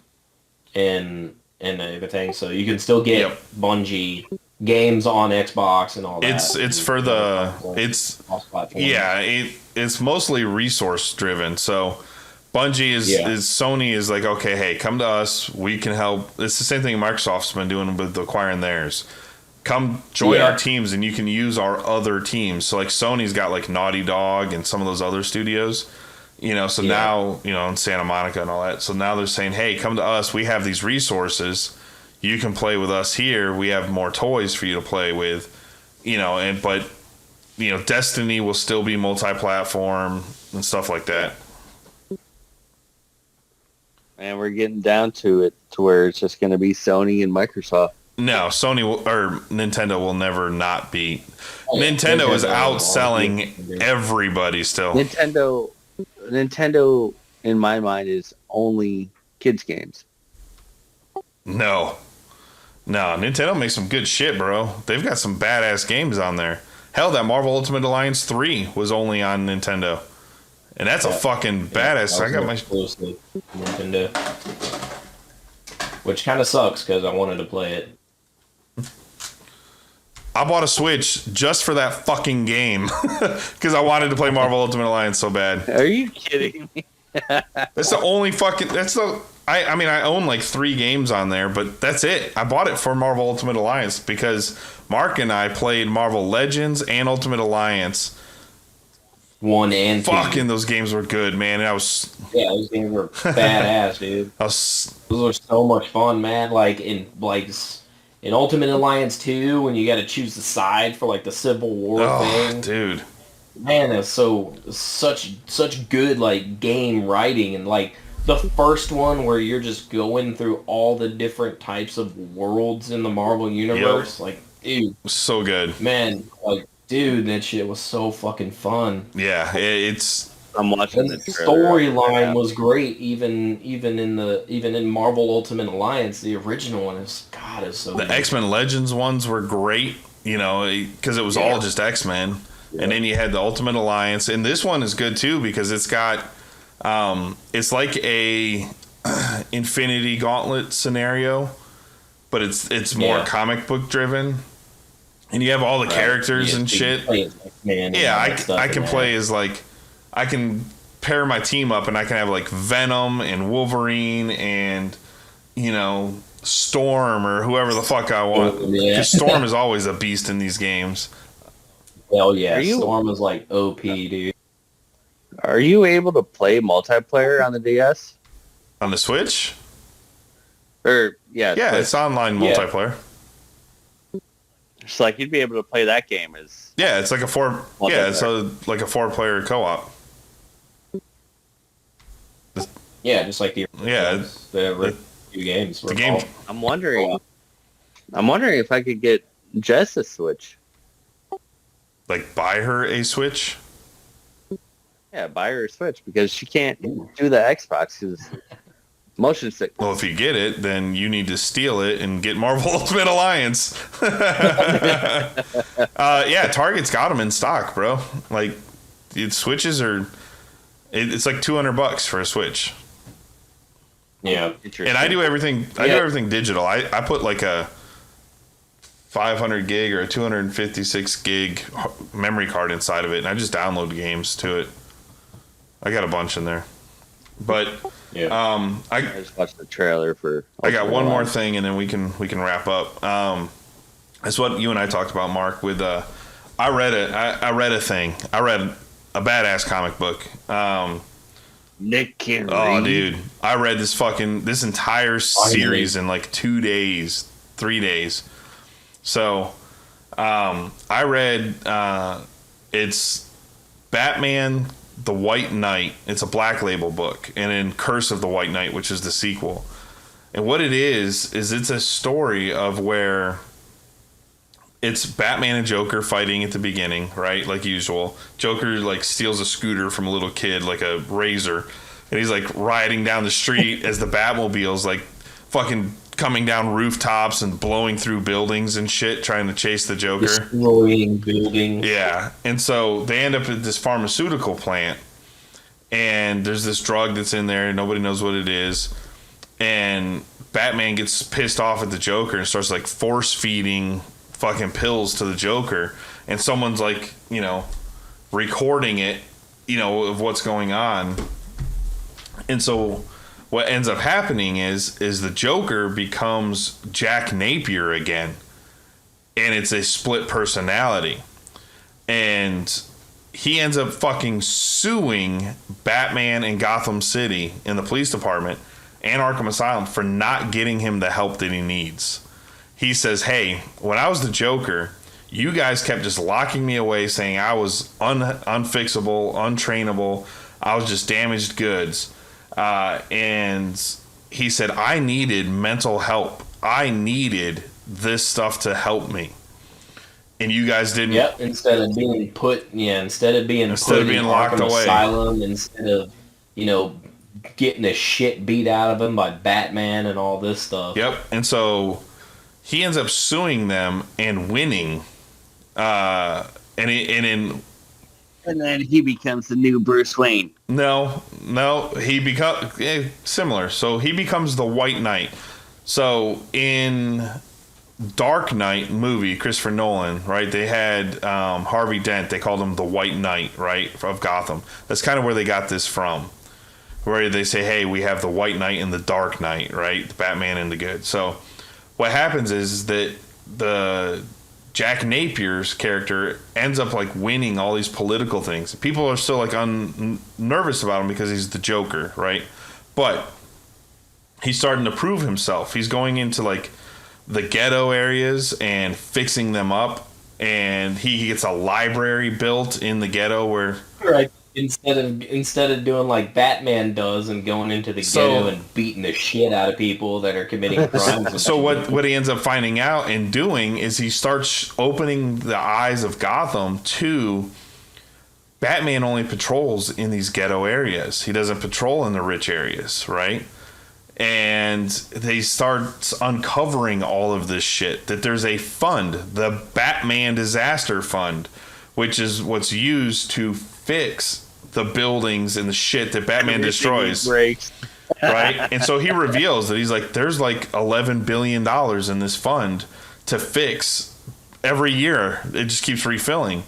and everything. So you can still get Bungie games on Xbox and all that. It's for the it's mostly resource driven. So Bungie is Sony is like, okay, hey, come to us, we can help. It's the same thing Microsoft's been doing with acquiring theirs. Come join our teams and you can use our other teams. So like Sony's got like Naughty Dog and some of those other studios, you know, so now, you know, in Santa Monica and all that. So now they're saying, hey, come to us, we have these resources. You can play with us here. We have more toys for you to play with, you know, but you know, Destiny will still be multi-platform and stuff like that. And we're getting down to it to where it's just going to be Sony and Microsoft. No, Nintendo will never not be. Nintendo is outselling everybody still. Nintendo, in my mind, is only kids games. No, Nintendo makes some good shit, bro. They've got some badass games on there. Hell, that Marvel Ultimate Alliance 3 was only on Nintendo. And that's a fucking badass. I got my Nintendo. Which kind of sucks because I wanted to play it. I bought a Switch just for that fucking game. Because I wanted to play Marvel Ultimate Alliance so bad. Are you kidding me? That's the only fucking... I I mean, I own like 3 games on there, but that's it. I bought it for Marvel Ultimate Alliance because Mark and I played Marvel Legends and Ultimate Alliance. 1 and 2. Fucking those games were good, man. Those games were badass, dude. Those were so much fun, man. Like in Ultimate Alliance 2, when you got to choose the side for like the Civil War thing, dude. Man, that's such good like game writing, and like the first one where you're just going through all the different types of worlds in the Marvel universe, like dude, so good, man. Like, dude, that shit was so fucking fun. Yeah, it's. I'm watching the storyline was great, even in Marvel Ultimate Alliance. The original one is so. The good. X-Men Legends ones were great, you know, because it was all just X-Men. And then you had the Ultimate Alliance, and this one is good too because it's got, it's like a Infinity Gauntlet scenario, but it's more comic book driven, and you have all the characters and shit. I can play as like, I can pair my team up, and I can have like Venom and Wolverine and, you know, Storm or whoever the fuck I want. Because Storm is always a beast in these games. Hell yeah, Storm is like OP, dude. Are you able to play multiplayer on the DS? On the Switch? Or yeah, Switch. It's online multiplayer. It's like you'd be able to play that game as it's like a 4. Yeah, it's like a 4-player co-op. Yeah, just like the few games. The game. I'm wondering if I could get Jess a Switch. Like buy her a Switch? Yeah, buy her a Switch because she can't do the Xbox because motion sick. Well, if you get it, then you need to steal it and get Marvel Ultimate Alliance. Target's got them in stock, bro. Like, Switches are. It's like $200 for a Switch. Yeah, and I do everything. I do everything digital. I put like a 500 gig or a 256 gig memory card inside of it, and I just download games to it. I got a bunch in there, but I just watched the trailer for. I got one more thing, and then we can wrap up. That's what you and I talked about, Mark. With I read a thing. I read a badass comic book. Nick Carey. Oh, dude, I read this entire series in like 2 days, 3 days. So, I read, it's Batman the White Knight. It's a Black Label book, and then Curse of the White Knight, which is the sequel. And what it is it's a story of where it's Batman and Joker fighting at the beginning, right? Like usual. Joker like steals a scooter from a little kid, like a Razor, and he's like riding down the street as the Batmobile's like fucking coming down rooftops and blowing through buildings and shit, trying to chase the Joker. Destroying buildings. Yeah. And so they end up at this pharmaceutical plant, and there's this drug that's in there, and nobody knows what it is. And Batman gets pissed off at the Joker and starts like force feeding fucking pills to the Joker. And someone's like, you know, recording it, you know, of what's going on. And so what ends up happening is the Joker becomes Jack Napier again, and it's a split personality, and he ends up fucking suing Batman and Gotham City and the police department and Arkham Asylum for not getting him the help that he needs. He says, hey, when I was the Joker, you guys kept just locking me away, saying I was unfixable, untrainable, I was just damaged goods. And he said, I needed mental help. I needed this stuff to help me. And you guys didn't. Yep. Instead of being put in locked Arkham away. Asylum, instead of, you know, getting the shit beat out of him by Batman and all this stuff. Yep. And so he ends up suing them and winning. And then he becomes the new Bruce Wayne. No, he becomes similar. So he becomes the White Knight. So in Dark Knight movie, Christopher Nolan, right? They had Harvey Dent. They called him the White Knight, right, of Gotham. That's kind of where they got this from. where they say, hey, we have the White Knight and the Dark Knight, right? The Batman and the good. So what happens is that the Jack Napier's character ends up like winning all these political things. People are still like nervous about him because he's the Joker, right? But he's starting to prove himself. He's going into like the ghetto areas and fixing them up, and he gets a library built in the ghetto where instead of doing like Batman does and going into the ghetto and beating the shit out of people that are committing crimes. So what he ends up finding out and doing is he starts opening the eyes of Gotham to Batman only patrols in these ghetto areas. He doesn't patrol in the rich areas, right? And they start uncovering all of this shit, that there's a fund, the Batman Disaster Fund, which is what's used to fix the buildings and the shit that Batman destroys. Right? And so he reveals that he's like, there's like $11 billion in this fund to fix every year. It just keeps refilling.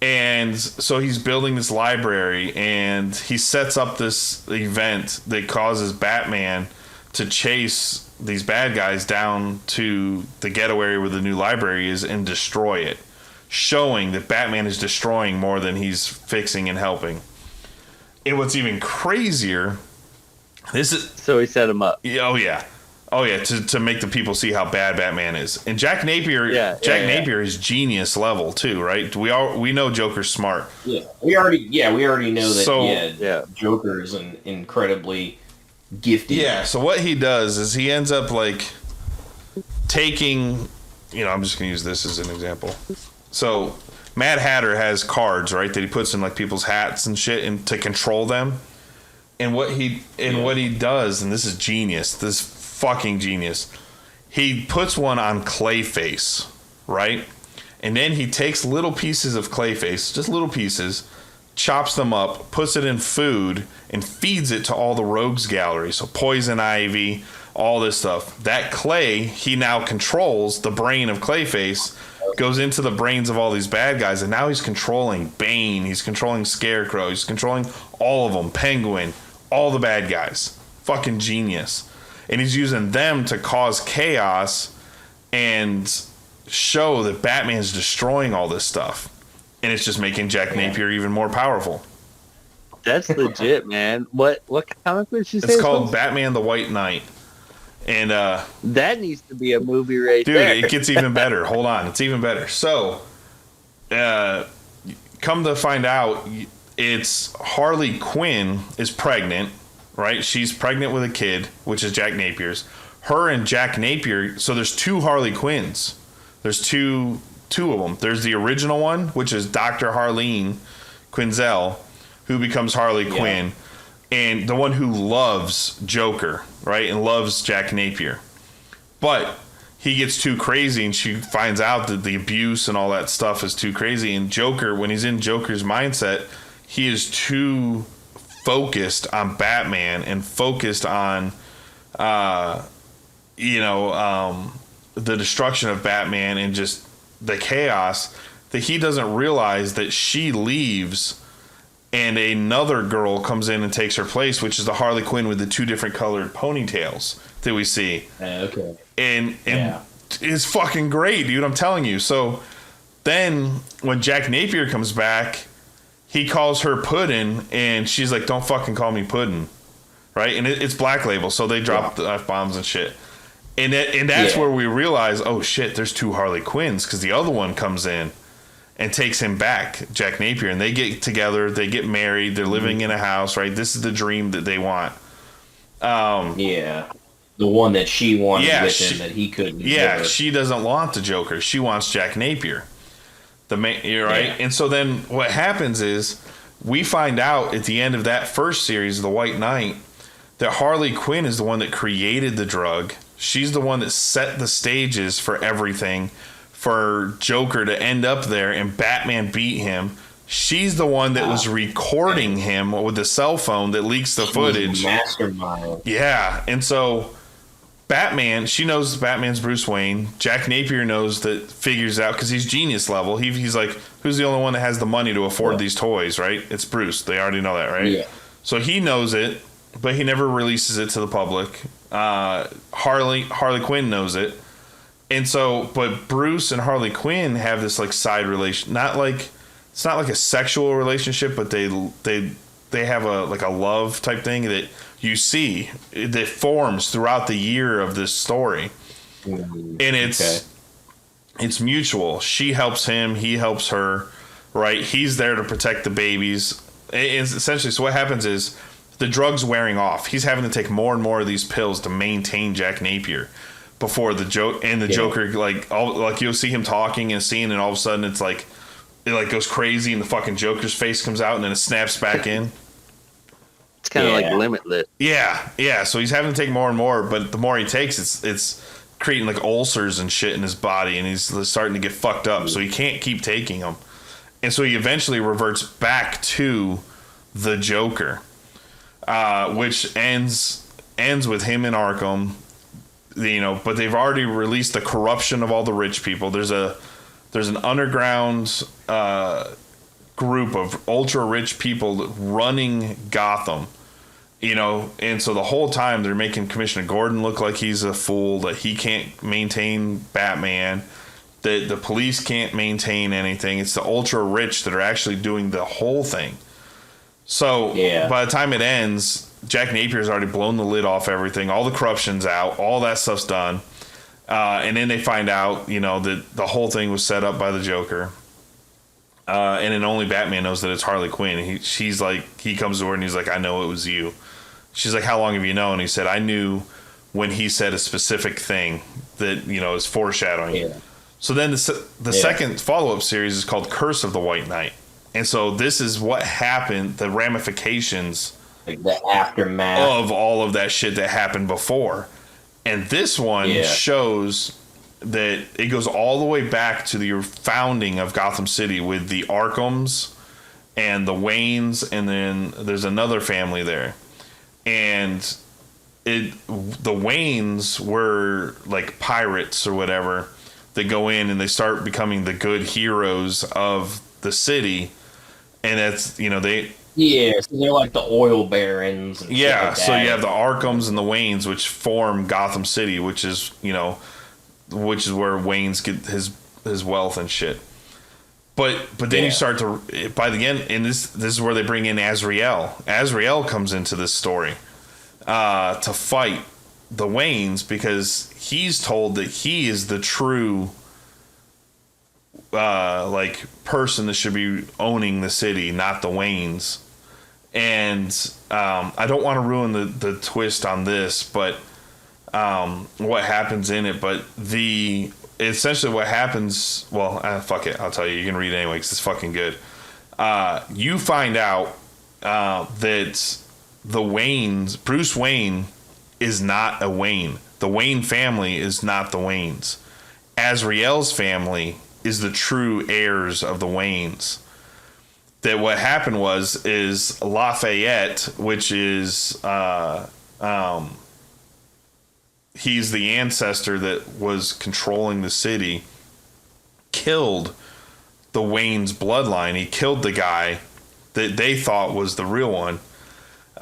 And so he's building this library, and he sets up this event that causes Batman to chase these bad guys down to the ghetto area where the new library is and destroy it, showing that Batman is destroying more than he's fixing and helping. And what's even crazier, so he set him up. Oh yeah, to make the people see how bad Batman is. And Jack Napier, Napier is genius level too, right? We know Joker's smart. Yeah, we already know that. Joker is an incredibly gifted. Yeah. So what he does is he ends up like taking, I'm just gonna use this as an example. So Mad Hatter has cards, right, that he puts in like people's hats and shit, and to control them. And what he does, and this is genius. This fucking genius. He puts one on Clayface, right? And then he takes little pieces of Clayface, just little pieces, chops them up, puts it in food, and feeds it to all the rogues gallery. So Poison Ivy, all this stuff. That Clay, he now controls the brain of Clayface, goes into the brains of all these bad guys, and now he's controlling Bane, he's controlling Scarecrow, he's controlling all of them, Penguin, all the bad guys. Fucking genius. And he's using them to cause chaos and show that Batman's destroying all this stuff. And it's just making Jack Napier even more powerful. That's legit, man. What comic book did you say? It's called Batman the White Knight. And that needs to be a movie right there. Dude, it gets even better. Hold on. It's even better. So, come to find out, it's Harley Quinn is pregnant. Right? She's pregnant with a kid, which is Jack Napier's. Her and Jack Napier, so there's two Harley Quinns. There's two of them. There's the original one, which is Dr. Harleen Quinzel, who becomes Harley Quinn, and the one who loves Joker, right? And loves Jack Napier. But he gets too crazy, and she finds out that the abuse and all that stuff is too crazy. And Joker, when he's in Joker's mindset, he is too focused on Batman and focused on the destruction of Batman and just the chaos, that he doesn't realize that she leaves and another girl comes in and takes her place, which is the Harley Quinn with the two different colored ponytails that we see. Okay. And it's fucking great, dude, I'm telling you. So then when Jack Napier comes back, he calls her Puddin', and she's like, don't fucking call me Puddin', right? And it's Black Label, so they drop the F-bombs and shit. And that's where we realize, oh shit, there's two Harley Quinns, because the other one comes in and takes him back, Jack Napier, and they get together, they get married, they're living in a house, right? This is the dream that they want. The one that she wanted with him that he couldn't. Yeah, she doesn't want the Joker. She wants Jack Napier. You're right. Yeah. And so then what happens is we find out at the end of that first series, The White Knight, that Harley Quinn is the one that created the drug. She's the one that set the stages for everything, for Joker to end up there and Batman beat him. She's the one that was recording him with the cell phone that leaks the footage. Mastermind. Yeah. And so Batman, she knows Batman's Bruce Wayne. Jack Napier figures out, because he's genius level. He's like, who's the only one that has the money to afford these toys, right? It's Bruce. They already know that, right? Yeah. So he knows it, but he never releases it to the public. Harley Quinn knows it. And so, but Bruce and Harley Quinn have this like side relation, it's not like a sexual relationship, but they have a like a love type thing that you see that forms throughout the year of this story. And it's mutual. She helps him, he helps her, right? He's there to protect the babies. It's essentially, so what happens is the drug's wearing off. He's having to take more and more of these pills to maintain Jack Napier. Before the joke and the Joker, like you'll see him talking in a scene, and all of a sudden it's like it like goes crazy, and the fucking Joker's face comes out, and then it snaps back in. It's kind of like Limitless. Yeah. So he's having to take more and more, but the more he takes, it's creating like ulcers and shit in his body, and he's starting to get fucked up. So he can't keep taking them, and so he eventually reverts back to the Joker, which ends with him in Arkham. But they've already released the corruption of all the rich people. There's an underground group of ultra rich people running Gotham, and so the whole time they're making Commissioner Gordon look like he's a fool, that he can't maintain Batman, that the police can't maintain anything. It's the ultra rich that are actually doing the whole thing. So by the time it ends, Jack Napier's already blown the lid off everything. All the corruption's out. All that stuff's done. And then they find out, that the whole thing was set up by the Joker. And then only Batman knows that it's Harley Quinn. He comes to her and he's like, I know it was you. She's like, how long have you known? And he said, I knew when he said a specific thing that, is foreshadowing. Yeah. So then the second follow-up series is called Curse of the White Knight. And so this is what happened, the ramifications, like the aftermath of all of that shit that happened before. And this one shows that it goes all the way back to the founding of Gotham City with the Arkhams and the Waynes, and then there's another family there. And the Waynes were like pirates or whatever that go in and they start becoming the good heroes of the city. And that's, so they're like the oil barons. And like so you have the Arkhams and the Waynes, which form Gotham City, which is where Wayne's get his wealth and shit. But then you start to, by the end, and this is where they bring in Azrael. Azrael comes into this story to fight the Waynes because he's told that he is the true person that should be owning the city, not the Waynes. And I don't want to ruin the twist on this, but what happens in it. But essentially what happens, fuck it, I'll tell you. You can read it anyway because it's fucking good. You find out that the Waynes, Bruce Wayne is not a Wayne. The Wayne family is not the Waynes. Azrael's family is the true heirs of the Waynes. That what happened is Lafayette, which is he's the ancestor that was controlling the city, killed the Wayne's bloodline. He killed the guy that they thought was the real one.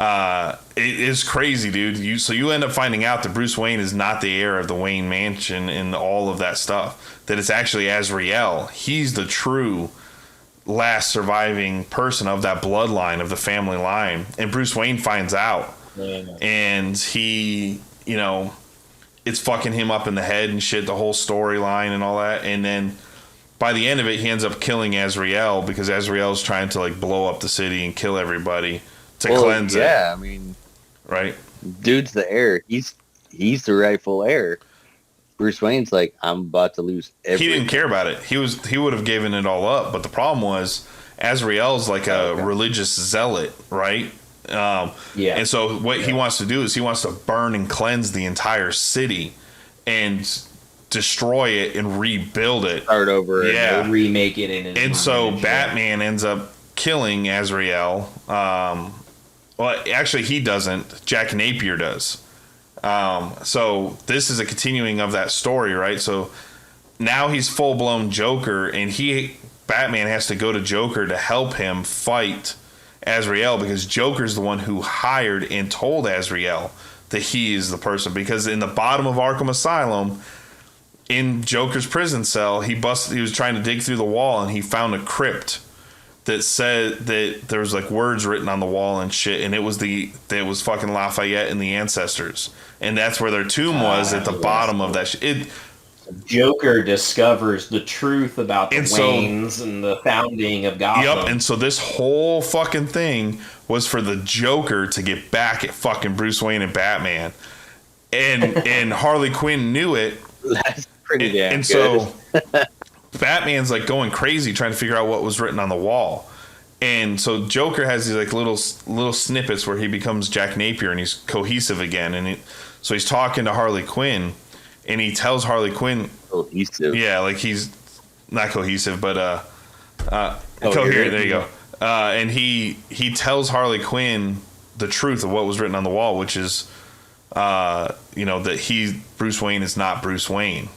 It is crazy, dude. So you end up finding out that Bruce Wayne is not the heir of the Wayne Mansion and all of that stuff. That it's actually Azrael. He's the true last surviving person of that bloodline, of the family line. And Bruce Wayne finds out. Yeah. And he, it's fucking him up in the head and shit, the whole storyline and all that. And then by the end of it, he ends up killing Azrael because Azrael's trying to blow up the city and kill everybody to cleanse it. Yeah, I mean, right? Dude's the heir. He's the rightful heir. Bruce Wayne's like, I'm about to lose everything. He didn't care about it. He would have given it all up. But the problem was Azrael's like a religious zealot, right? And so what he wants to do is he wants to burn and cleanse the entire city and destroy it and rebuild it. Start over. And remake it in his And so Batman ends up killing Azrael. Well, actually, he doesn't. Jack Napier does. So this is a continuing of that story, right? So now he's full-blown Joker, and Batman has to go to Joker to help him fight Azrael, because Joker's the one who hired and told Azrael that he is the person. Because in the bottom of Arkham Asylum, in Joker's prison cell, he was trying to dig through the wall, and he found a crypt that said that there was like words written on the wall and shit, and it was fucking Lafayette and the ancestors, and that's where their tomb was, at the bottom of that shit. Joker discovers the truth about the Waynes and the founding of Gotham. Yep, and so this whole fucking thing was for the Joker to get back at fucking Bruce Wayne and Batman, and Harley Quinn knew it. That's pretty damn and good. So Batman's like going crazy trying to figure out what was written on the wall. And so Joker has these like little snippets where he becomes Jack Napier and he's cohesive again. And so he's talking to Harley Quinn, and he tells Harley Quinn, cohesive. Yeah, like he's not cohesive, but coherent. There you go. And he tells Harley Quinn the truth of what was written on the wall, which is, that Bruce Wayne is not Bruce Wayne.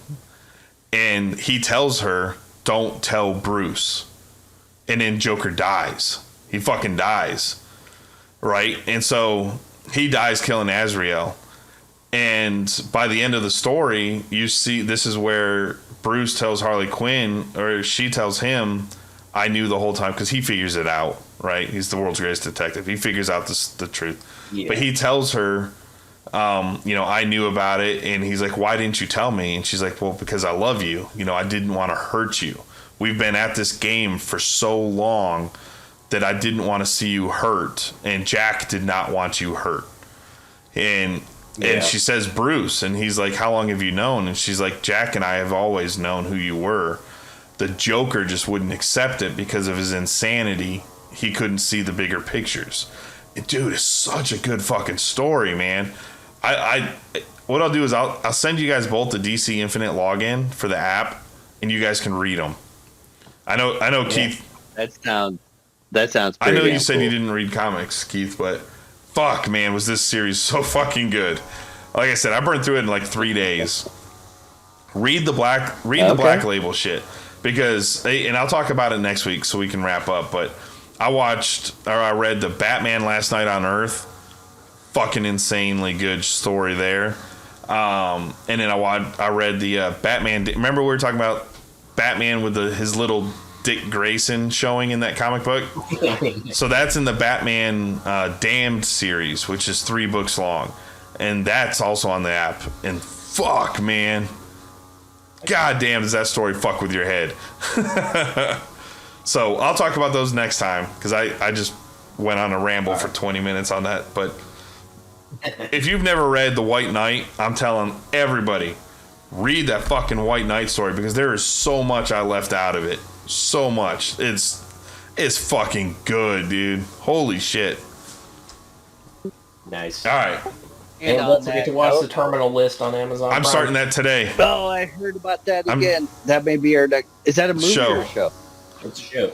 And he tells her, don't tell Bruce. And then Joker dies. He fucking dies. Right? And so he dies killing Azrael. And by the end of the story, you see this is where Bruce tells Harley Quinn, or she tells him, I knew the whole time, because he figures it out. Right? He's the world's greatest detective. He figures out the truth. Yeah. But he tells her, I knew about it. And he's like, why didn't you tell me? And she's like, well, because I love you. I didn't want to hurt you. We've been at this game for so long that I didn't want to see you hurt. And Jack did not want you hurt. And she says, Bruce. And he's like, how long have you known? And she's like, Jack and I have always known who you were. The Joker just wouldn't accept it because of his insanity. He couldn't see the bigger pictures. Dude, it's such a good fucking story, man. What I'll do is I'll send you guys both the DC Infinite login for the app, and you guys can read them. I know, Keith. That sounds. I know you said cool. you didn't read comics, Keith, but fuck, man, was this series so fucking good? Like I said, I burned through it in like 3 days. Read the Black Label shit, because, and I'll talk about it next week so we can wrap up. But I read the Batman Last Night on Earth. Fucking insanely good story there. And then I read the Batman. Remember we were talking about Batman with his little Dick Grayson showing in that comic book? So that's in the Batman Damned series, which is 3 books long. And that's also on the app. And fuck, man. God damn, does that story fuck with your head. So I'll talk about those next time, because I just went on a ramble for 20 minutes on that. But if you've never read The White Knight, I'm telling everybody, read that fucking White Knight story, because there is so much I left out of it. So much. It's fucking good, dude. Holy shit. Nice. All right. And don't forget to watch the Terminal List on Amazon. I'm starting that today. Oh, I heard about that again. That may be our next. Is that a movie or a show? It's a show.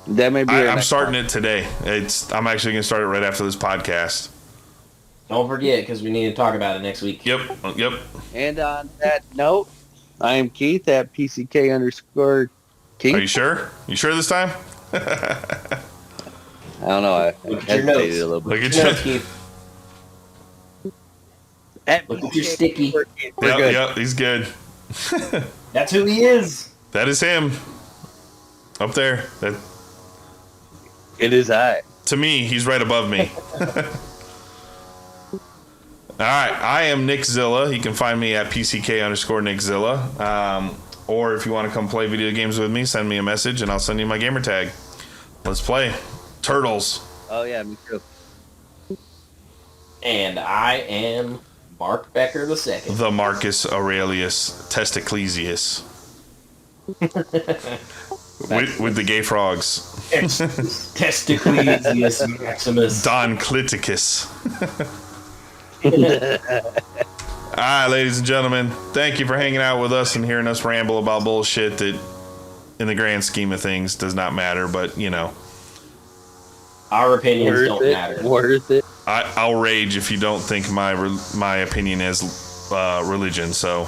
That may be. I'm starting it today. I'm actually going to start it right after this podcast. Don't forget, because we need to talk about it next week. Yep. And on that note, I am Keith at PCK_Keith. Are you sure? You sure this time? I don't know. I hesitated a little bit. Look at your Keith. Look at your sticky. Yep, he's good. That's who he is. That is him. Up there. It is I. To me, he's right above me. All right, I am Nickzilla. You can find me at PCK_Nickzilla. Or if you want to come play video games with me, send me a message and I'll send you my gamer tag. Let's play. Turtles. Oh, yeah, me too. And I am Mark Becker II. The Marcus Aurelius Testiclesius. with the gay frogs. Testiclesius Maximus. Don Cliticus. All right, ladies and gentlemen, thank you for hanging out with us and hearing us ramble about bullshit that, in the grand scheme of things, does not matter. But our opinions don't matter. Worth it. I'll rage if you don't think my opinion is religion. So,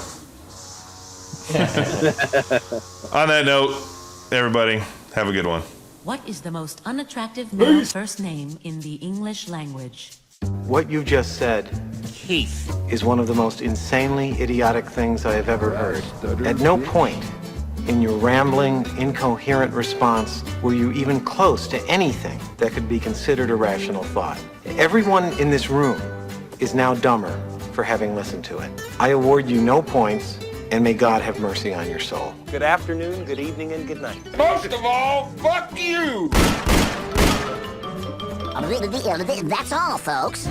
on that note, everybody, have a good one. What is the most unattractive male first name in the English language? What you just said, Keith, is one of the most insanely idiotic things I have ever heard. At no point in your rambling, incoherent response were you even close to anything that could be considered a rational thought. Everyone in this room is now dumber for having listened to it. I award you no points, and may God have mercy on your soul. Good afternoon, good evening, and good night. Most of all, fuck you! That's all, folks.